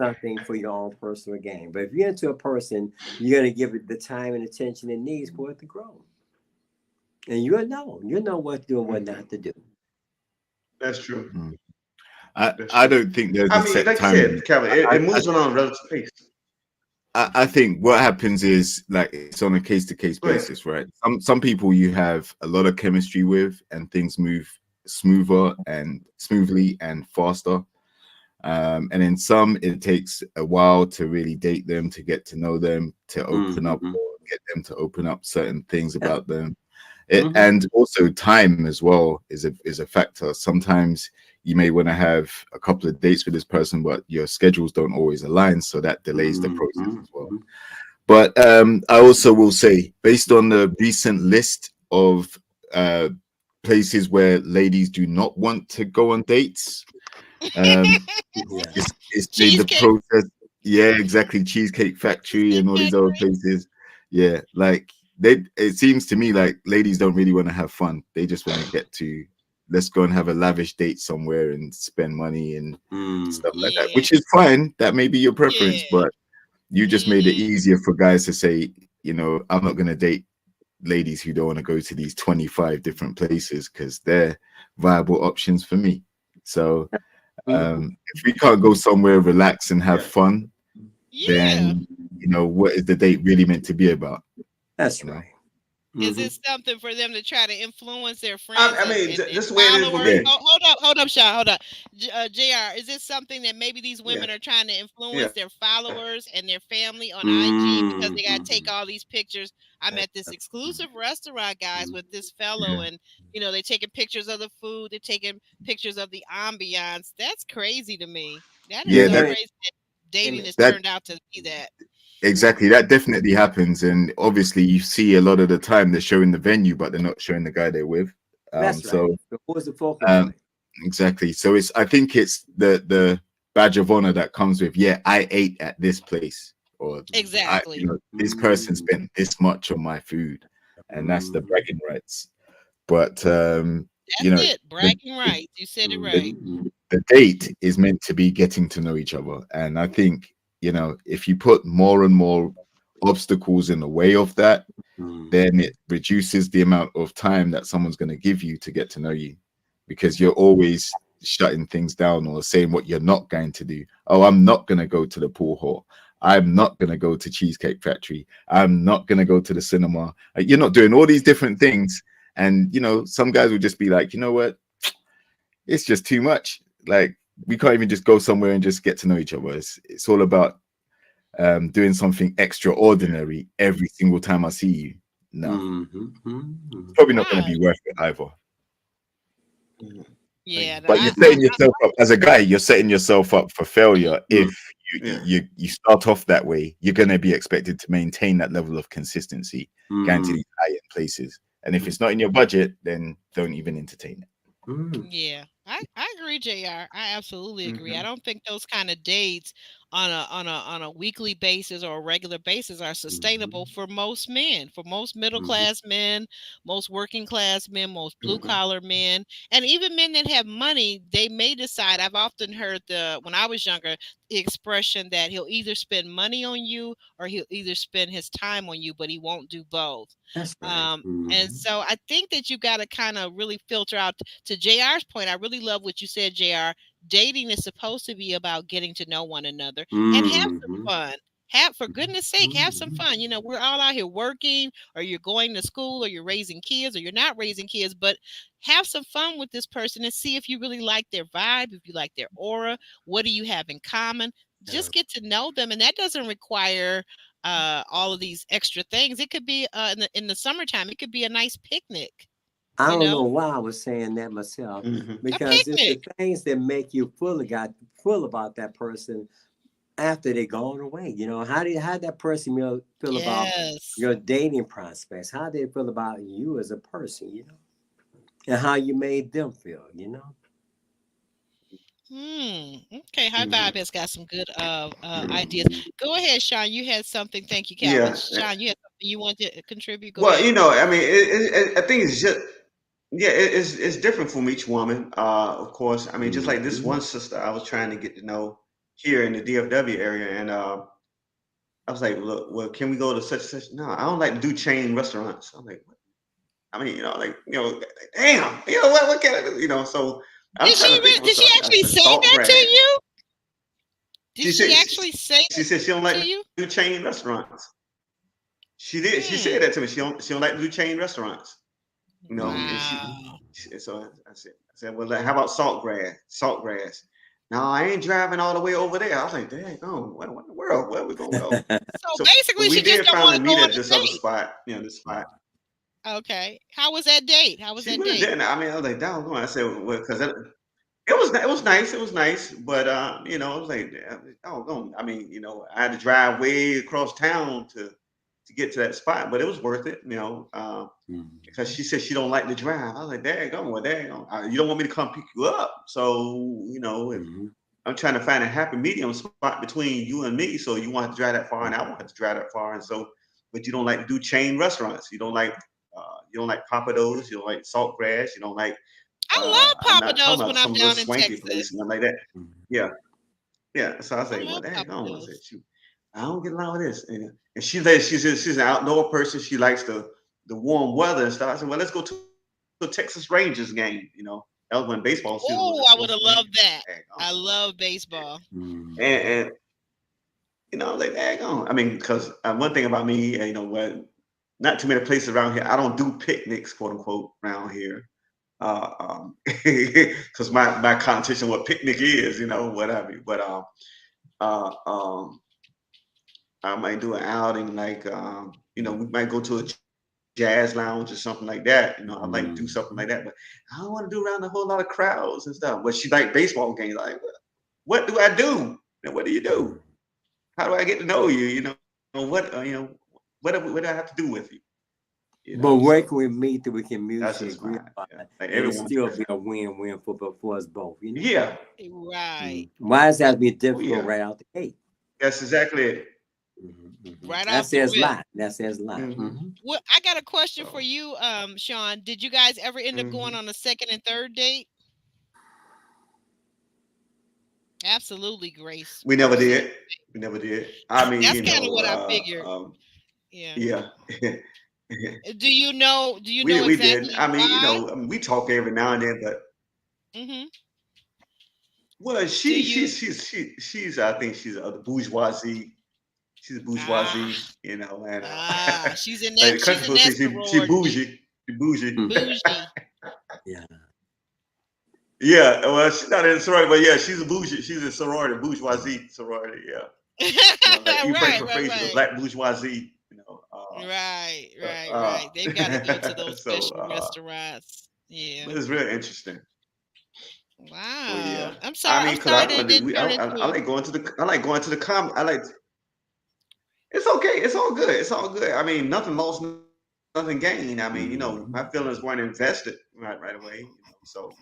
something for your own personal gain. But if you're into a person, you're gonna give it the time and attention it needs for it to grow, and you'll know what to do and what not to do. That's true. I don't think there's a I mean, set like you time. said, Kevin, it moves on a relative pace. I think what happens is like it's on a case to case basis, right? Some people you have a lot of chemistry with, and things move smoothly and faster. And in some, it takes a while to really date them, to get to know them, to open up or get them to open up certain things about them. And also time as well is a factor. Sometimes you may want to have a couple of dates with this person, but your schedules don't always align, so that delays the process as well. But I also will say, based on the recent list of places where ladies do not want to go on dates, it's made the Cheesecake process. Yeah, exactly. Cheesecake Factory and all these other Factory. places. Yeah, like it seems to me like ladies don't really want to have fun. They just want to get to, let's go and have a lavish date somewhere and spend money and stuff like that, Yeah. which is fine. That may be your preference, Yeah. but you just made it easier for guys to say, I'm not going to date ladies who don't want to go to these 25 different places because they're viable options for me. So if we can't go somewhere, relax and have fun, Yeah. then what is the date really meant to be about? That's You know? right. Is it something for them to try to influence their friends I mean, and this is the way it is with followers? Yeah, me. Hold up, Sean, hold up. JR, is it something that maybe these Yeah, women are trying to influence yeah. their followers and their family on IG because they got to take all these pictures? I'm at this exclusive restaurant, guys, with this fellow, yeah, and they're taking pictures of the food, they're taking pictures of the ambiance. That's crazy to me. That is yeah. so That crazy that dating has that turned out to be that. exactly, that definitely happens, and obviously you see a lot of the time they're showing the venue, but they're not showing the guy they're with. That's right. So But who's the focal um, point? exactly. So I think it's the badge of honor that comes with, yeah, I ate at this place, or Exactly. this person spent this much on my food, and that's the bragging rights. But That's it. the, Bragging rights. You said it the right. the date is meant to be getting to know each other, and I think if you put more and more obstacles in the way of that, then it reduces the amount of time that someone's going to give you to get to know you, because you're always shutting things down or saying what you're not going to do. Oh, I'm not going to go to the pool hall. I'm not going to go to Cheesecake Factory. I'm not going to go to the cinema. You're not doing all these different things. And, some guys will just be like, you know what? It's just too much. Like, we can't even just go somewhere and just get to know each other. It's all about doing something extraordinary every single time I see you. No, it's probably not going to Right. be worth it either. Yeah. No, But you're setting yourself up as a guy. You're setting yourself up for failure if Yeah. you start off that way. You're going to be expected to maintain that level of consistency going to these high-end places. And if it's not in your budget, then don't even entertain it. Yeah, I agree, JR. I absolutely agree. I Mm-hmm. don't think those kind of dates on a weekly basis or a regular basis are sustainable for most men, for most middle class men, most working class men, most blue Mm-hmm. collar men, and even men that have money. They may decide. I've often heard when I was younger, the expression that he'll either spend money on you or he'll either spend his time on you, but he won't do both. That's right. And so I think that you got to kind of really filter out. To JR's point, I really love what you said, JR. Dating is supposed to be about getting to know one another and have some fun. For goodness sake, have some fun. We're all out here working, or you're going to school, or you're raising kids, or you're not raising kids, but have some fun with this person and see if you really like their vibe, if you like their aura. What do you have in common? Just get to know them, and that doesn't require all of these extra things. It could be in the summertime. It could be a nice picnic. I You don't know know, why I was saying that myself, Mm-hmm. a because it's the picnic. things that make you full about that person after they're gone away. How that person feel about Yes. your dating prospects? How they feel about you as a person, and how you made them feel. Okay. High Vibe has got some good ideas. Go ahead, Sean. You had something. Thank you, Calvin. Yeah. Sean, you had something you wanted to contribute. Go Well, ahead. I mean, I think it's just, yeah, it's different from each woman. Of course, I mean, just like this one sister, I was trying to get to know here in the DFW area, and I was like, look, well, can we go to such and such? No, I don't like to do chain restaurants. I'm like, what? I mean, damn, what can I do? So I'm Did trying she to think of did she actually a say salt that to brand. you? Did She she said actually say she that said she don't to like you? to do chain restaurants. She did. She said Hmm. that to me. She don't like to do chain restaurants. You know, and Wow. so I said, well, how about Saltgrass? Saltgrass. No, I ain't driving all the way over there. I was like, dang, what in the world? Where are we gonna go? So So basically, we she just did don't want finally to go meet on at a this other date. spot. You know, this spot. Okay. How was that date? How was She that really date? didn't. I mean, I was like, down. I said, well, because it was nice. It was nice, but I was like, oh, I mean, I had to drive way across town to get to that spot, but it was worth it. Because she said she don't like to drive. I was like, dang, well, dang, you don't want me to come pick you up, so if I'm trying to find a happy medium spot between you and me, so you want to drive that far, and I want to drive that far, and so, but you don't like to do chain restaurants. You don't like Papados. You don't like Saltgrass. You don't like. I I'm love not Papa talking Do's about when I'm some little down in swanky place Texas. and nothing like that. Yeah, yeah. So I I say, well, love dang, Papa I said, Do's. shoot, I don't get along with this. And she's an outdoor person. She likes the warm weather and stuff. I said, well, let's go to a Texas Rangers game. That was when baseball season was Oh, in I full would have swing. loved that. Dang on. I love baseball. And I was like, dang on. I mean, because one thing about me, not too many places around here. I don't do picnics, quote unquote, around here. Because my connotation what picnic is, what have you. But uh, um, I might do an outing like we might go to a jazz lounge or something like that. I like to do something like that, but I don't want to do around a whole lot of crowds and stuff. But she like baseball games. Like, what do I do? And what do you do? How do I get to know you? What what do I have to do with you? But where So can we meet that we can that's mutually just agree my upon like and it everyone's still be different. a win-win for us both, Yeah. Right. Why does that have to be Oh difficult yeah. right out the gate? That's exactly it. Right That off the says rip. lie. That says lie. Hmm. Well, I got a question for So. you, Sean. Did you guys ever end up going Hmm. on a second and third date? Absolutely, Grace. We never First and did. We never did. I mean, that's kind of what I figured. Yeah. yeah. Do you know We did. exactly I mean, why? we talk every now and then, but Mm-hmm. well, Do you she's I think she's of the bourgeoisie. She's a ah bourgeoisie, and she's like the country in people that say she sorority. bougie. She bougie. Bougie. Yeah. Yeah, well, she's not in a sorority, but yeah, she's a bougie. She's a sorority, bourgeoisie sorority. Yeah, like Right, Euphrates right, Fraser, the right. black bourgeoisie. Right, right, Uh, right. They've got to go to those so, special restaurants. Yeah. but it's real interesting. Well, Wow. yeah. I mean, I'm because sorry I that it really, didn't we, turn I into like going to the com. It's okay. It's all good. It's all good. I mean, nothing lost, nothing gained. I mean, my feelings weren't invested right away. So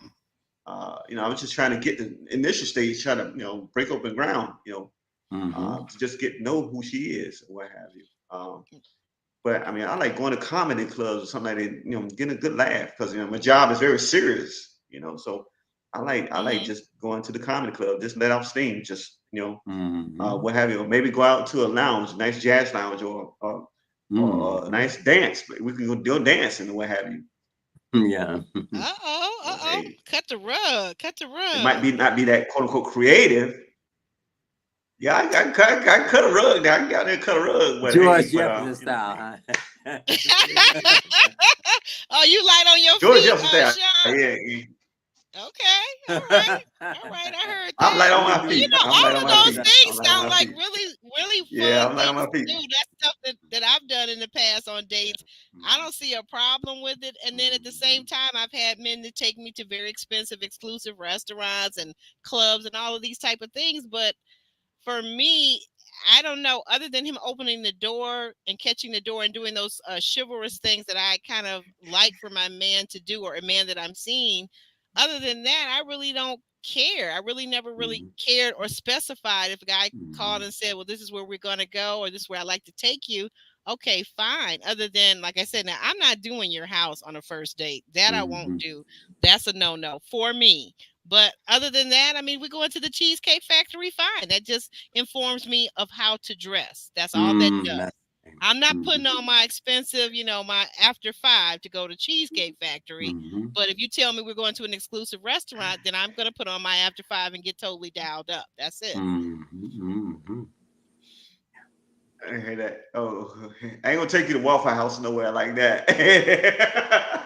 I was just trying to get the initial stage, trying to break open ground. To just get to know who she is, or what have you. But I mean, I like going to comedy clubs or something like that. Getting a good laugh because my job is very serious. So I like Mhm. just going to the comedy club, just let off steam, just Mm-hmm. what have you. Or maybe go out to a lounge, nice jazz lounge, or a nice dance. We can go do dancing or what have you. Yeah. Uh-oh, So uh-oh. hey, Cut the rug. Cut the it might rug. be not be that quote unquote creative. Yeah, I cut a rug now. I got there cut a rug, but George hey, but Jefferson hey. style, huh? Oh, you light on your George feet, Jefferson said, Sean? yeah, Okay, all right, all right. I heard I'm light that. on You my do Well, your feet. I'm light all on of my job, those feet. son. I'm things light on sound my like feet. really, really Yeah, fun I'm light on things my to feet. do. That's stuff that I've done in the past on dates. I don't see a problem with it. And then at the same time, I've had men that take me to very expensive, exclusive restaurants and clubs and all of these type of things. But for me, I don't know, other than him opening the door and catching the door and doing those chivalrous things that I kind of like for my man to do, or a man that I'm seeing, other than that, I really don't care. I really never really cared or specified. If a guy called and said, well, this is where we're going to go, or this is where I like to take you. Okay, fine. Other than, like I said, now I'm not doing your house on a first date. That I won't do. That's a no for me. But other than that, I mean, we go into the Cheesecake Factory, fine. That just informs me of how to dress. That's all that does. I'm not putting on my expensive, my after 5 to go to Cheesecake Factory. But if you tell me we're going to an exclusive restaurant, then I'm going to put on my after 5 and get totally dialed up. That's it. I hear that. Oh, I ain't gonna take you to Waffle House nowhere like that.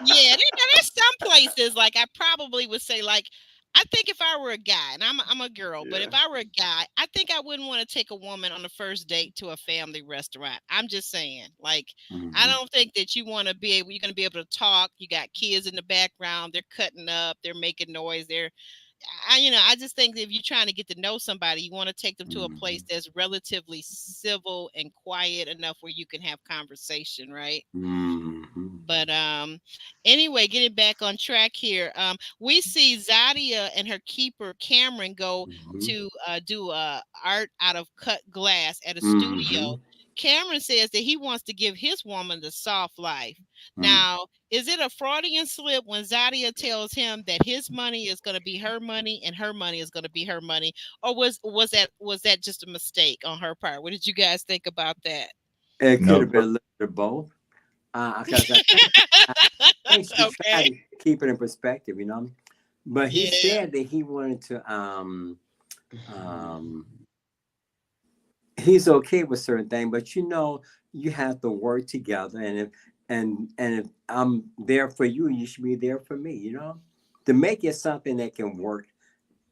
Yeah, there's some places like I probably would say like I think if I were a guy and I'm a girl, but if Yeah. I were a guy, I think I wouldn't want to take a woman on the first date to a family restaurant. I'm just saying, like I don't think that you're going to be able to talk. You got kids in the background, they're cutting up, they're making noise, I just think that if you're trying to get to know somebody, you want to take them to a place that's relatively civil and quiet enough where you can have conversation, right? But anyway, getting back on track here, we see Zadia and her keeper Cameron go to do art out of cut glass at a studio. Cameron says that he wants to give his woman the soft life. Now, is it a Freudian slip when Zadia tells him that his money is going to be her money and her money is going to be her money, or was that just a mistake on her part? What did you guys think about that? It could No, have been a little bit of both. Because I think she tried Okay. to keep it in perspective, But he Yeah. said that he wanted to um he's okay with certain things, but you have to work together, and if I'm there for you, you should be there for me, to make it something that can work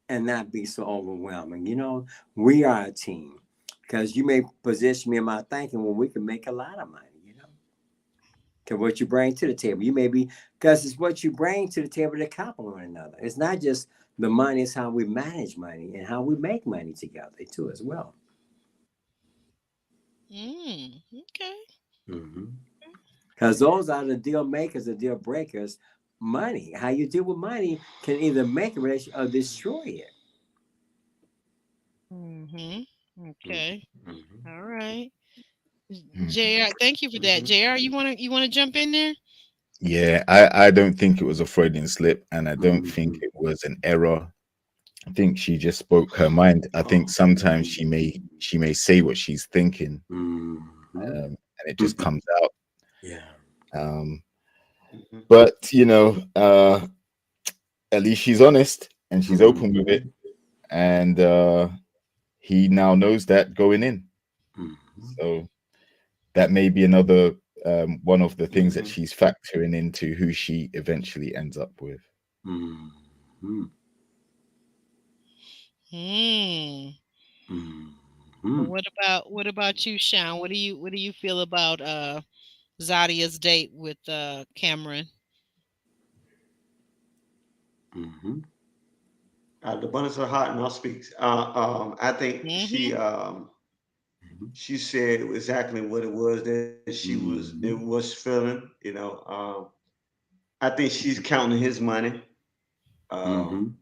and not be so overwhelming. We are a team, because you may position me in my thinking when we can make a lot of money. To what you bring to the table. You may be, because it's what you bring to the table that complement one another. It's not just the money, it's how we manage money and how we make money together too as well. Okay. Because those are the deal makers, the deal breakers. Money, how you deal with money can either make a relationship or destroy it. Okay. All right. mm. JR, thank you for that. JR, you wanna jump in there? Yeah, I don't think it was a Freudian slip, and I don't think Mhm. it was an error. I think she just spoke her mind. I think Oh. sometimes she may say what she's thinking, Mhm. and it just comes out. Yeah. Um, Mhm. but at least she's honest and she's open with it, Mhm. and he now knows that going in. Mhm. So that may be another one of the things that Mhm. she's factoring into who she eventually ends up with. Mhm. Hmm. Mhm. What about you, Sean? What do you feel about Zadia's date with Cameron? Mhm. The abundance of heart mouth speaks. I think she Mm-hmm. she said exactly what it was that it Mhm. was feeling. I think she's counting his money. Um,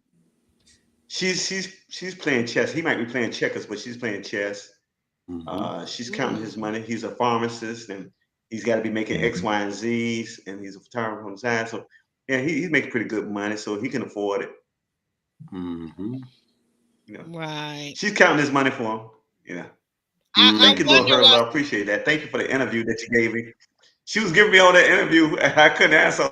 Mhm. she's playing chess. He might be playing checkers, but she's playing chess. Mhm. She's counting his Ooh. money. He's a pharmacist, and he's got to be making X, Mhm. Y, and Z's, and he's a photographer on the side. So, yeah, he's making pretty good money, so he can afford it. Mhm. You know, Right. she's counting his money for him. Yeah. I Thank you, Lord wonder Hurls. why. I appreciate that. Thank you for the interview that you gave me. She was giving me all that interview, and I couldn't answer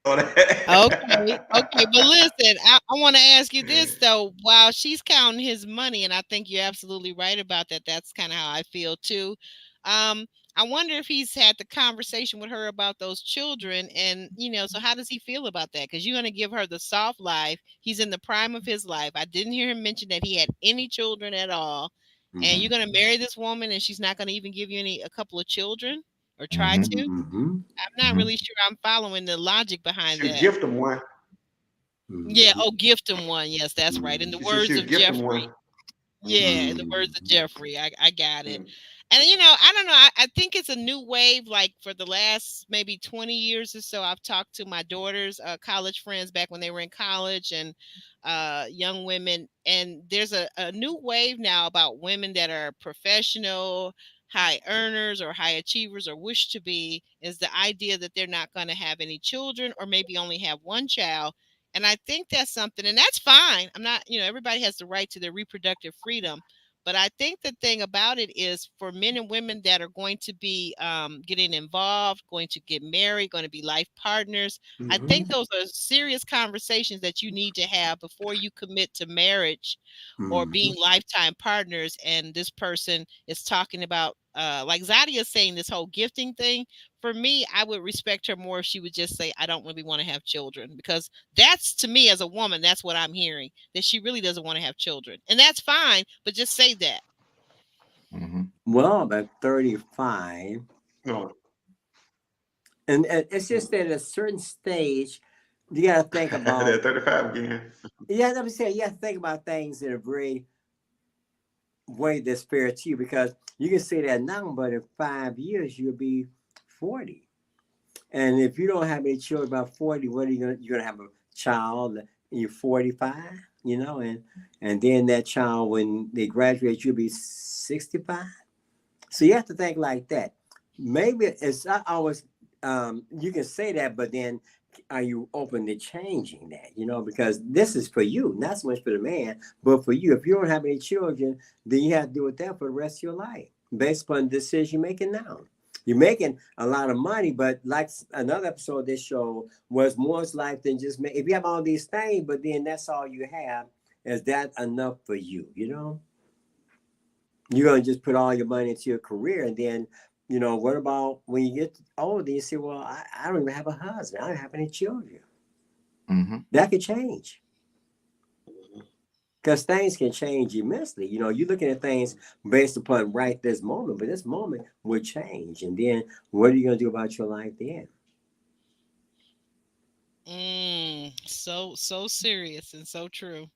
all Okay, okay, but that. listen, I want to ask you this though. While she's counting his money, and I think you're absolutely right about that. That's kind of how I feel too. Um, I wonder if he's had the conversation with her about those children, and so how does he feel about that? Because you're going to give her the soft life. He's in the prime of his life. I didn't hear him mention that he had any children at all, and you're Mhm. going to marry this woman, and she's not going to even give you a couple of children, or try Mhm. to. Mhm. I'm not Mhm. really sure I'm following the logic behind She'll that. gift him one. Yeah, Mhm. oh, gift him one. Yes, that's right. In the Mhm. She said words she'll of gift him Jeffrey. one. Yeah, Mhm. in the words of Mhm. Jeffrey. I got it. Mm. And I don't know. I think it's a new wave. Like for the last maybe 20 years or so, I've talked to my daughter's college friends back when they were in college, and young women. And there's a new wave now about women that are professional, high earners, or high achievers, or wish to be, is the idea that they're not going to have any children, or maybe only have one child. And I think that's something, and that's fine. I'm not, everybody has the right to their reproductive freedom. But I think the thing about it is for men and women that are going to be getting involved, going to get married, going to be life partners, I think those are serious conversations that you need to have before you commit to marriage or being lifetime partners. And this person is talking about, like Zadia is saying, this whole gifting thing. For me, I would respect her more if she would just say, I don't really want to have children, because that's, to me as a woman, that's what I'm hearing, that she really doesn't want to have children. And that's fine, but just say that. Well, about 35. No. And it's just that at a certain stage, you got to think about. They're 35 again. Yeah, let me say, you have to think about things in a very way that's fair to you, because you can say that now, but in 5 years you'll be 40, and if you don't have any children about 40, what are you gonna? You're gonna have a child. You're 45, you know, and then that child, when they graduate, you'll be 65. So you have to think like that. Maybe it's not always. You can say that, but then are you open to changing that? You know, because this is for you, not so much for the man, but for you. If you don't have any children, then you have to deal with that for the rest of your life, based upon the decision you're making now. You're making a lot of money, but like another episode of this show was, more life than just if you have all these things, but then that's all you have. Is that enough for you? You know, you're gonna just put all your money into your career, and then, you know, what about when you get older? You say, well, I don't even have a husband. I don't have any children. That could change. Because things can change immensely. You know, you're looking at things based upon right this moment, but this moment will change. And then what are you going to do about your life then? So serious and so true.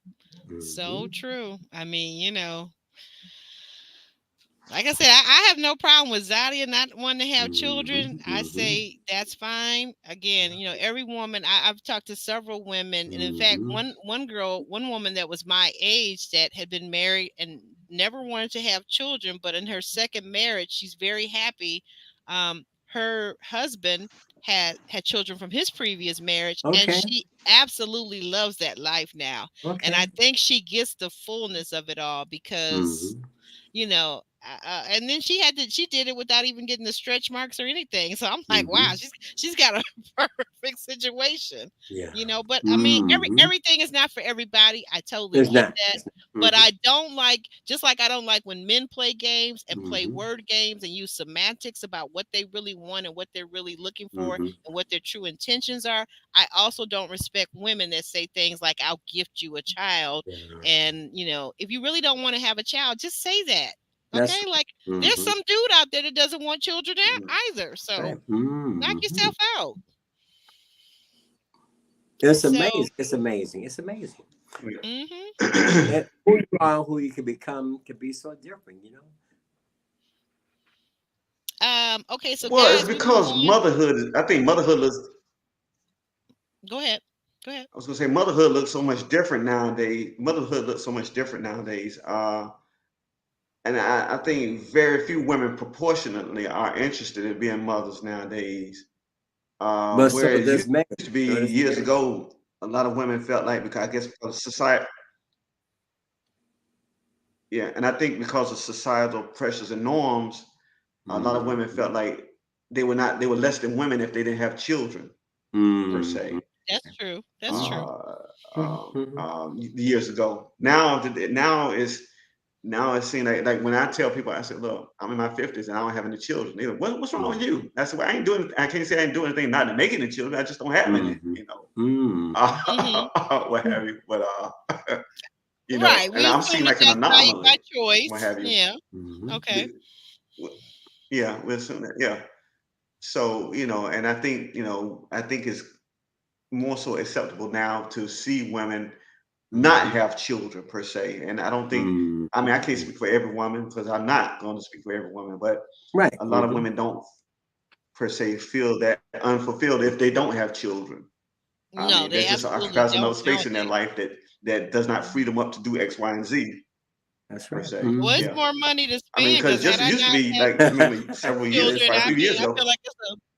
So true. I mean, you know, like I said, I have no problem with Zadia not wanting to have children. I say that's fine. Again, you know, every woman, I've talked to several women, and in fact, one woman that was my age that had been married and never wanted to have children, but in her second marriage, she's very happy. Her husband had children from his previous marriage, and she absolutely loves that life now. And I think she gets the fullness of it all because, you know, and then she did it without even getting the stretch marks or anything. So I'm like, wow, she's got a perfect situation. You know, but I mean, everything is not for everybody. I totally get that. But I don't like, just like I don't like when men play games and play word games and use semantics about what they really want and what they're really looking for and what their true intentions are. I also don't respect women that say things like, I'll gift you a child. And, you know, if you really don't want to have a child, just say that. Okay, like there's some dude out there that doesn't want children either. So knock yourself out. It's amazing. It's amazing. It's amazing. And who you are, who you can become, can be so different, you know. Okay, so well, guys, it's because motherhood. I think motherhood looks. Go ahead. I was gonna say motherhood looks so much different nowadays. And I think very few women proportionately are interested in being mothers nowadays. But where it used to be years ago, a lot of women felt like, because I guess because of society. Yeah, and I think because of societal pressures and norms, a lot of women felt like they were less than women if they didn't have children, per se. That's true. That's true. Years ago. Now it seems like when I tell people, I said, look, I'm in my 50s and I don't have any children. They're like, what's wrong with you? I said, well, I can't say I ain't doing anything not to make any children. I just don't have any, you know. What have you. But you know, right. And I'm seeing like an anomaly. By choice. What have you. Yeah. Okay. Yeah, we're assuming that. Yeah. So, you know, and I think it's more so acceptable now to see women not have children per se. And I don't think, I mean, I can't speak for every woman because I'm not going to speak for every woman, but a lot of women don't per se feel that unfulfilled if they don't have children. No, they just occupies another space in their life that does not free them up to do X, Y, and Z. That's right. Well, it's more money to spend. I mean, because just it used to be like, several years, probably a few years ago. I feel like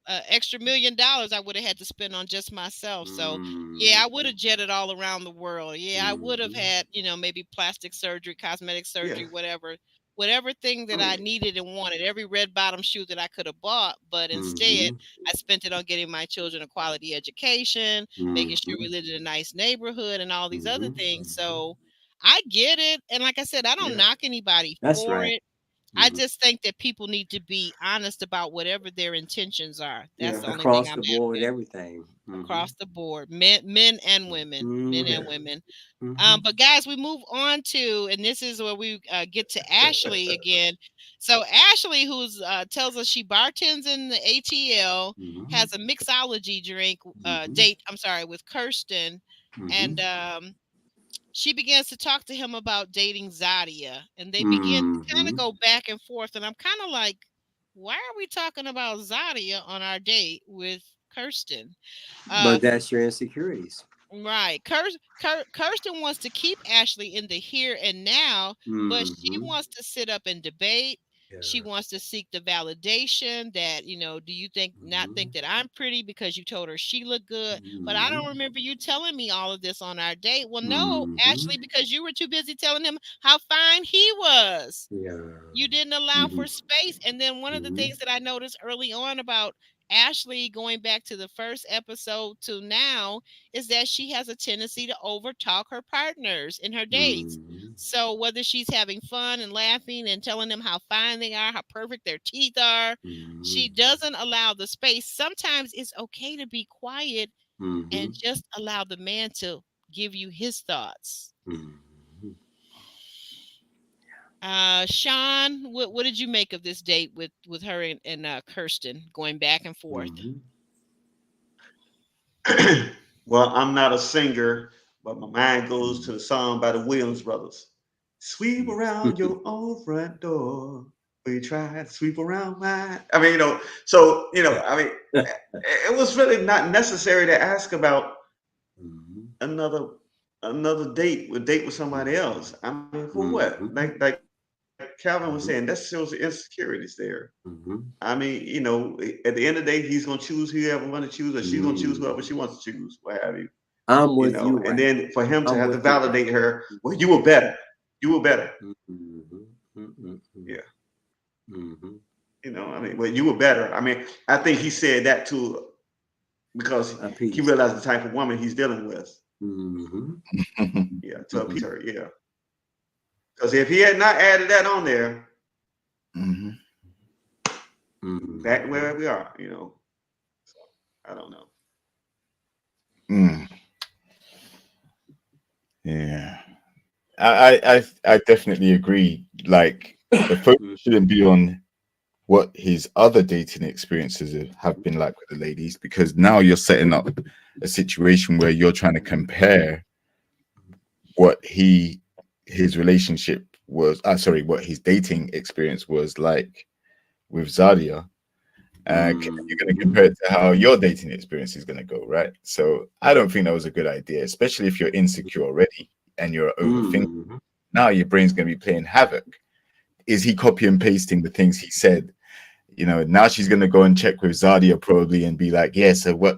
extra $1 million I would have had to spend on just myself. So yeah, I would have jetted all around the world. Yeah, I would have had, maybe plastic surgery, cosmetic surgery, whatever thing that I needed and wanted, every red bottom shoe that I could have bought. But instead, I spent it on getting my children a quality education, making sure we lived in a nice neighborhood, and all these other things. So I get it. And like I said, I don't knock anybody That's for right. it. I just think that people need to be honest about whatever their intentions are. That's the only thing Across I'm the at board, with. everything. Across the board, men and women, men and women. But guys, we move on to, and this is where we get to Ashley again. So Ashley, who's tells us she bartends in the ATL, has a mixology date. I'm sorry, with Kirsten, and she begins to talk to him about dating Zadia, and they begin to kind of go back and forth. And I'm kind of like, why are we talking about Zadia on our date with Kirsten? But that's your insecurities. Right. Kirsten wants to keep Ashley in the here and now, but she wants to sit up and debate. She wants to seek the validation that, do you not think that I'm pretty because you told her she looked good? But I don't remember you telling me all of this on our date. Well, no, Ashley, because you were too busy telling him how fine he was. You didn't allow for space. And then one of the things that I noticed early on about Ashley, going back to the first episode to now, is that she has a tendency to overtalk her partners in her dates. So whether she's having fun and laughing and telling them how fine they are, how perfect their teeth are, she doesn't allow the space. Sometimes it's okay to be quiet and just allow the man to give you his thoughts. Sean, what did you make of this date with her and Kirsten going back and forth? Well, I'm not a singer, but my mind goes to the song by the Williams Brothers. Sweep around your own front door. We try to sweep around mine. I mean, it was really not necessary to ask about another date with somebody else. I mean, for what? Like Calvin was saying, that shows the insecurities there. I mean, at the end of the day, he's gonna choose whoever want to choose, or she's gonna choose whoever she wants to choose, what have you. I'm with you. And then for him to have to validate her, well, you were better. You were better. Yeah. I mean, well, you were better. I mean, I think he said that too because he realized the type of woman he's dealing with. Yeah, to appease her. Yeah. Because if he had not added that on there, back where we are, So, I don't know. Yeah, I definitely agree. Like, the focus shouldn't be on what his other dating experiences have been like with the ladies, because now you're setting up a situation where you're trying to compare what his relationship was. What his dating experience was like with Zadia. You're going to compare it to how your dating experience is going to go, right? So I don't think that was a good idea, especially if you're insecure already and you're overthinking. Now your brain's going to be playing havoc. Is he copy and pasting the things he said? Now she's going to go and check with Zadia probably and be like, yeah, so what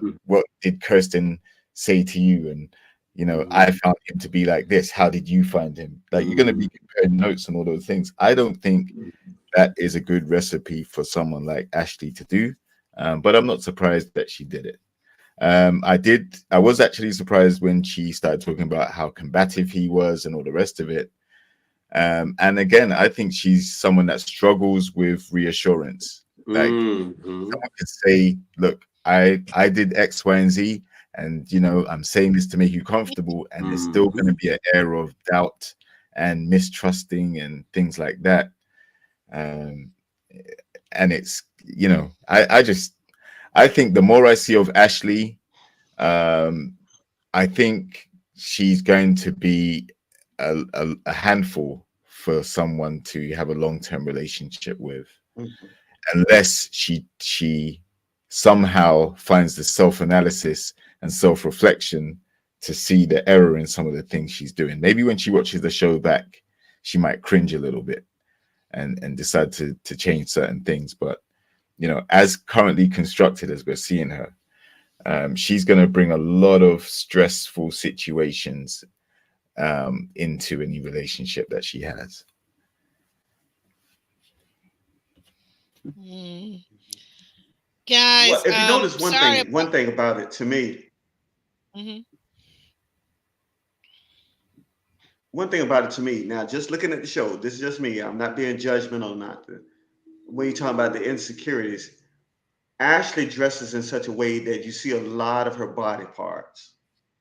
did Kirsten say to you? And, I found him to be like this. How did you find him? Like, you're going to be comparing notes and all those things. I don't think that is a good recipe for someone like Ashley to do. But I'm not surprised that she did it. I was actually surprised when she started talking about how combative he was and all the rest of it. And again, I think she's someone that struggles with reassurance. Like, someone could say, look, I did X, Y, and Z, and I'm saying this to make you comfortable, and there's still going to be an air of doubt and mistrusting and things like that. And it's, I think the more I see of Ashley, I think she's going to be a handful for someone to have a long-term relationship with, unless she somehow finds the self-analysis and self-reflection to see the error in some of the things she's doing. Maybe when she watches the show back, she might cringe a little bit and decide to change certain things. But as currently constructed as we're seeing her, she's going to bring a lot of stressful situations into any relationship that she has. Mm. Well, Guys, if you notice sorry one about. thing about it to me, Mhm. one thing about it to me. Now, just looking at the show, this is just me. I'm not being judgmental, not. When you're talking about the insecurities, Ashley dresses in such a way that you see a lot of her body parts,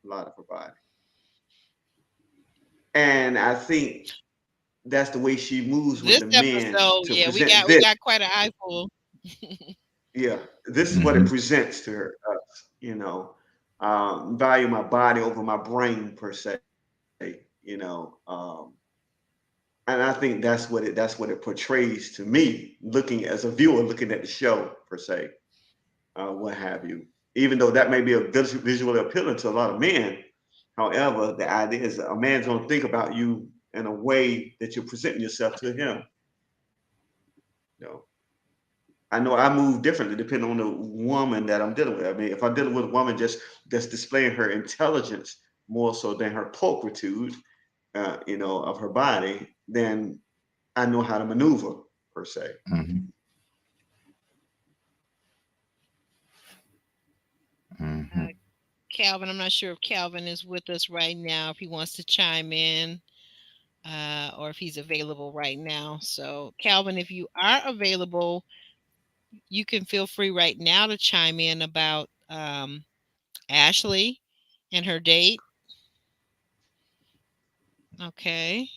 a lot of her body, and I think that's the way she moves with This the men episode, to yeah, present we this. got quite an eyeful. Yeah, this is what it Hmm. presents to her. Us, value my body over my brain per se. And I think that's what it portrays to me, looking as a viewer, looking at the show per se, what have you. Even though that may be a visually appealing to a lot of men, however, the idea is a man's gonna think about you in a way that you're presenting yourself to him. You know, I know I move differently depending on the woman that I'm dealing with. I mean, if I'm dealing with a woman just that's displaying her intelligence more so than her pulchritude, of her body, then I know how to maneuver per se. Hmm. Hmm. Uh, Calvin, I'm not sure if Calvin is with us right now, if he wants to chime in, or if he's available right now. So, Calvin, if you are available, you can feel free right now to chime in about Ashley and her date. Okay.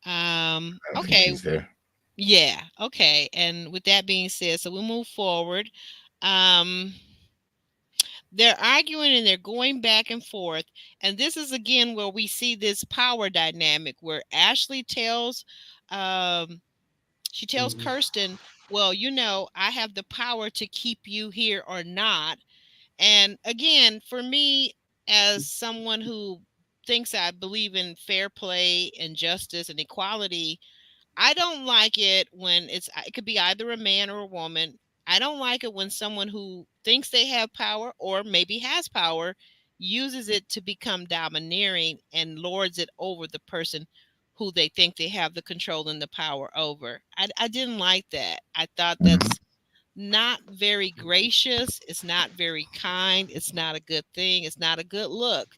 I don't think Okay. he's there. Yeah. Okay. And with that being said, so we'll move forward. Um, they're arguing and they're going back and forth. And this is again where we see this power dynamic where Ashley um, tells Mhm. Kirsten, well, I have the power to keep you here or not. And again, for me, as someone who thinks I believe in fair play and justice and equality, I don't like it when it could be either a man or a woman. I don't like it when someone who thinks they have power or maybe has power uses it to become domineering and lords it over the person who they think they have the control and the power over. I didn't like that. I thought Hmm. that's not very gracious. It's not very kind. It's not a good thing. It's not a good look.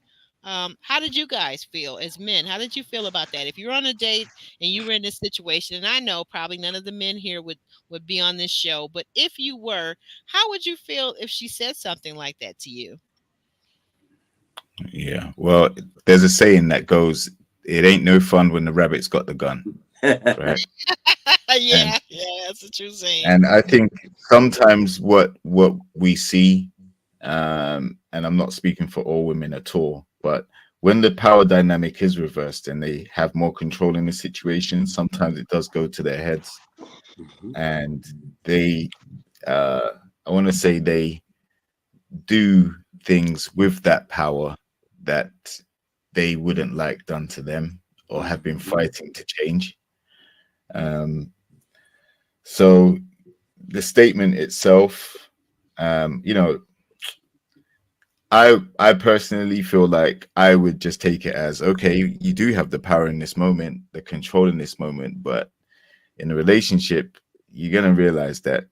How did you guys feel as men? How did you feel about that? If you're on a date and you were in this situation, and I know probably none of the men here would be on this show, but if you were, how would you feel if she said something like that to you? Yeah. Well, there's a saying that goes, "It ain't no fun when the rabbit's got the gun." Right. And Yeah, yeah, that's a true saying. and I think sometimes what we see, and I'm not speaking for all women at all, but when the power dynamic is reversed and they have more control in the situation, sometimes it does go to their heads, Mhm. and they, uh, I want to say they do things with that power that they wouldn't like done to them or have been Mhm. fighting to change. Um, so the statement itself, um, you know, I personally feel like I would just take it as, okay, you do have the power in this moment, the control in this moment, but in a relationship, you're gonna realize that,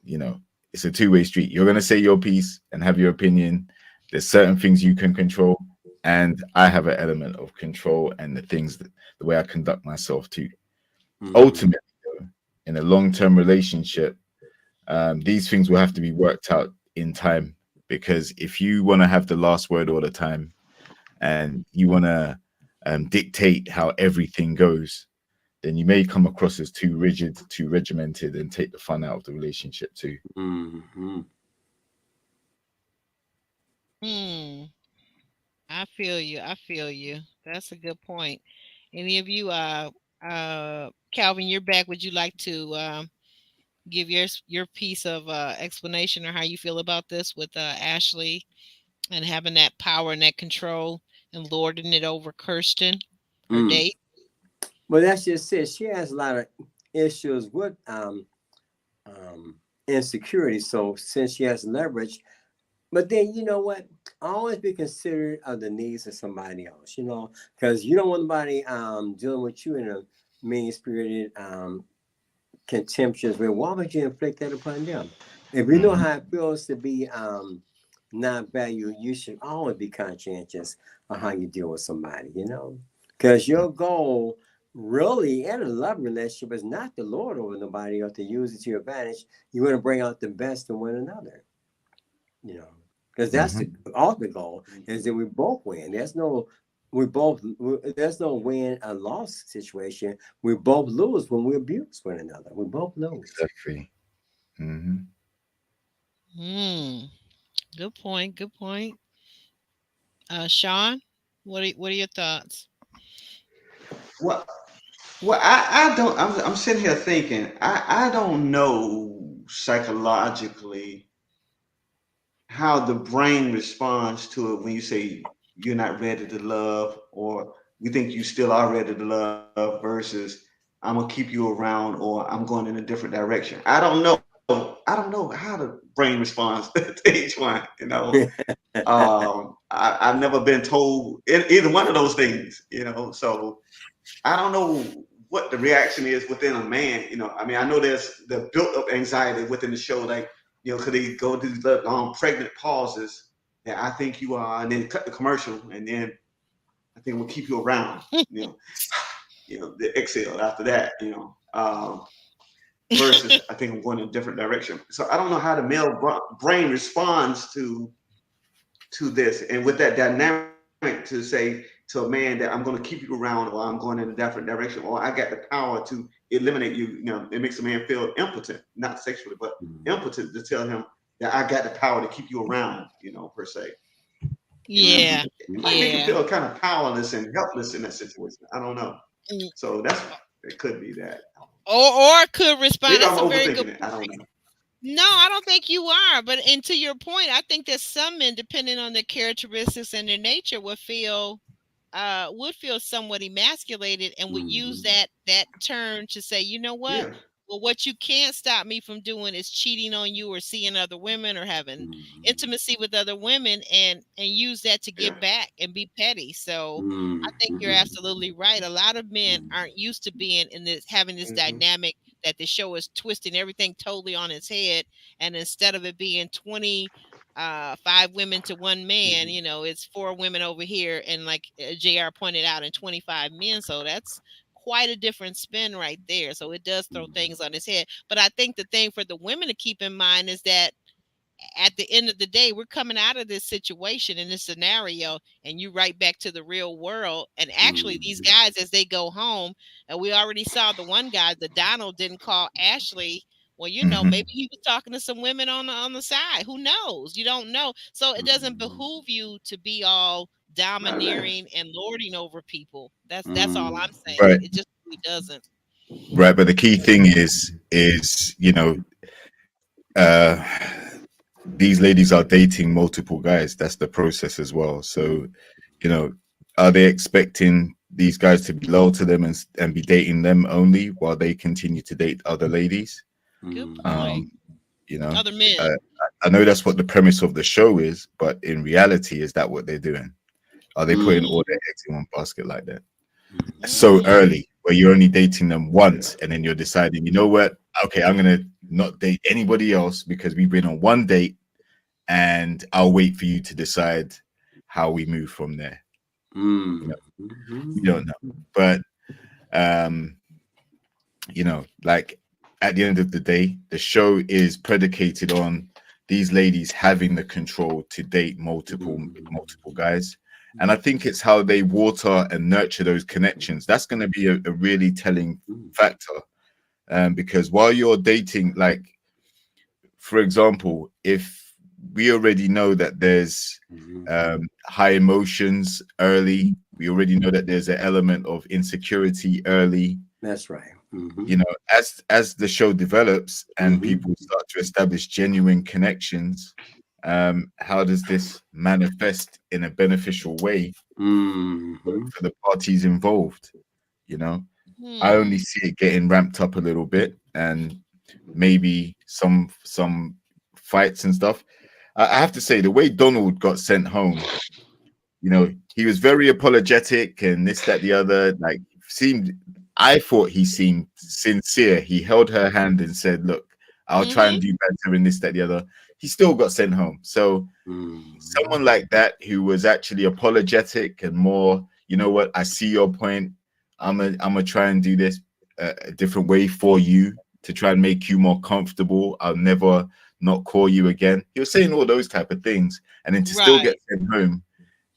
you know, it's a two-way street. You're gonna say your piece and have your opinion. There's certain things you can control, and I have an element of control and the way I conduct myself too. Mhm. Ultimately, though, in a long-term relationship, these things will have to be worked out in time, because if you want to have the last word all the time and you want to dictate how everything goes, then you may come across as too rigid, too regimented, and take the fun out of the relationship too. Mhm. Hmm. I feel you. I feel you. That's a good point. Any of you, Calvin, you're back. Would you like to give your piece of explanation or how you feel about this with Ashley and having that power and that control and lording it over Kirsten, her Mm. date? Well, that's just it. She has a lot of issues with insecurity. So since she has leverage, but then you know what? Always be considerate of the needs of somebody else. Because you don't want nobody dealing with you in a mean spirited, contemptuous way. Why would you inflict that upon them? If you know how it feels to be not valued, you should always be conscientious of how you deal with somebody. Because your goal really in a love relationship is not to lord over nobody or to use it to your advantage. You want to bring out the best in one another. Because that's the ultimate goal, is that we both win. There's no win or loss situation. We both lose when we abuse one another. We both lose. Exactly. Good point. Good point. Sean, what are your thoughts? Well, I don't. I'm sitting here thinking. I don't know psychologically how the brain responds to it when you say you're not ready to love, or you think you still are ready to love, versus I'm gonna keep you around, or I'm going in a different direction. I don't know. I don't know how the brain responds to each one. I've never been told either one of those things. So I don't know what the reaction is within a man. I mean, I know there's the built up anxiety within the show, like, could they go do the pregnant pauses? Yeah, I think you are, and then cut the commercial, and then I think we'll keep you around. The exhale after that. Versus I think I'm going in a different direction. So I don't know how the male brain responds to this, and with that dynamic to say to a man that I'm going to keep you around, or I'm going in a different direction, or I got the power to eliminate you. It makes a man feel impotent, not sexually, but impotent, to tell him that I got the power to keep you around, per se. Yeah. It might make him feel kind of powerless and helpless in that situation. I don't know. So it could be that. Or could respond. Maybe That's I'm a very good overthinking it. I don't know. No, I don't think you are. And to your point, I think that some men, depending on their characteristics and their nature, would feel somewhat emasculated and would use that term to say, you know what? Yeah. Well, what you can't stop me from doing is cheating on you or seeing other women or having intimacy with other women, and use that to get back and be petty. So I think you're absolutely right. A lot of men aren't used to being in this, having this dynamic, that the show is twisting everything totally on its head, and instead of it being 5 women to one man, it's 4 women over here, and like JR pointed out, and 25 men. So that's quite a different spin right there. So it does throw things on its head. But I think the thing for the women to keep in mind is that at the end of the day, we're coming out of this situation, in this scenario, and you right back to the real world. And actually, these guys, as they go home, and we already saw the one guy, the Donald, didn't call Ashley. Well, maybe he was talking to some women on the side. Who knows? You don't know. So it doesn't behoove you to be all domineering and lording over people. That's all I'm saying. Right. It just really doesn't. Right, but the key thing is uh these ladies are dating multiple guys. That's the process as well. So are they expecting these guys to be loyal to them and be dating them only while they continue to date other ladies? Good point. Other men. I know that's what the premise of the show is, but in reality, is that what they're doing? Are they putting all their eggs in one basket like that so early, where you're only dating them once, and then you're deciding, you know what, okay, I'm gonna not date anybody else because we've been on one date, and I'll wait for you to decide how we move from there. We don't know, but like at the end of the day, the show is predicated on these ladies having the control to date multiple guys. And I think it's how they water and nurture those connections. That's going to be a really telling factor. Because while you're dating, like, for example, if we already know that there's high emotions early, we already know that there's an element of insecurity early. That's right. As the show develops and people start to establish genuine connections, how does this manifest in a beneficial way for the parties involved? I only see it getting ramped up a little bit, and maybe some fights and stuff. I have to say, the way Donald got sent home, you know, he was very apologetic and this, that, the other. Like, I thought he seemed sincere. He held her hand and said, "Look, I'll try and do better in this, that, the other." He still got sent home. So someone like that who was actually apologetic and more, you know what, I see your point. I'm gonna try and do this a different way for you to try and make you more comfortable. I'll never not call you again. He was saying all those type of things, and then to still get sent home,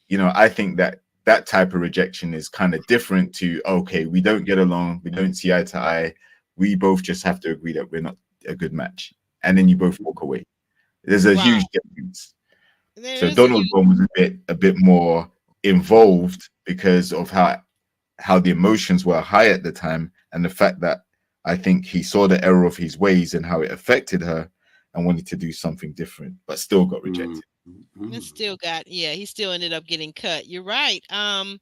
you know, I think that that type of rejection is kind of different to, okay, we don't get along, we don't see eye to eye, we both just have to agree that we're not a good match, and then you both walk away. There's a huge difference. So Donald Bond was a bit more involved because of how the emotions were high at the time, and the fact that I think he saw the error of his ways and how it affected her and wanted to do something different, but still got rejected. He still ended up getting cut. You're right. And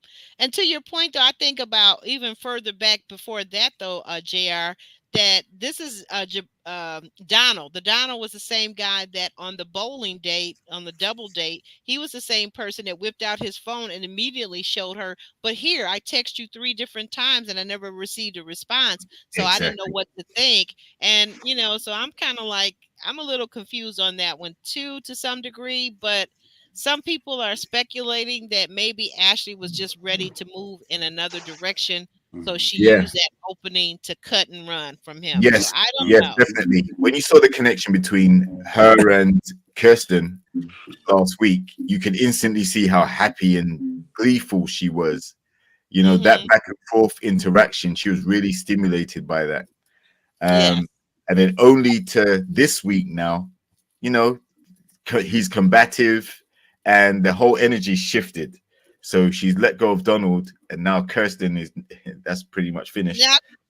to your point, though, I think about even further back before that, though, JR, that this is Donald. The Donald was the same guy that on the bowling date, on the double date, he was the same person that whipped out his phone and immediately showed her, but here, I text you 3 different times and I never received a response. So I didn't know what to think. And, you know, so I'm kind of like, I'm a little confused on that one too, to some degree, but some people are speculating that maybe Ashley was just ready to move in another direction. So she used that opening to cut and run from him. Yes, so I don't know. Definitely. When you saw the connection between her and Kirsten last week, you could instantly see how happy and gleeful she was. You know, that back and forth interaction, she was really stimulated by that. And then only to this week now, you know, he's combative and the whole energy shifted. So she's let go of Donald, and now Kirsten that's pretty much finished.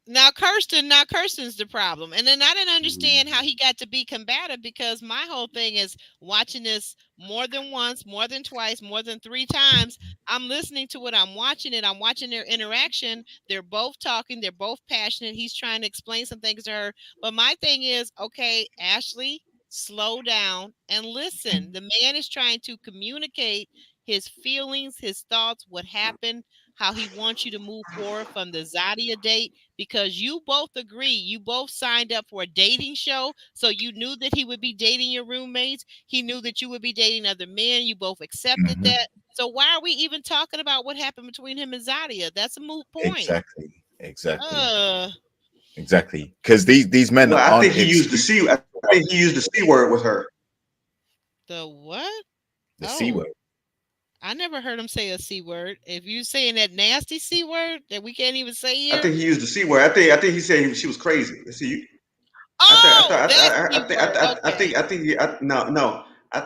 Now Kirsten's the problem. And then I didn't understand how he got to be combative, because my whole thing is watching this more than once, more than twice, more than 3 times. I'm listening to it. I'm watching it. I'm watching their interaction. They're both talking. They're both passionate. He's trying to explain some things to her. But my thing is, okay, Ashley, slow down and listen. The man is trying to communicate his feelings, his thoughts, what happened, how he wants you to move forward from the Zadia date, because you both agree, you both signed up for a dating show, so you knew that he would be dating your roommates. He knew that you would be dating other men. You both accepted that. So why are we even talking about what happened between him and Zadia? That's a moot point. Exactly. Because these men I think he used the C. I think he used the C word with her. The what? The C word. I never heard him say a C word. If you saying that nasty C word that we can't even say here, I think he used the C word. I think he said she was crazy. See, I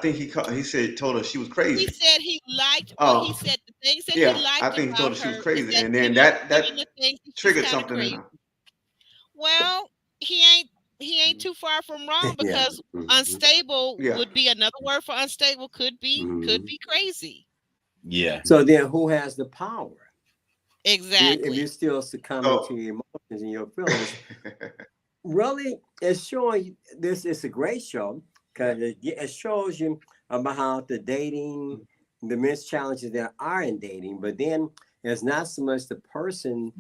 think he said told her she was crazy. He said he liked. Well, he said the things that he liked. I think he told her she was crazy, that and then that triggered something crazy. in her. Well, he ain't too far from wrong, because unstable would be another word for unstable. Could be crazy. Yeah. So then who has the power? Exactly. If you're still succumbing to your emotions and your feelings. Really, it's showing you, this is a great show, because it shows you about how the dating, the missed challenges that are in dating, but then it's not so much the person,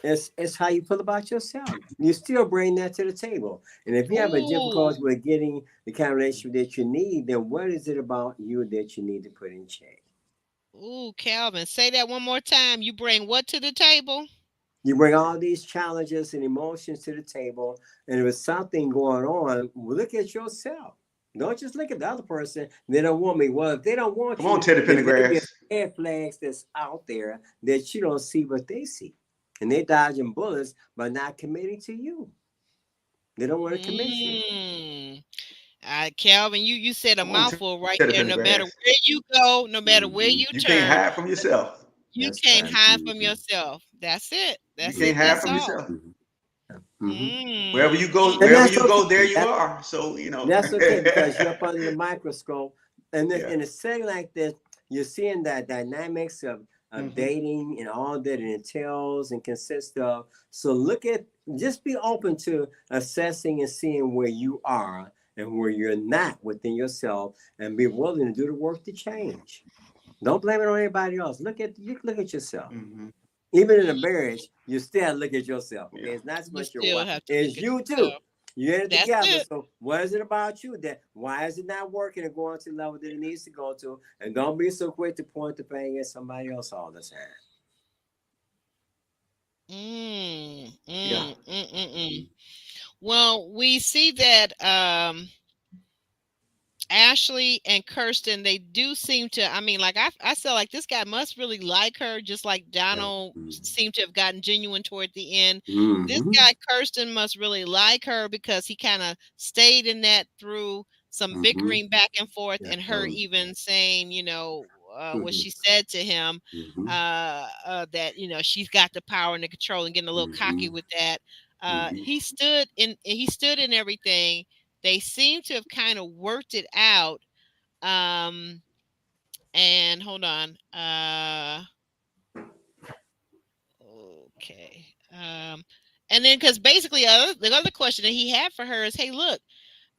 it's how you feel about yourself. You still bring that to the table. And if you have a difficulty with getting the kind of relationship that you need, then what is it about you that you need to put in check? Ooh, Calvin, say that one more time. You bring what to the table? You bring all these challenges and emotions to the table, and if there's something going on, look at yourself. Don't just look at the other person. They don't want me. Well, if they don't want you, Teddy Pendergrass. Red flags that's out there that you don't see what they see, and they're dodging bullets by not committing to you. They don't want to commit you. Calvin, you said a mouthful right there. No matter where you go, no matter where you turn, you can't hide from yourself. You can't hide from yourself. That's it. You can't hide from yourself. Wherever you go, there you are. So that's okay, because you're up under the microscope, and in a setting like this, you're seeing that dynamics of dating and all that it entails and consists of. So just be open to assessing and seeing where you are and where you're not within yourself, and be willing to do the work to change. Don't blame it on anybody else. Look at yourself. Even in a marriage, you still look at yourself. Okay, it's not so much your wife, it's you too. You're in it together. So what is it about you why is it not working and going to the level that it needs to go to? And don't be so quick to point the finger at somebody else all the time. Well, we see that Ashley and Kirsten, they do seem to, I mean, like I feel like this guy must really like her, just like Donald seemed to have gotten genuine toward the end. This guy, Kirsten, must really like her, because he kind of stayed in that through some bickering back and forth, and her even saying, what she said to him, that, she's got the power and the control, and getting a little cocky with that. He stood in everything. They seem to have kind of worked it out. And hold on. Okay. And then, because basically the other question that he had for her is, hey, look,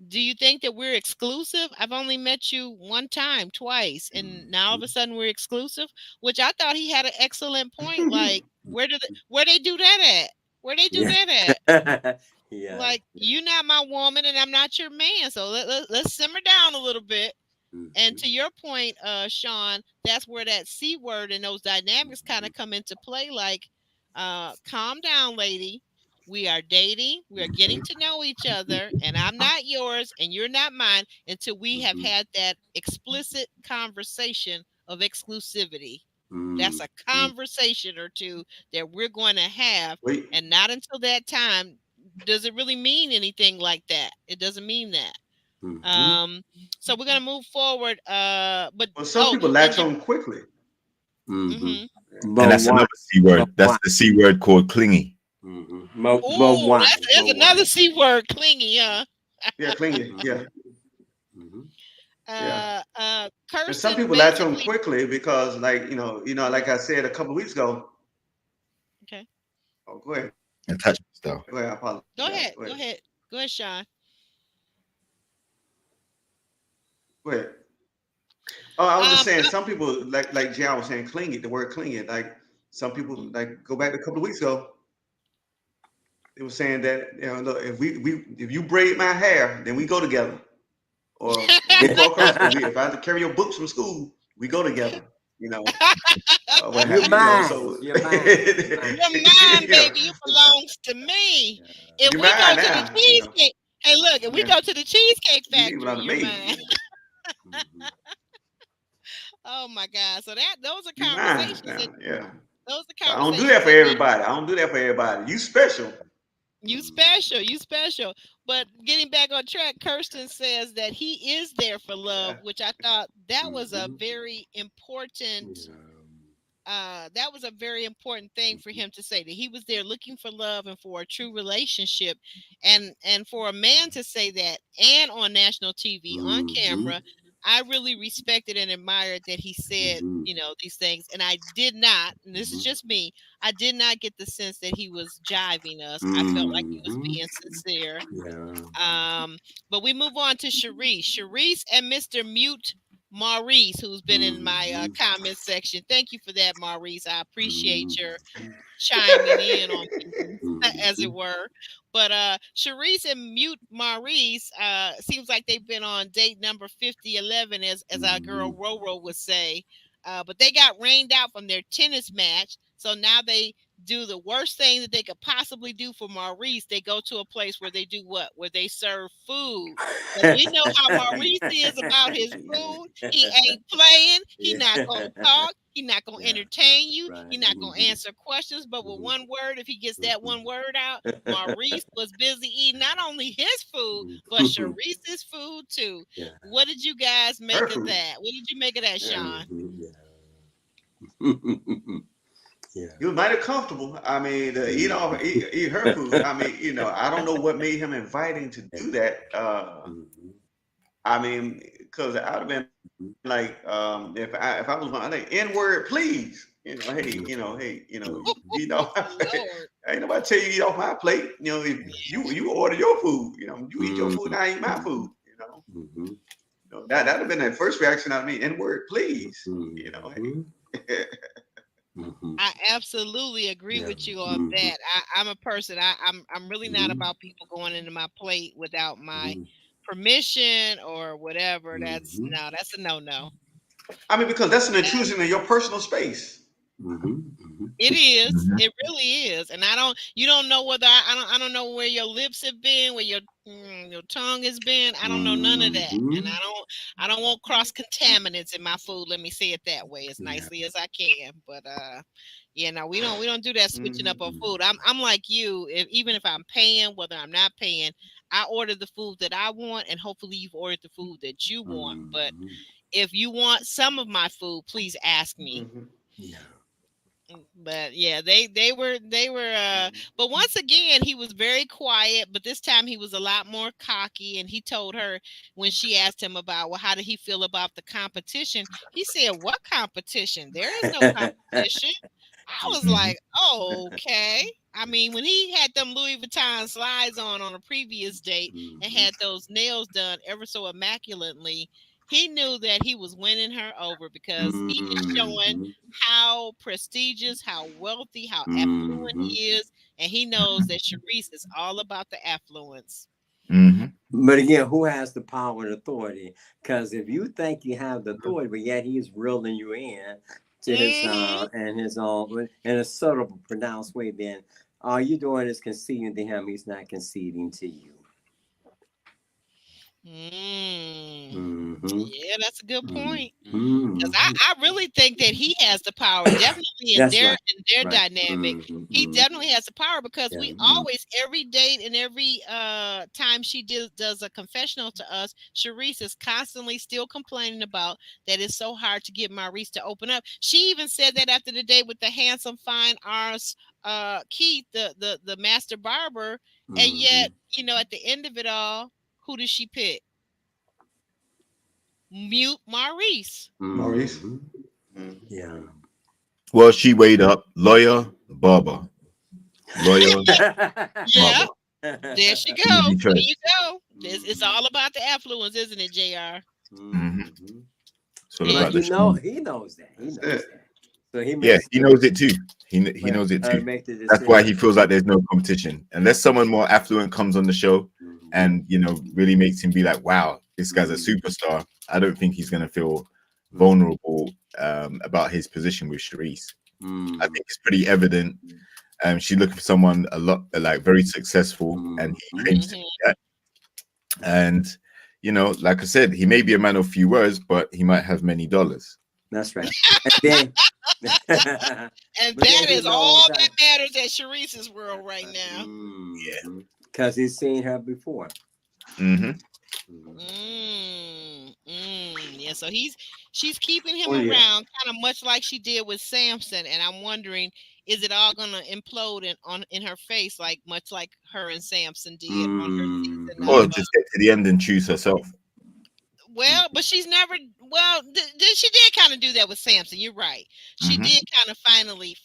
do you think that we're exclusive? I've only met you one time, twice, and now all of a sudden we're exclusive, which I thought he had an excellent point. Like, where they do that at? Where they do that at? Like, you're not my woman and I'm not your man. So let's simmer down a little bit. And to your point, Sean, that's where that C word and those dynamics kind of come into play. Like, calm down, lady. We are dating. We are getting to know each other, and I'm not yours and you're not mine until we have had that explicit conversation of exclusivity. That's a conversation or two that we're going to have. And not until that time does it really mean anything like that. It doesn't mean that. So we're going to move forward. But some people latch on quickly. And that's another C word. That's the C word called clingy. That's another C word, clingy, huh? Yeah, clingy. Yeah. Kirsten, some people latch on quickly because, like like I said a couple of weeks ago. Okay. Oh, go ahead. Attachment style. Go ahead. I apologize. Go ahead, Sean. Go ahead. Oh, I was just saying, some people like Jan was saying, clingy. The word clingy. Like, some people, like, go back a couple of weeks ago. They were saying that, look, if you braid my hair, then we go together. Or if I have to carry your books from school, we go together. You're mine. You're mine, baby. You belongs to me. If we go to the cheesecake, hey, look, if we go to the Cheesecake Factory, you're mine. Oh my God! So those are conversations. Yeah. Those are conversations. I don't do that for everybody. You special. You special. But getting back on track, Kirsten says that he is there for love, which I thought that was a very important. That was a very important thing for him to say, that he was there looking for love and for a true relationship, and for a man to say that, and on national TV on camera. I really respected and admired that he said, these things. And I did not, and this is just me, I did not get the sense that he was jiving us. I felt like he was being sincere. But we move on to Sharice. Sharice and Mr. Mute Maurice, who's been in my comment section. Thank you for that, Maurice. I appreciate your chiming in on things, as it were. But Sharice and Mute Maurice seems like they've been on date number 5011, as our girl Roro would say. But they got rained out from their tennis match. So now they do the worst thing that they could possibly do for Maurice. They go to a place where they do what? Where they serve food. And we know how Maurice is about his food. He ain't playing. He not going to talk. He not going to entertain you. He not going to answer questions. But with one word, if he gets that one word out, Maurice was busy eating not only his food, but Sharice's food too. What did you guys make of that? What did you make of that, Sean? He was mighty comfortable. I mean, to eat her food. I mean, I don't know what made him inviting to do that. I mean, because I would have been like, if I was going, I think, N-word, please. Lord. ain't nobody tell you to eat off my plate. If you order your food, you eat your food, and I eat my food. That'd have been the first reaction out of me. N-word, please. Hey. I absolutely agree with you on that. I'm a person. I'm really not about people going into my plate without my permission or whatever. That's a no. I mean, because that's an intrusion in your personal space. It is. It really is. And you don't know whether I don't know where your lips have been, where your tongue has been. I don't know none of that. And I don't want cross contaminants in my food. Let me say it that way as nicely as I can. But we don't do that switching up on food. I'm like you. Even if I'm paying, whether I'm not paying, I order the food that I want, and hopefully you've ordered the food that you want. But if you want some of my food, please ask me. But yeah, they were but once again he was very quiet, but this time he was a lot more cocky, and he told her when she asked him about, well, how did he feel about the competition, he said, what competition? There is no competition. I was like, oh, okay. I mean, when he had them Louis Vuitton slides on a previous date and had those nails done ever so immaculately, he knew that he was winning her over, because he is showing how prestigious, how wealthy, how affluent he is. And he knows that Sharice is all about the affluence. But again, who has the power and authority? Because if you think you have the authority, but yet he's reeling you in to his and his own in a subtle, pronounced way, then all you're doing is conceding to him. He's not conceding to you. Yeah, that's a good point. Because I really think that he has the power, definitely in their dynamic. He definitely has the power, because we always, every date and every time she does a confessional to us, Sharice is constantly still complaining about that it's so hard to get Maurice to open up. She even said that after the date with the handsome, fine arse Keith, the master barber, and yet at the end of it all, who does she pick? Mute Maurice. Yeah. Well, she weighed up lawyer, barber. Lawyer, yeah. barber. There she goes. There you go. It's all about the affluence, isn't it, JR? So but he knows that. He knows that. So he knows it too. He knows it too. That's why he feels like there's no competition. Unless someone more affluent comes on the show and really makes him be like, wow, this guy's a superstar. I don't think he's gonna feel vulnerable about his position with Sharice. I think it's pretty evident. She's looking for someone a lot like very successful, and he claims to be that. And like I said, he may be a man of few words, but he might have many dollars. That's right. And that is all that matters at Sharice's world right now. Yeah, because he's seen her before. Yeah, so she's keeping him around, kind of much like she did with Samson, and I'm wondering, is it all gonna implode in her face, much like her and Samson did on her season? Or just get to the end and choose herself. Well, but she's never. Well, she did kind of do that with Samson. You're right. She did kind of finally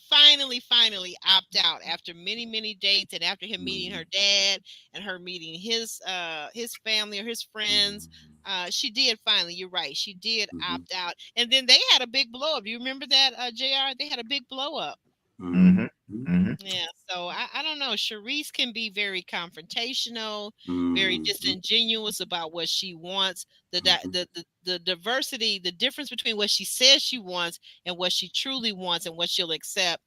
opt out after many dates, and after him meeting her dad and her meeting his family or his friends. She did finally. You're right. She did opt out, and then they had a big blow up. Do you remember that, JR? They had a big blow up. Yeah, so I don't know. Sharice can be very confrontational, very disingenuous about what she wants. The diversity, the difference between what she says she wants and what she truly wants and what she'll accept.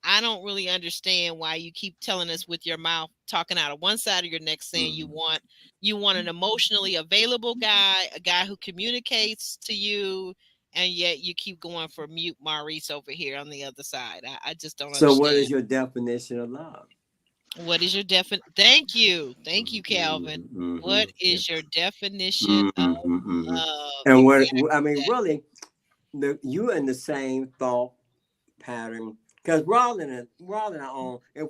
I don't really understand why you keep telling us with your mouth, talking out of one side of your neck, saying you want an emotionally available guy, a guy who communicates to you, and yet you keep going for mute Maurice over here on the other side. I just don't understand. So what is your definition of love? What is your Thank you, Calvin. What is your definition of love? And what I mean, really, you in the same thought pattern, because rather than our own, if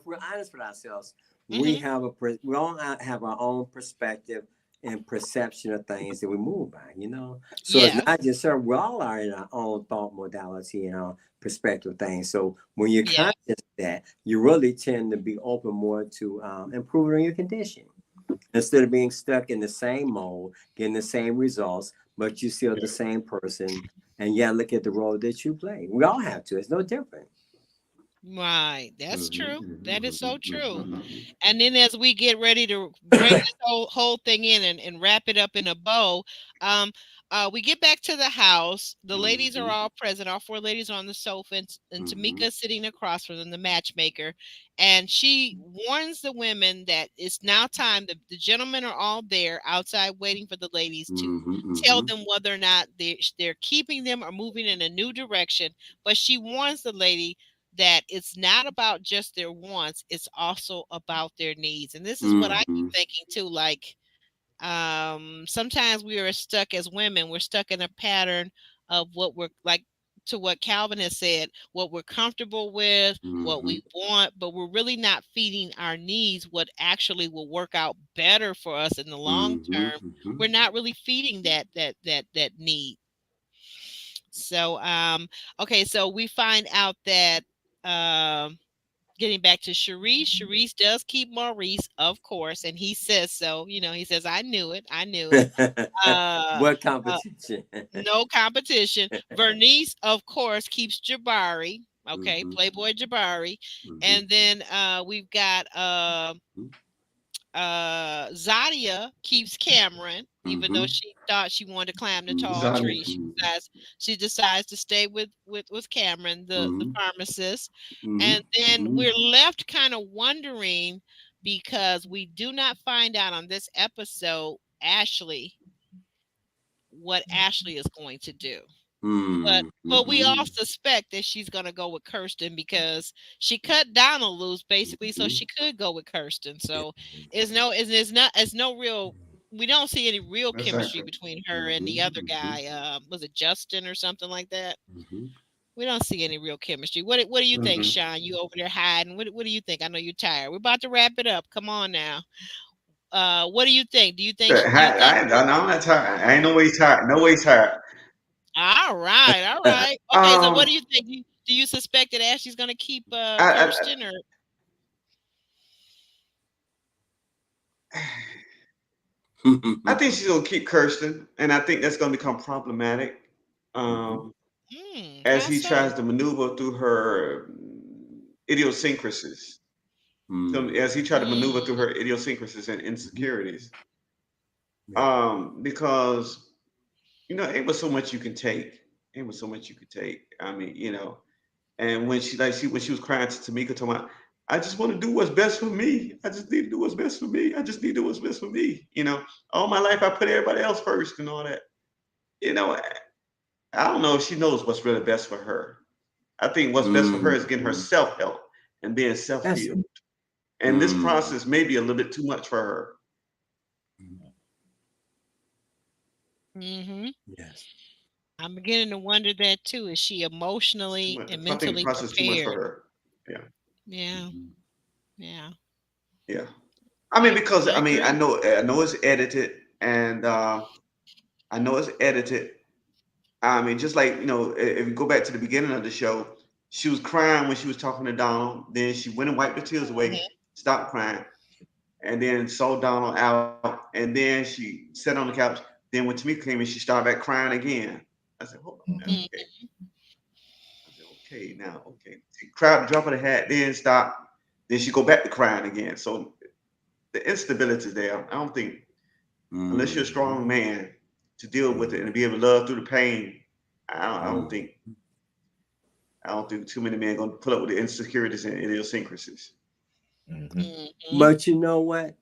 we're honest with ourselves, we all have our own perspective and perception of things that we move by, you know. So Yes. it's not just certain, we all are in our own thought modality and our perspective of things. So when you're Yeah. conscious of that, you really tend to be open more to improving your condition instead of being stuck in the same mode, getting the same results, but you still the same person. And yeah, look at the role that you play. We all have to. It's no different. Right. That's true. That is so true. Mhm. And then as we get ready to bring this whole thing in and wrap it up in a bow, um, we get back to the house. The ladies are all present. All four ladies are on the sofa, and Tamika sitting across from them, the matchmaker. And she warns the women that it's now time. The gentlemen are all there outside waiting for the ladies to tell them whether or not they're keeping them or moving in a new direction. But she warns the lady that it's not about just their wants, it's also about their needs. And this is what I keep thinking too, like sometimes we are stuck as women, we're stuck in a pattern of what we're like, to what Calvin has said, what we're comfortable with, what we want, but we're really not feeding our needs, what actually will work out better for us in the long term. We're not really feeding that need. So okay, so we find out that getting back to Sharice does keep Maurice, of course, and he says so. You know, he says, I knew it. I knew it. What competition? No competition. Vernice, of course, keeps Jabari. Okay, Playboy Jabari. And then we've got Zadia keeps Cameron, even though she thought she wanted to climb the tall tree. She decides to stay with Cameron, the pharmacist. And then we're left kind of wondering, because we do not find out on this episode what Ashley is going to do. But we all suspect that she's gonna go with Kirsten, because she cut Donald loose basically, so she could go with Kirsten. So it's no real. We don't see any real chemistry between her and the other guy. Was it Justin or something like that? We don't see any real chemistry. What do you think, Sean? You over there hiding? What do you think? I know you're tired. We're about to wrap it up. Come on now. What do you think? Do you think? I'm not tired. I ain't no way tired. No way tired. All right, all right. Okay, so what do you think? Do you suspect that Ashley's going to keep Kirsten, or? I think she's gonna keep Kirsten, and I think that's gonna become problematic as he tries to maneuver through her idiosyncrasies. So as he tried to maneuver through her idiosyncrasies and insecurities, because ain't but so much you can take. Ain't but so much you can take. I mean, and when when she was crying to Tamika, talking about, I just want to do what's best for me. I just need to do what's best for me. I just need to do what's best for me. All my life I put everybody else first and all that. You know, I don't know if she knows what's really best for her. I think what's best for her is getting her self help and being self healed. And this process may be a little bit too much for her. Yes. I'm beginning to wonder that too. Is she emotionally and I think the mentally process is too much for prepared? her. Yeah. Yeah. Yeah. Yeah. I mean, because I agree. I know it's edited, and I know it's edited. I mean, just like if you go back to the beginning of the show, she was crying when she was talking to Donald. Then she went and wiped the tears away, stopped crying, and then saw Donald out. And then she sat on the couch. Then when Tamika came in, she started back crying again. I said, hold on now, okay. I said, okay, now, okay. She cried, drop of the hat, then stop. Then she go back to crying again. So the instability is there. I don't think, unless you're a strong man to deal with it and to be able to love through the pain, I don't think too many men are going to put up with the insecurities and idiosyncrasies. But you know what?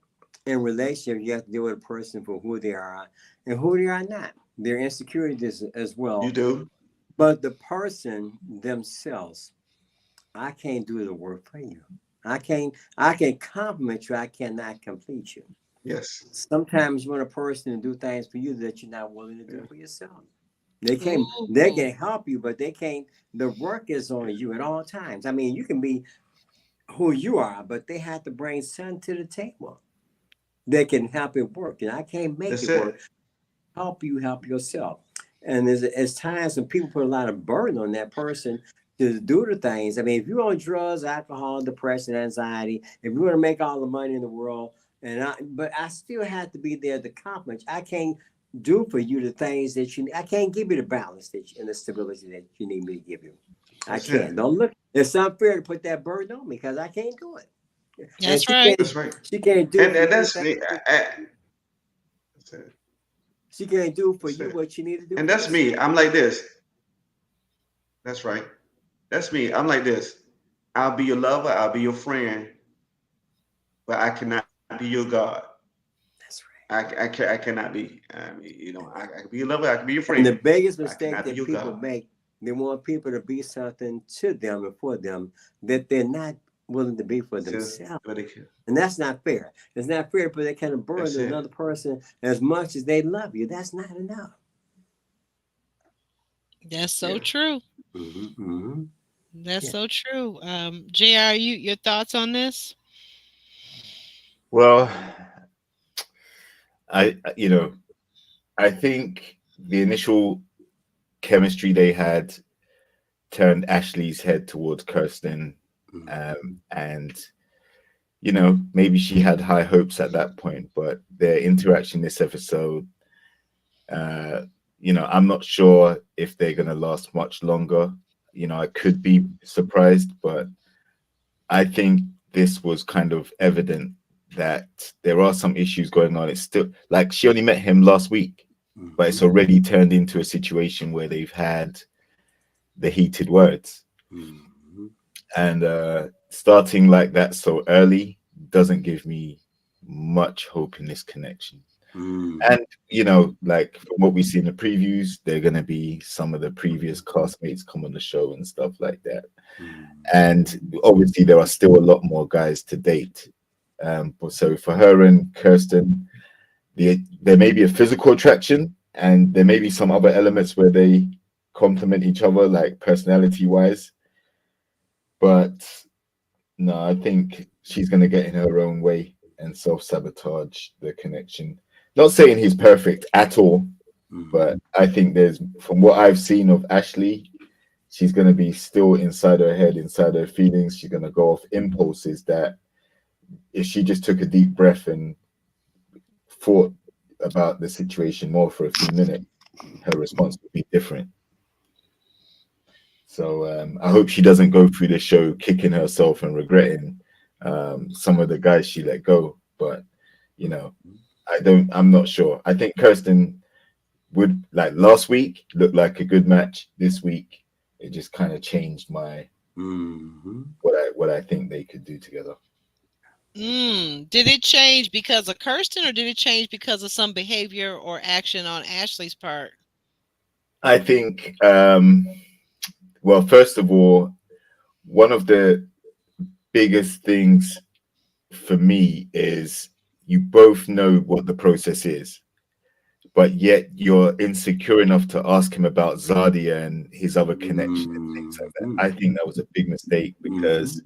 In relationship, you have to deal with a person for who they are and who they are not. Their insecurities as well. You do. But the person themselves, I can't do the work for you. I can compliment you. I cannot complete you. Yes. Sometimes you want a person to do things for you that you're not willing to do for yourself. They can help you, but they can't. The work is on you at all times. I mean, you can be who you are, but they have to bring something to the table. that can help it work. And I can't make That's it work. it. Help you help yourself. And there's times when people put a lot of burden on that person to do the things. I mean, if you're on drugs, alcohol, depression, anxiety, if you want to make all the money in the world, but I still have to be there to accomplish. I can't do for you the things that you. I can't give you the balance and the stability that you need me to give you. I That's can't. it. Don't look. It's unfair to put that burden on me because I can't do it. And That's right. That's right. she can't do for And you the that's things. me. That's it. She can't do for That's you it. what you need to do And for that's me. yourself. I'm like this. That's right. That's me. I'm like this. I'll be your lover. I'll be your friend, but I cannot be your God. That's right. I cannot be. I mean, I can be your lover. I can be your And friend, the biggest but I mistake cannot be that your people God. make, they want people to be something to them and for them that they're not willing to be for To themselves. what they can. And that's not fair. It's not fair to put that kind of burden That's on it. another person as much as they love you. That's not enough. That's so Yeah. true. Mm-hmm. That's Yeah. so true. JR, your thoughts on this? Well, you know, I think the initial chemistry they had turned Ashley's head towards Kirsten, and maybe she had high hopes at that point, but their interaction this episode, uh, I'm not sure if they're going to last much longer. I could be surprised, but I think this was kind of evident that there are some issues going on. It's still like she only met him last week, but it's Mm-hmm. already turned into a situation where they've had the heated words. Mm-hmm. And starting like that so early doesn't give me much hope in this connection. Mm-hmm. And like from what we see in the previews, they're going to be some of the previous classmates come on the show and stuff like that. And obviously, there are still a lot more guys to date. But so for her and Kirsten, there may be a physical attraction, and there may be some other elements where they complement each other, like personality wise. But no, I think she's going to get in her own way and self sabotage the connection. Not saying he's perfect at all, but I think from what I've seen of Ashley, she's going to be still inside her head, inside her feelings. She's going to go off impulses that if she just took a deep breath and thought about the situation more for a few minutes, her response would be different. So I hope she doesn't go through the show kicking herself and regretting some of the guys she let go. But you know, I'm not sure. I think Kirsten would, like, last week looked like a good match. This week it just kind of changed my what I think they could do together. Did it change because of Kirsten, or did it change because of some behavior or action on Ashley's part? I think, well, first of all, one of the biggest things for me is you both know what the process is, but yet you're insecure enough to ask him about Zadia and his other connection and things like that. I think that was a big mistake because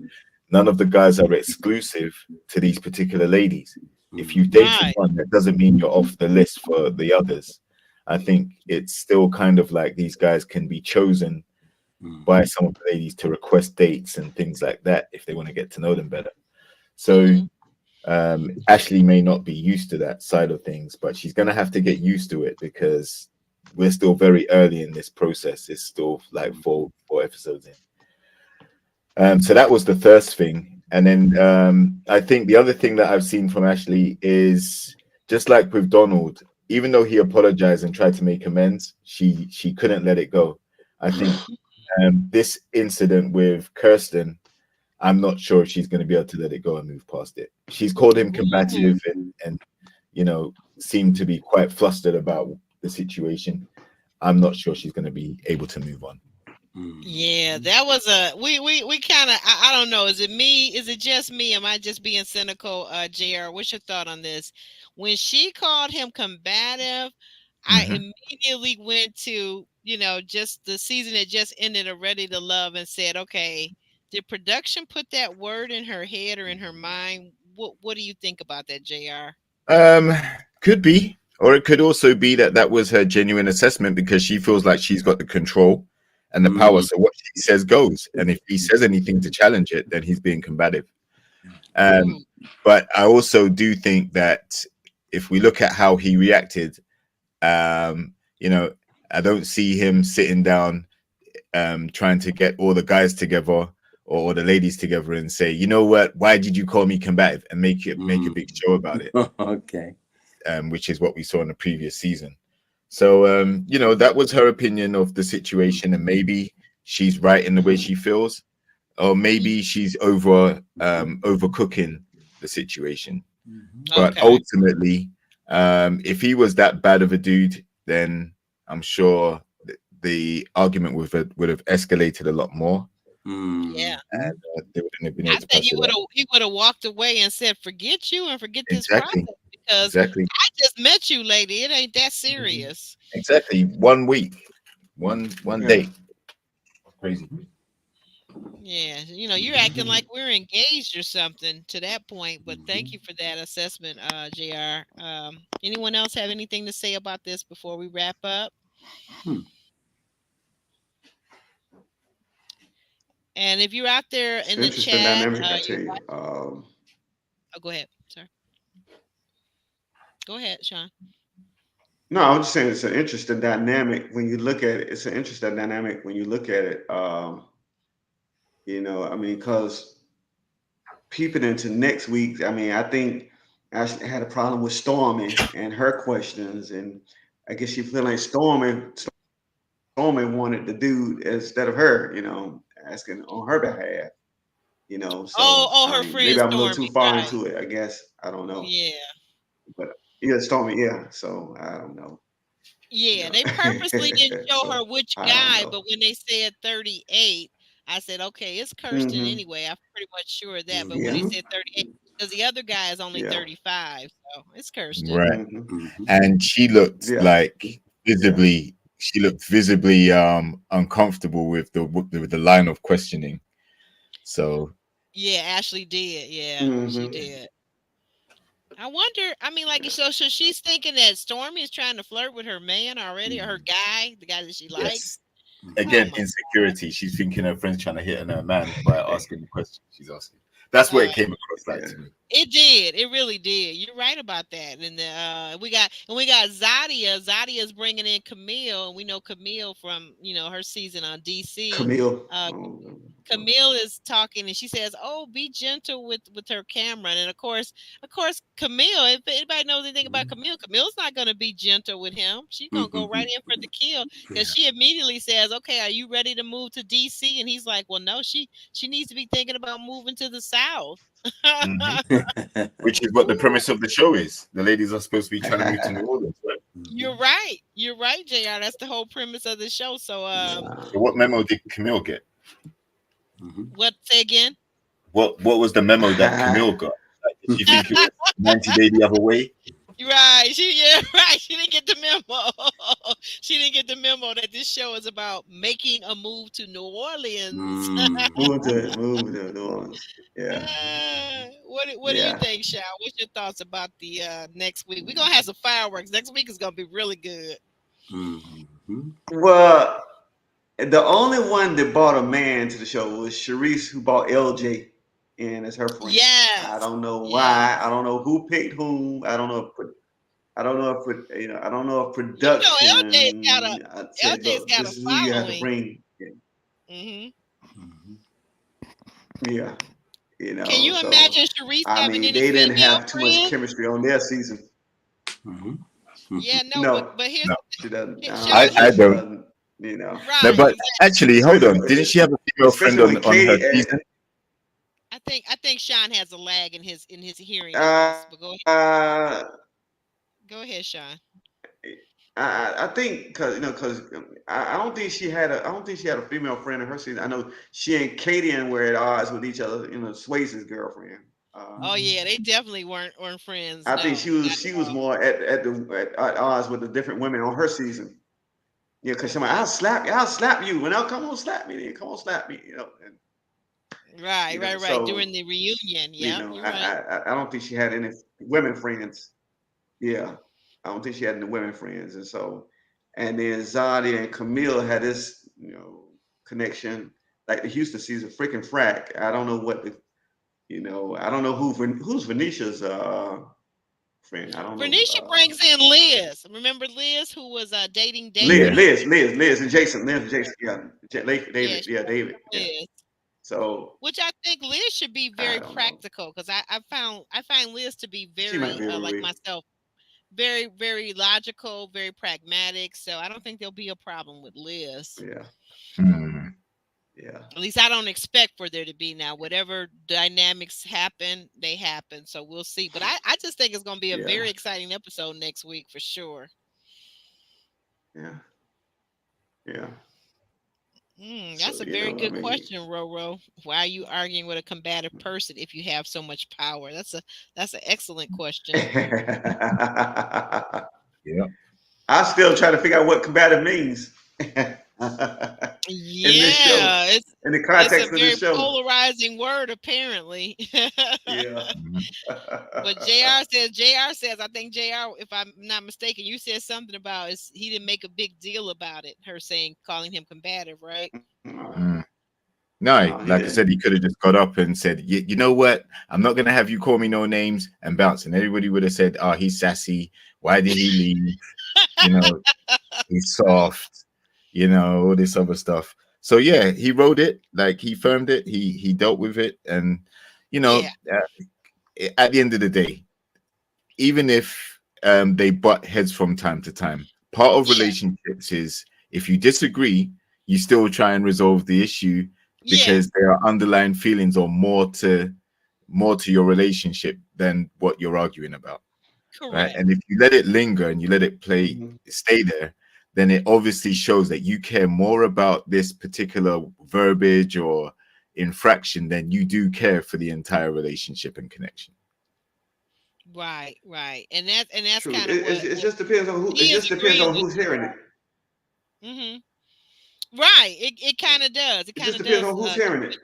none of the guys are exclusive to these particular ladies. If you date Right. one, that doesn't mean you're off the list for the others. I think it's still kind of like these guys can be chosen by some of the ladies to request dates and things like that if they want to get to know them better. So Ashley may not be used to that side of things, but she's going to have to get used to it because we're still very early in this process. It's still like four episodes in. So that was the first thing. And then I think the other thing that I've seen from Ashley is just like with Donald, even though he apologized and tried to make amends, she couldn't let it go. I think this incident with Kirsten, I'm not sure if she's going to be able to let it go and move past it. She's called him combative and seemed to be quite flustered about the situation. I'm not sure she's going to be able to move on. Yeah, that was we kind of I don't know. Is it me? Is it just me? Am I just being cynical? JR, what's your thought on this? When she called him combative, I immediately went to, just the season that just ended of Ready to Love and said, okay, did production put that word in her head or in her mind? What do you think about that, JR? Um, could be, or it could also be that that was her genuine assessment because she feels like she's got the control and the power. So what she says goes, and if he says anything to challenge it, then he's being combative. Mm. But I also do think that if we look at how he reacted, you know, I don't see him sitting down, trying to get all the guys together or the ladies together and say, you know what, why did you call me combative, and make a big show about it. Okay. Which is what we saw in the previous season. So, you know, that was her opinion of the situation, and maybe she's right in the way she feels, or maybe she's overcooking the situation. But Okay. ultimately, if he was that bad of a dude, then I'm sure the argument would have escalated a lot more, Yeah. and they wouldn't have been I able to think pass it up. he would have walked away and said, "Forget you and forget this process Exactly, because exactly, I just met you, lady. It ain't that serious." exactly. 1 week, one Yeah. day. Crazy. Yeah, you're acting like we're engaged or something to that point. But thank you for that assessment, Jr. Anyone else have anything to say about this before we wrap up? And if you're out there It's in an the interesting chat, dynamic, I tell you're you. watching. Oh, go ahead, sir. Go ahead, Sean. No, I'm just saying it's an interesting dynamic when you look at it. It's an interesting dynamic when you look at it. I mean, because peeping into next week, I mean, I think Ashley had a problem with Stormy and her questions, and I guess she feel like Stormy wanted the dude instead of her, asking on her behalf, Oh, So oh, I her mean, friend maybe I'm a little Stormy, too far right? into it. I guess I don't know, Yeah, but yeah, Stormy, yeah. So I don't know, you yeah. know. They purposely didn't show her So which I don't guy, know. but when they said 38, I said, okay, it's Kirsten Hmm. anyway. I'm pretty much sure of that. But when they Yeah, said 38, because the other guy is only yeah, 35, so it's Kirsten. Right. hmm And yeah, yeah. she looked visibly uncomfortable with the line of questioning. So Yeah, Ashley did. Yeah, she Hmm. did. I wonder. I mean, like, so she's thinking that Stormy is trying to flirt with her man already, or her guy, the guy that she likes. yes, Oh again, my! insecurity. She's thinking her friend's trying to hit on her man by asking the question she's asking. That's what Uh, it came across like Yeah. to me. It did. It really did. You're right about that. And we got Zadia. Zadia's bringing in Camille, and we know Camille from her season on DC. Camille. Uh, Oh, Camille is talking, and she says, "Oh, be gentle with her camera." And of course, Camille. If anybody knows anything about Camille, Camille's not going to be gentle with him. She's going to go right in for the kill because she immediately says, "Okay, are you ready to move to DC?" And he's like, "Well, no. She needs to be thinking about moving to the South." Hmm. Which is what the premise of the show is. The ladies are supposed to be trying to move to New Orleans, right? You're right. You're right, Jr. That's the whole premise of the show. So, So what memo did Camille get? what? Say again. What was the memo that Camille got? Like, did she think it was 90 Day the Other Way? Right. Right. She didn't get the memo. She didn't get the memo that this show is about making a move to New Orleans. move to New Orleans. Yeah, What do you yeah. think, Shao? What's your thoughts about the next week? We're gonna have some fireworks. Next week is gonna be really good. Well, the only one that bought a man to the show was Sharice, who bought LJ in as her friend. I Yes. don't know Yeah. why. I don't know who picked whom. I don't know I don't know if production said, LJ's "Look, got a this is who you have to following. bring." Hmm. Yeah, Can you So imagine Sharice I having mean, any they didn't female have too much friends? chemistry on their season. Yeah, no, but No, but here's No, she doesn't. Sean. I'm I sure she don't. doesn't. No, Right, but exactly. actually, hold Especially, on. Didn't she have a female friend especially when on her Katie. season? I think Sean has a lag in his hearing on Uh, us. But uh, go ahead, Sean. I think because I don't think I don't think she had a female friend in her season. I know she and Katie were at odds with each other. Swayze's girlfriend. Oh yeah, they definitely weren't friends. I think No, not at she was all. more at odds with the different women on her season. Yeah, because she's like, Okay. I'll slap you. Well, now come on, slap me then. Come on, slap me. And Right, right, right. During so the reunion. Yep, you're right. I don't think she had any women friends. Yeah, I don't think she had any women friends, and so, and then Zadi and Camille had this, connection. Like the Houston season, freaking frack. I don't know what the, I don't know who's Venetia's friend. I don't know. Venetia brings in Liz. Remember Liz, who was dating Yeah. David? Liz, and Jason, yeah, Yeah, David, she yeah, brings David, in yeah. Liz. So Which I think Liz should be I very don't know. practical because I find Liz to be She might very be able to like read. myself, very very logical, very pragmatic. So I don't think there'll be a problem with Liz. Yeah, Mhm. yeah, At least I don't expect for there to be now. Whatever dynamics happen, they happen. So we'll see. But I just think it's going to be a yeah, very exciting episode next week for sure. yeah, yeah. That's So a very I good mean, question, Roro. Why are you arguing with a combative person if you have so much power? That's an excellent question. I Yeah. still try to figure out what combative means in this show, Yeah, in the it's a context of very this show. polarizing word apparently. Yeah. Mhm. But JR says, I think JR, if I'm not mistaken, you said something about he didn't make a big deal about it, her saying calling him combative, right? Mm. No, No, he like I didn't. said, he could have just got up and said, you know what? I'm not going to have you call me no names and bounce. And everybody would have said, oh, he's sassy. Why did he leave? You know, he's soft, all this other stuff. So, yeah, he wrote it, like he firmed it. He dealt with it. And, Yeah, at the end of the day, even if they butt heads from time to time, part of yeah, relationships is if you disagree, you still try and resolve the issue yeah, because there are underlying feelings or more to your relationship than what you're arguing about, right? correct. And if you let it linger and you let it Mhm. stay there, then it obviously shows that you care more about this particular verbiage or infraction than you do care for the entire relationship and connection. Right, right. And that's True. kind of It what just depends on who. It he is just depends agreeing on with who's you. hearing it. Hmm. Right. It kind of does. It It kind just of depends does. on who's hearing it.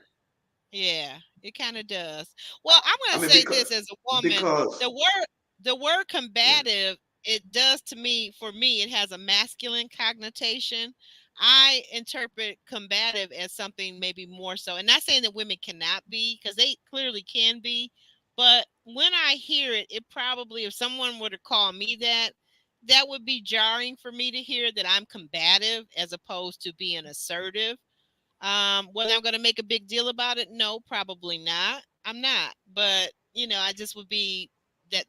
Yeah, it kind of does. Well, I'm I going to mean, say this as a woman, because the word the word yeah. combative, it does to me, for me, it has a masculine connotation. I interpret combative as something maybe more so, and not saying that women cannot be, because they clearly can be, but when I hear it, it probably, if someone were to call me that, that would be jarring for me to hear that I'm combative as opposed to being assertive. Whether I'm going to make a big deal about it, no, probably not. I'm not, but I just would be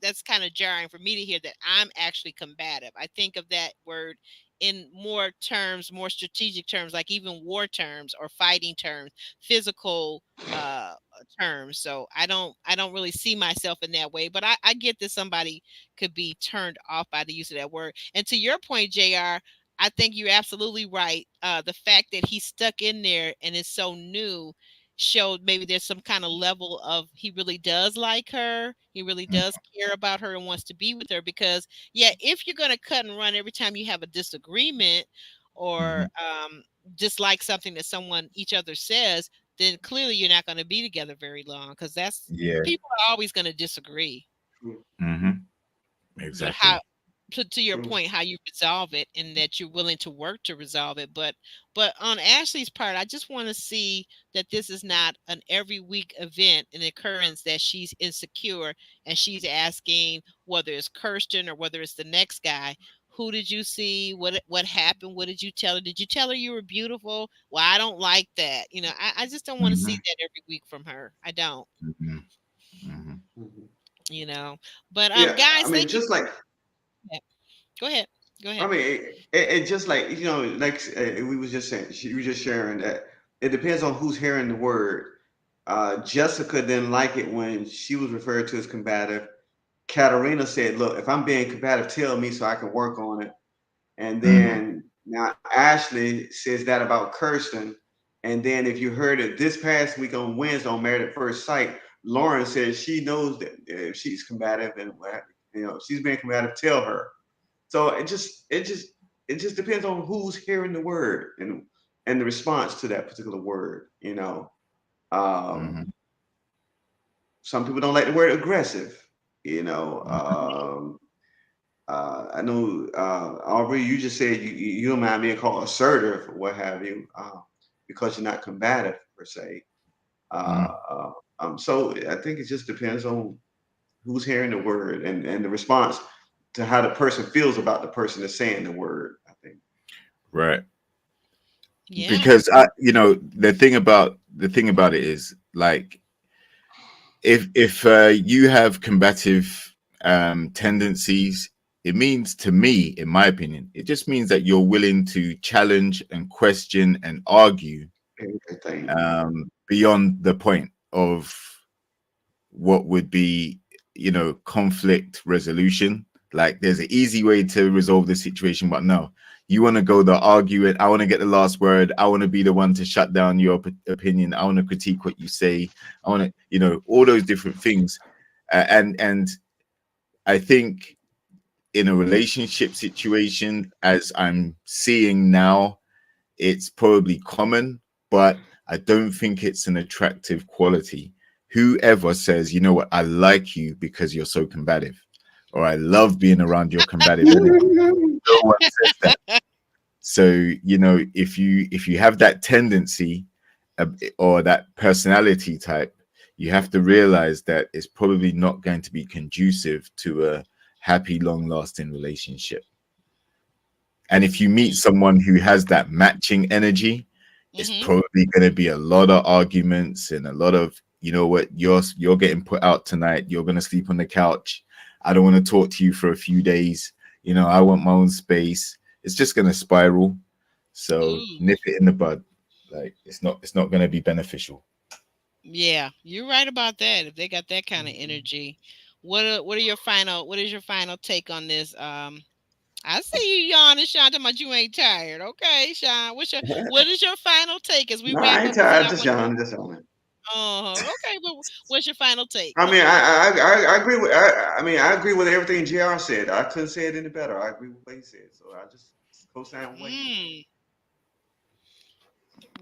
that's kind of jarring for me to hear that I'm actually combative. I think of that word in more terms, more strategic terms, like even war terms or fighting terms, physical terms. So I don't really see myself in that way, but I get that somebody could be turned off by the use of that word. And to your point, JR, I think you're absolutely right. The fact that he's stuck in there and is so new showed maybe there's some kind of level of he really does like her. He really does care about her and wants to be with her because, yeah, if you're going to cut and run every time you have a disagreement or Mhm. dislike something that someone each other says, then clearly you're not going to be together very long because that's Yeah. people are always going to disagree. True. Hmm. But how Exactly. to your True. point, how you resolve it and that you're willing to work to resolve it. But on Ashley's part, I just want to see that this is not an every week event, an occurrence that she's insecure and she's asking whether it's Kirsten or whether it's the next guy. Who did you see? What happened? What did you tell her? Did you tell her you were beautiful? Well, I don't like that. I just don't want to see Hmm. that every week from her. I don't, Hmm. Hmm. Mhm. you know. But Yeah. I guys, mean, thank you. just like Go ahead. Go I ahead. mean, it just like like we was just saying, she was just sharing that it depends on who's hearing the word. Jessica didn't like it when she was referred to as combative. Katarina said, "Look, if I'm being combative, tell me so I can work on it." And Hmm. then now Ashley says that about Kirsten. And then if you heard it this past week on Wednesday on Married at First Sight, Lauren says she knows that if she's combative and she's being combative, tell her. So it just depends on who's hearing the word and the response to that particular word. Um, Hmm. some people don't like the word aggressive. Hmm. I know, Aubrey, you just said you don't mind being called assertive or what have you, because you're not combative per se. Uh, Mm. uh, so I think it just depends on who's hearing the word and the response to how the person feels about the person that's saying the word, I think. Right. Yeah. Because the thing about it is, like, if you have combative tendencies, it means, to me, in my opinion, it just means that you're willing to challenge and question and argue Everything. beyond the point of what would be, conflict resolution. Like, there's an easy way to resolve the situation, but no, you want to go the arguing. I want to get the last word. I want to be the one to shut down your opinion. I want to critique what you say. I want to, all those different things. And I think in a relationship situation, as I'm seeing now, it's probably common, but I don't think it's an attractive quality. Whoever says, you know what, I like you because you're so combative, or I love being around your combative energy. No one says that. So, if you have that tendency, or that personality type, you have to realize that it's probably not going to be conducive to a happy, long-lasting relationship. And if you meet someone who has that matching energy, it's Mm-hmm. probably going to be a lot of arguments and a lot of, you know what, you're getting put out tonight. You're going to sleep on the couch. I don't want to talk to you for a few days. I want my own space. It's just going to spiral. So Ooh. nip it in the bud. Like, it's not going to be beneficial. Yeah, you're right about that. If they got that kind of energy, what is your final take on this? I see you yawning, Sean, talking about you ain't tired. Okay, Sean, what is your final take as we No, wrap I ain't up? Because tired. I Just want. yawning. Just yawning. Okay, but what's your final take? I mean, I agree with. I mean, I agree with everything Jr. said. I couldn't say it any better. I agree with what he said. So I just co-sign what he said. Mm.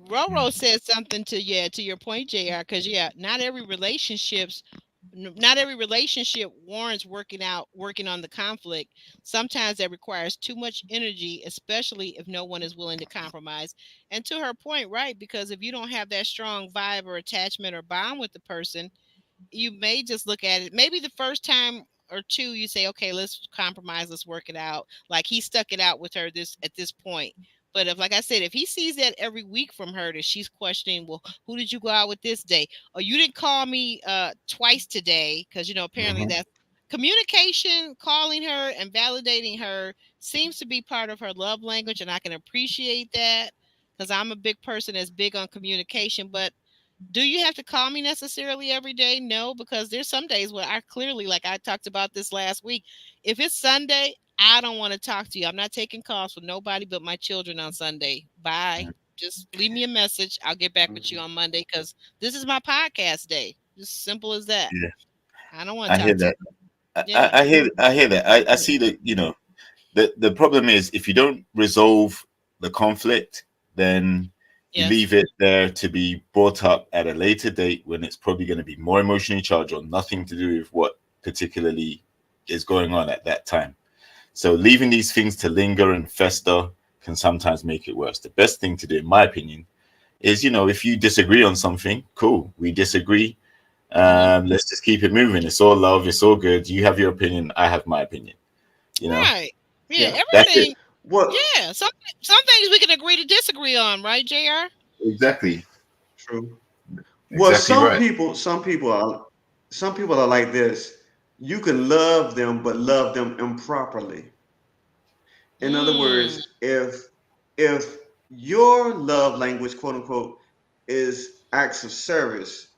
Roro said something to your point, Jr. Because not every relationship warrants working on the conflict. Sometimes that requires too much energy, especially if no one is willing to compromise. And to her point, right? Because if you don't have that strong vibe or attachment or bond with the person, you may just look at it. Maybe the first time or two, you say, "Okay, let's compromise, let's work it out." Like he stuck it out with her at this point. But if, like I said, if he sees that every week from her, that she's questioning, well, who did you go out with this day? Or you didn't call me twice today, because apparently Mhm. that communication, calling her and validating her seems to be part of her love language, and I can appreciate that because I'm a big person that's big on communication, but do you have to call me necessarily every day? No, because there's some days where I clearly, like I talked about this last week, if it's Sunday, I don't want to talk to you. I'm not taking calls from nobody but my children on Sunday. Bye. Just leave me a message. I'll get back with you on Monday because this is my podcast day. Just simple as that. Yeah, I don't want I to hear talk to you. that. I, Yeah. I I hear I hear that. I see that. The problem is, if you don't resolve the conflict, then you Yes. leave it there to be brought up at a later date when it's probably going to be more emotionally charged or nothing to do with what particularly is going on at that time. So leaving these things to linger and fester can sometimes make it worse. The best thing to do, in my opinion, is, if you disagree on something, cool, we disagree. Hmm. Let's just keep it moving. It's all love. It's all good. You have your opinion. I have my opinion. You know, Right. Yeah. Yeah. that's it. Everything. What? Yeah. Some things we can agree to disagree on, right, Jr. Exactly. True. Well, Exactly right. some people are like this. You can love them, but love them improperly. In other Mm. words, if your love language, quote unquote, is acts of service,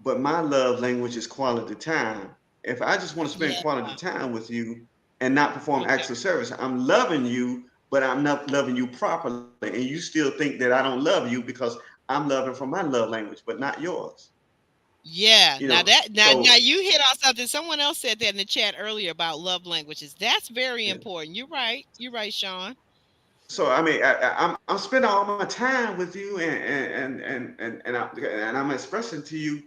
but my love language is quality time. If I just want to spend Yeah. quality time with you and not perform Okay. acts of service, I'm loving you, but I'm not loving you properly. And you still think that I don't love you because I'm loving from my love language, but not yours. Yeah, You know, now so you hit on something. Someone else said that in the chat earlier about love languages. That's very yeah. important. You're right. You're right, Sean. So I mean, I'm spending all my time with you, and I'm expressing to you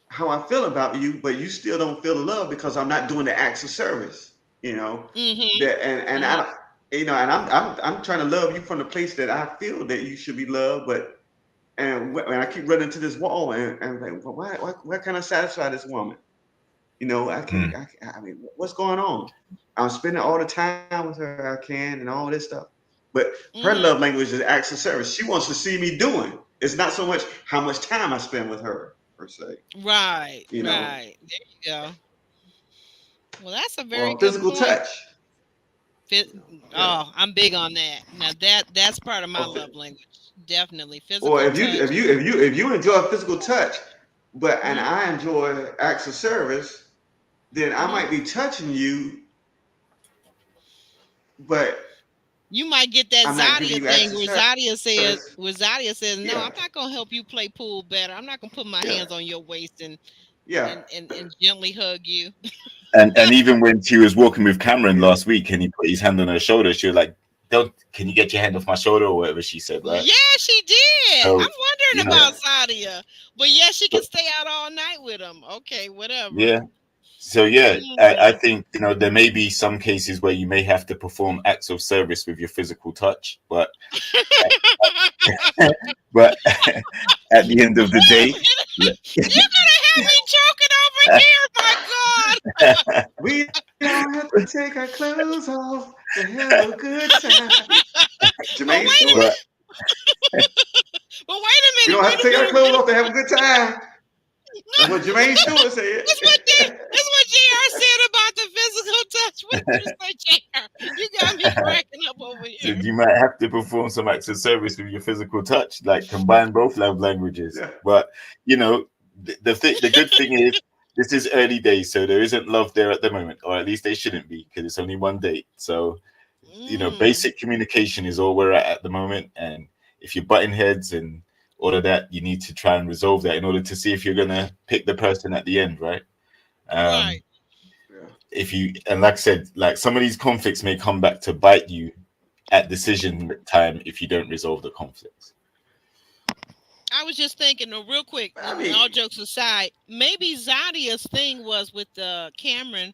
how I feel about you, but you still don't feel the love because I'm not doing the acts of service. You know, Mm-hmm. that and I don't, you know, and I'm trying to love you from the place that I feel that you should be loved, but and when I keep running to this wall, and I'm like, well, why can't I satisfy this woman? You know, I can't. I mean, what's going on? I'm spending all the time with her I can, and all this stuff. But her Mm-hmm. love language is acts of service. She wants to see me doing. It's not so much how much time I spend with her per se. Right, You know, right. There you go. Well, that's a very or good physical point. touch. Fit, Yeah. oh, I'm big on that. Now that's part of my Or, love language. Definitely or physical touch. if you enjoy physical touch, but and Hmm. I enjoy acts of service, then I Hmm. might be touching you, but You might get that I'm not giving Zadia you thing acts of where service. Zadia says, no, Yeah, I'm not gonna help you play pool better. I'm not gonna put my yeah, hands on your waist and yeah, and gently hug you. And even when she was walking with Cameron yeah. last week and he put his hand on her shoulder, she was like, "Don't, can you get your hand off my shoulder?" or whatever she said, right? Yeah, she did. So I'm wondering you know, about Yeah. Zadia, but yeah, she can but stay out all night with him. Okay, whatever. yeah. So yeah, I Mm. think there may be some cases where you may have to perform acts of service with your physical touch, but at the end of the day, You're gonna have me choking over here. My God. We don't have to take our clothes off to have a good time. But Jermaine wait a Stewart. but minute. But wait a We minute. don't have Wait to a take our minute. clothes off to have a good time. That's what Jermaine Stewart That's what said. that's what Jr. said about the physical touch. What did you say, Jr.? You got me cracking up over so here. you might have to perform some acts of service with your physical touch, like combine both love languages. Yeah. But the good thing is this is early days, so there isn't love there at the moment, or at least they shouldn't be, because it's only one date. So Mm. basic communication is all we're at the moment, and if you're butting heads and all of that, you need to try and resolve that in order to see if you're gonna pick the person at the end, right? Right. Um, if you and like I said, like some of these conflicts may come back to bite you at decision time if you don't resolve the conflicts. I was just thinking, real quick, I and mean, all jokes aside, maybe Zadia's thing was with Cameron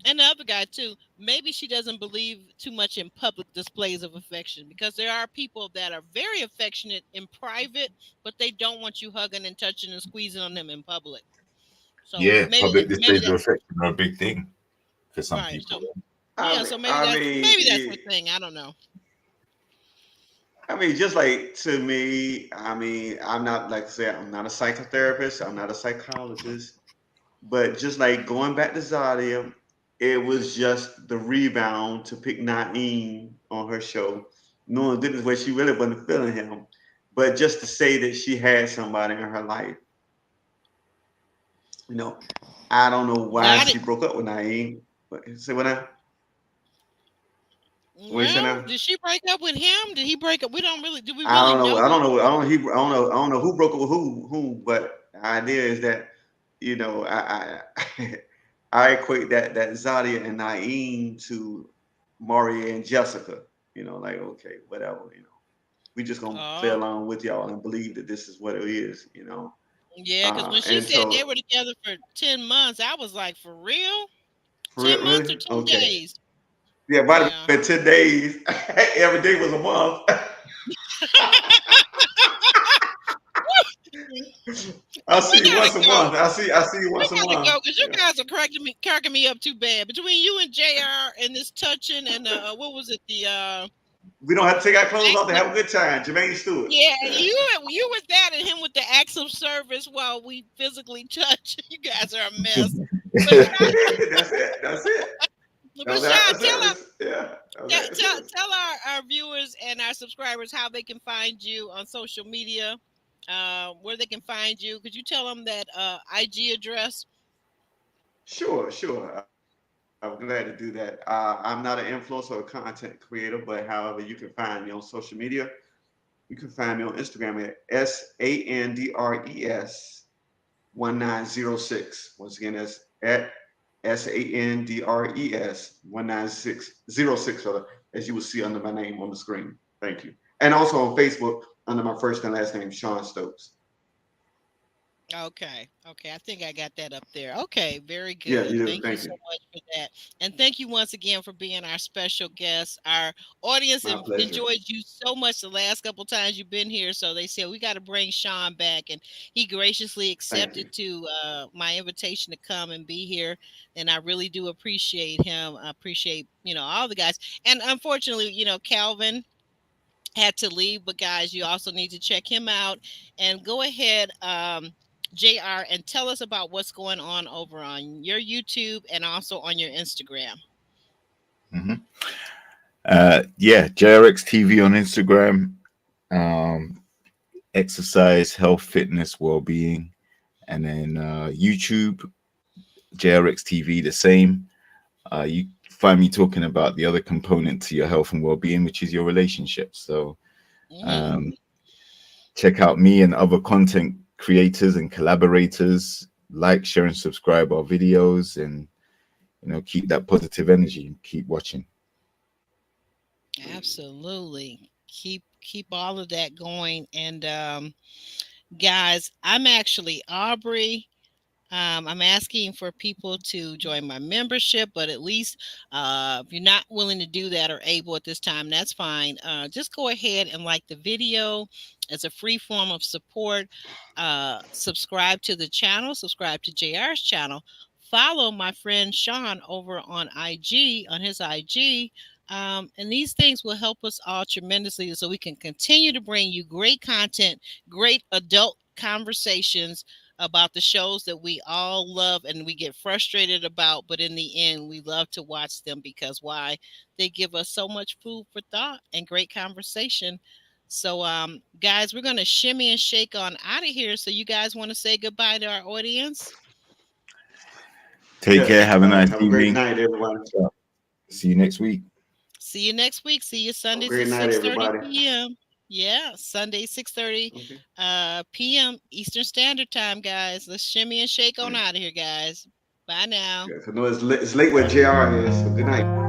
and the other guy too. Maybe she doesn't believe too much in public displays of affection, because there are people that are very affectionate in private, but they don't want you hugging and touching and squeezing on them in public. So Yeah, public maybe displays of that affection are a big thing for some right. people. So yeah, so maybe that's her thing. I don't know. I mean, just like to me, I mean, I'm not like I said, I'm not a psychotherapist, I'm not a psychologist, but just like going back to Zadia, it was just the rebound to pick Naeem on her show, knowing this is where she really wasn't feeling him, but just to say that she had somebody in her life. You know, I don't know why Got it. she broke up with Naeem. Say what now? What you say Well, now? did she break up with him? Did he break up? Do we I really don't know. know I who? don't know. I don't know. I don't know who broke up with who. But the idea is that I I equate that Zadia and Naeem to Maria and Jessica. You know, like okay, whatever. You know, we just gonna play Oh, along with y'all and believe that this is what it is. You know, yeah, because when she and said they so were together for 10 months, I was like, for real? for 10 real, months or really, 10 okay, days? yeah, might have Yeah. been 10 days. Every day was a month. I'll We see you gotta once a go. month. I see you We once a gotta month. go because you Yeah. guys are cracking me up too bad. Between you and JR and this touching and what was it? The We don't have to take our clothes off acts to of, have a good time. Jermaine Stewart. yeah, Yeah. you with that and him with the acts of service while we physically touch. You guys are a mess. But That's it. That's it. That was the act Sean, of service. Yeah. That was the act of service. tell our viewers and our subscribers how they can find you on social media, where they can find you. Could you tell them that IG address? Sure, sure. I'm glad to do that. I'm not an influencer or content creator, but however, you can find me on social media. You can find me on Instagram at SANDRES 1906. Once again, that's at SANDRES 1906, as you will see under my name on the screen. Thank you. And also on Facebook under my first and last name, Sean Stokes. Okay. Okay. I think I got that up there. Okay. Very Yeah, good. you do. Thank you Thank so you. much for that. And thank you once again for being our special guest. Our audience My pleasure. enjoyed you so much the last couple times you've been here. So they said we got to bring Sean back. And he graciously Thank you. accepted to my invitation to come and be here. And I really do appreciate him. I appreciate, all the guys. And unfortunately, Calvin had to leave, but guys, you also need to check him out and go ahead, JR, and tell us about what's going on over on your YouTube and also on your Instagram. Mhm. Yeah, JRX TV on Instagram. Um, exercise, health, fitness, well-being, and then YouTube, JRX TV, the same. You find me talking about the other component to your health and well-being, which is your relationships. So Hmm. um, check out me and other content creators and collaborators. Like, share, and subscribe our videos, and keep that positive energy and keep watching. Absolutely. Keep all of that going. And guys, I'm actually Aubrey. I'm asking for people to join my membership, but at least if you're not willing to do that or able at this time, that's fine. Just go ahead and like the video as a free form of support. Subscribe to the channel, subscribe to JR's channel. Follow my friend Sean over on IG, on his IG. And these things will help us all tremendously so we can continue to bring you great content, great adult conversations about the shows that we all love and we get frustrated about, but in the end, we love to watch them because why? They give us so much food for thought and great conversation. So, guys, we're going to shimmy and shake on out of here. So, you guys want to say goodbye to our audience? Take care. Yes. Have a nice Have a great evening. night, everyone. See you next week. See you next week. See you Have a Sundays at great night, 6:30 everybody. p.m. Yeah, Sunday 6:30 Okay. p.m. Eastern Standard Time, guys. Let's shimmy and shake on Right. out of here, guys. Bye now. Yes. I know it's late where JR is, so good night.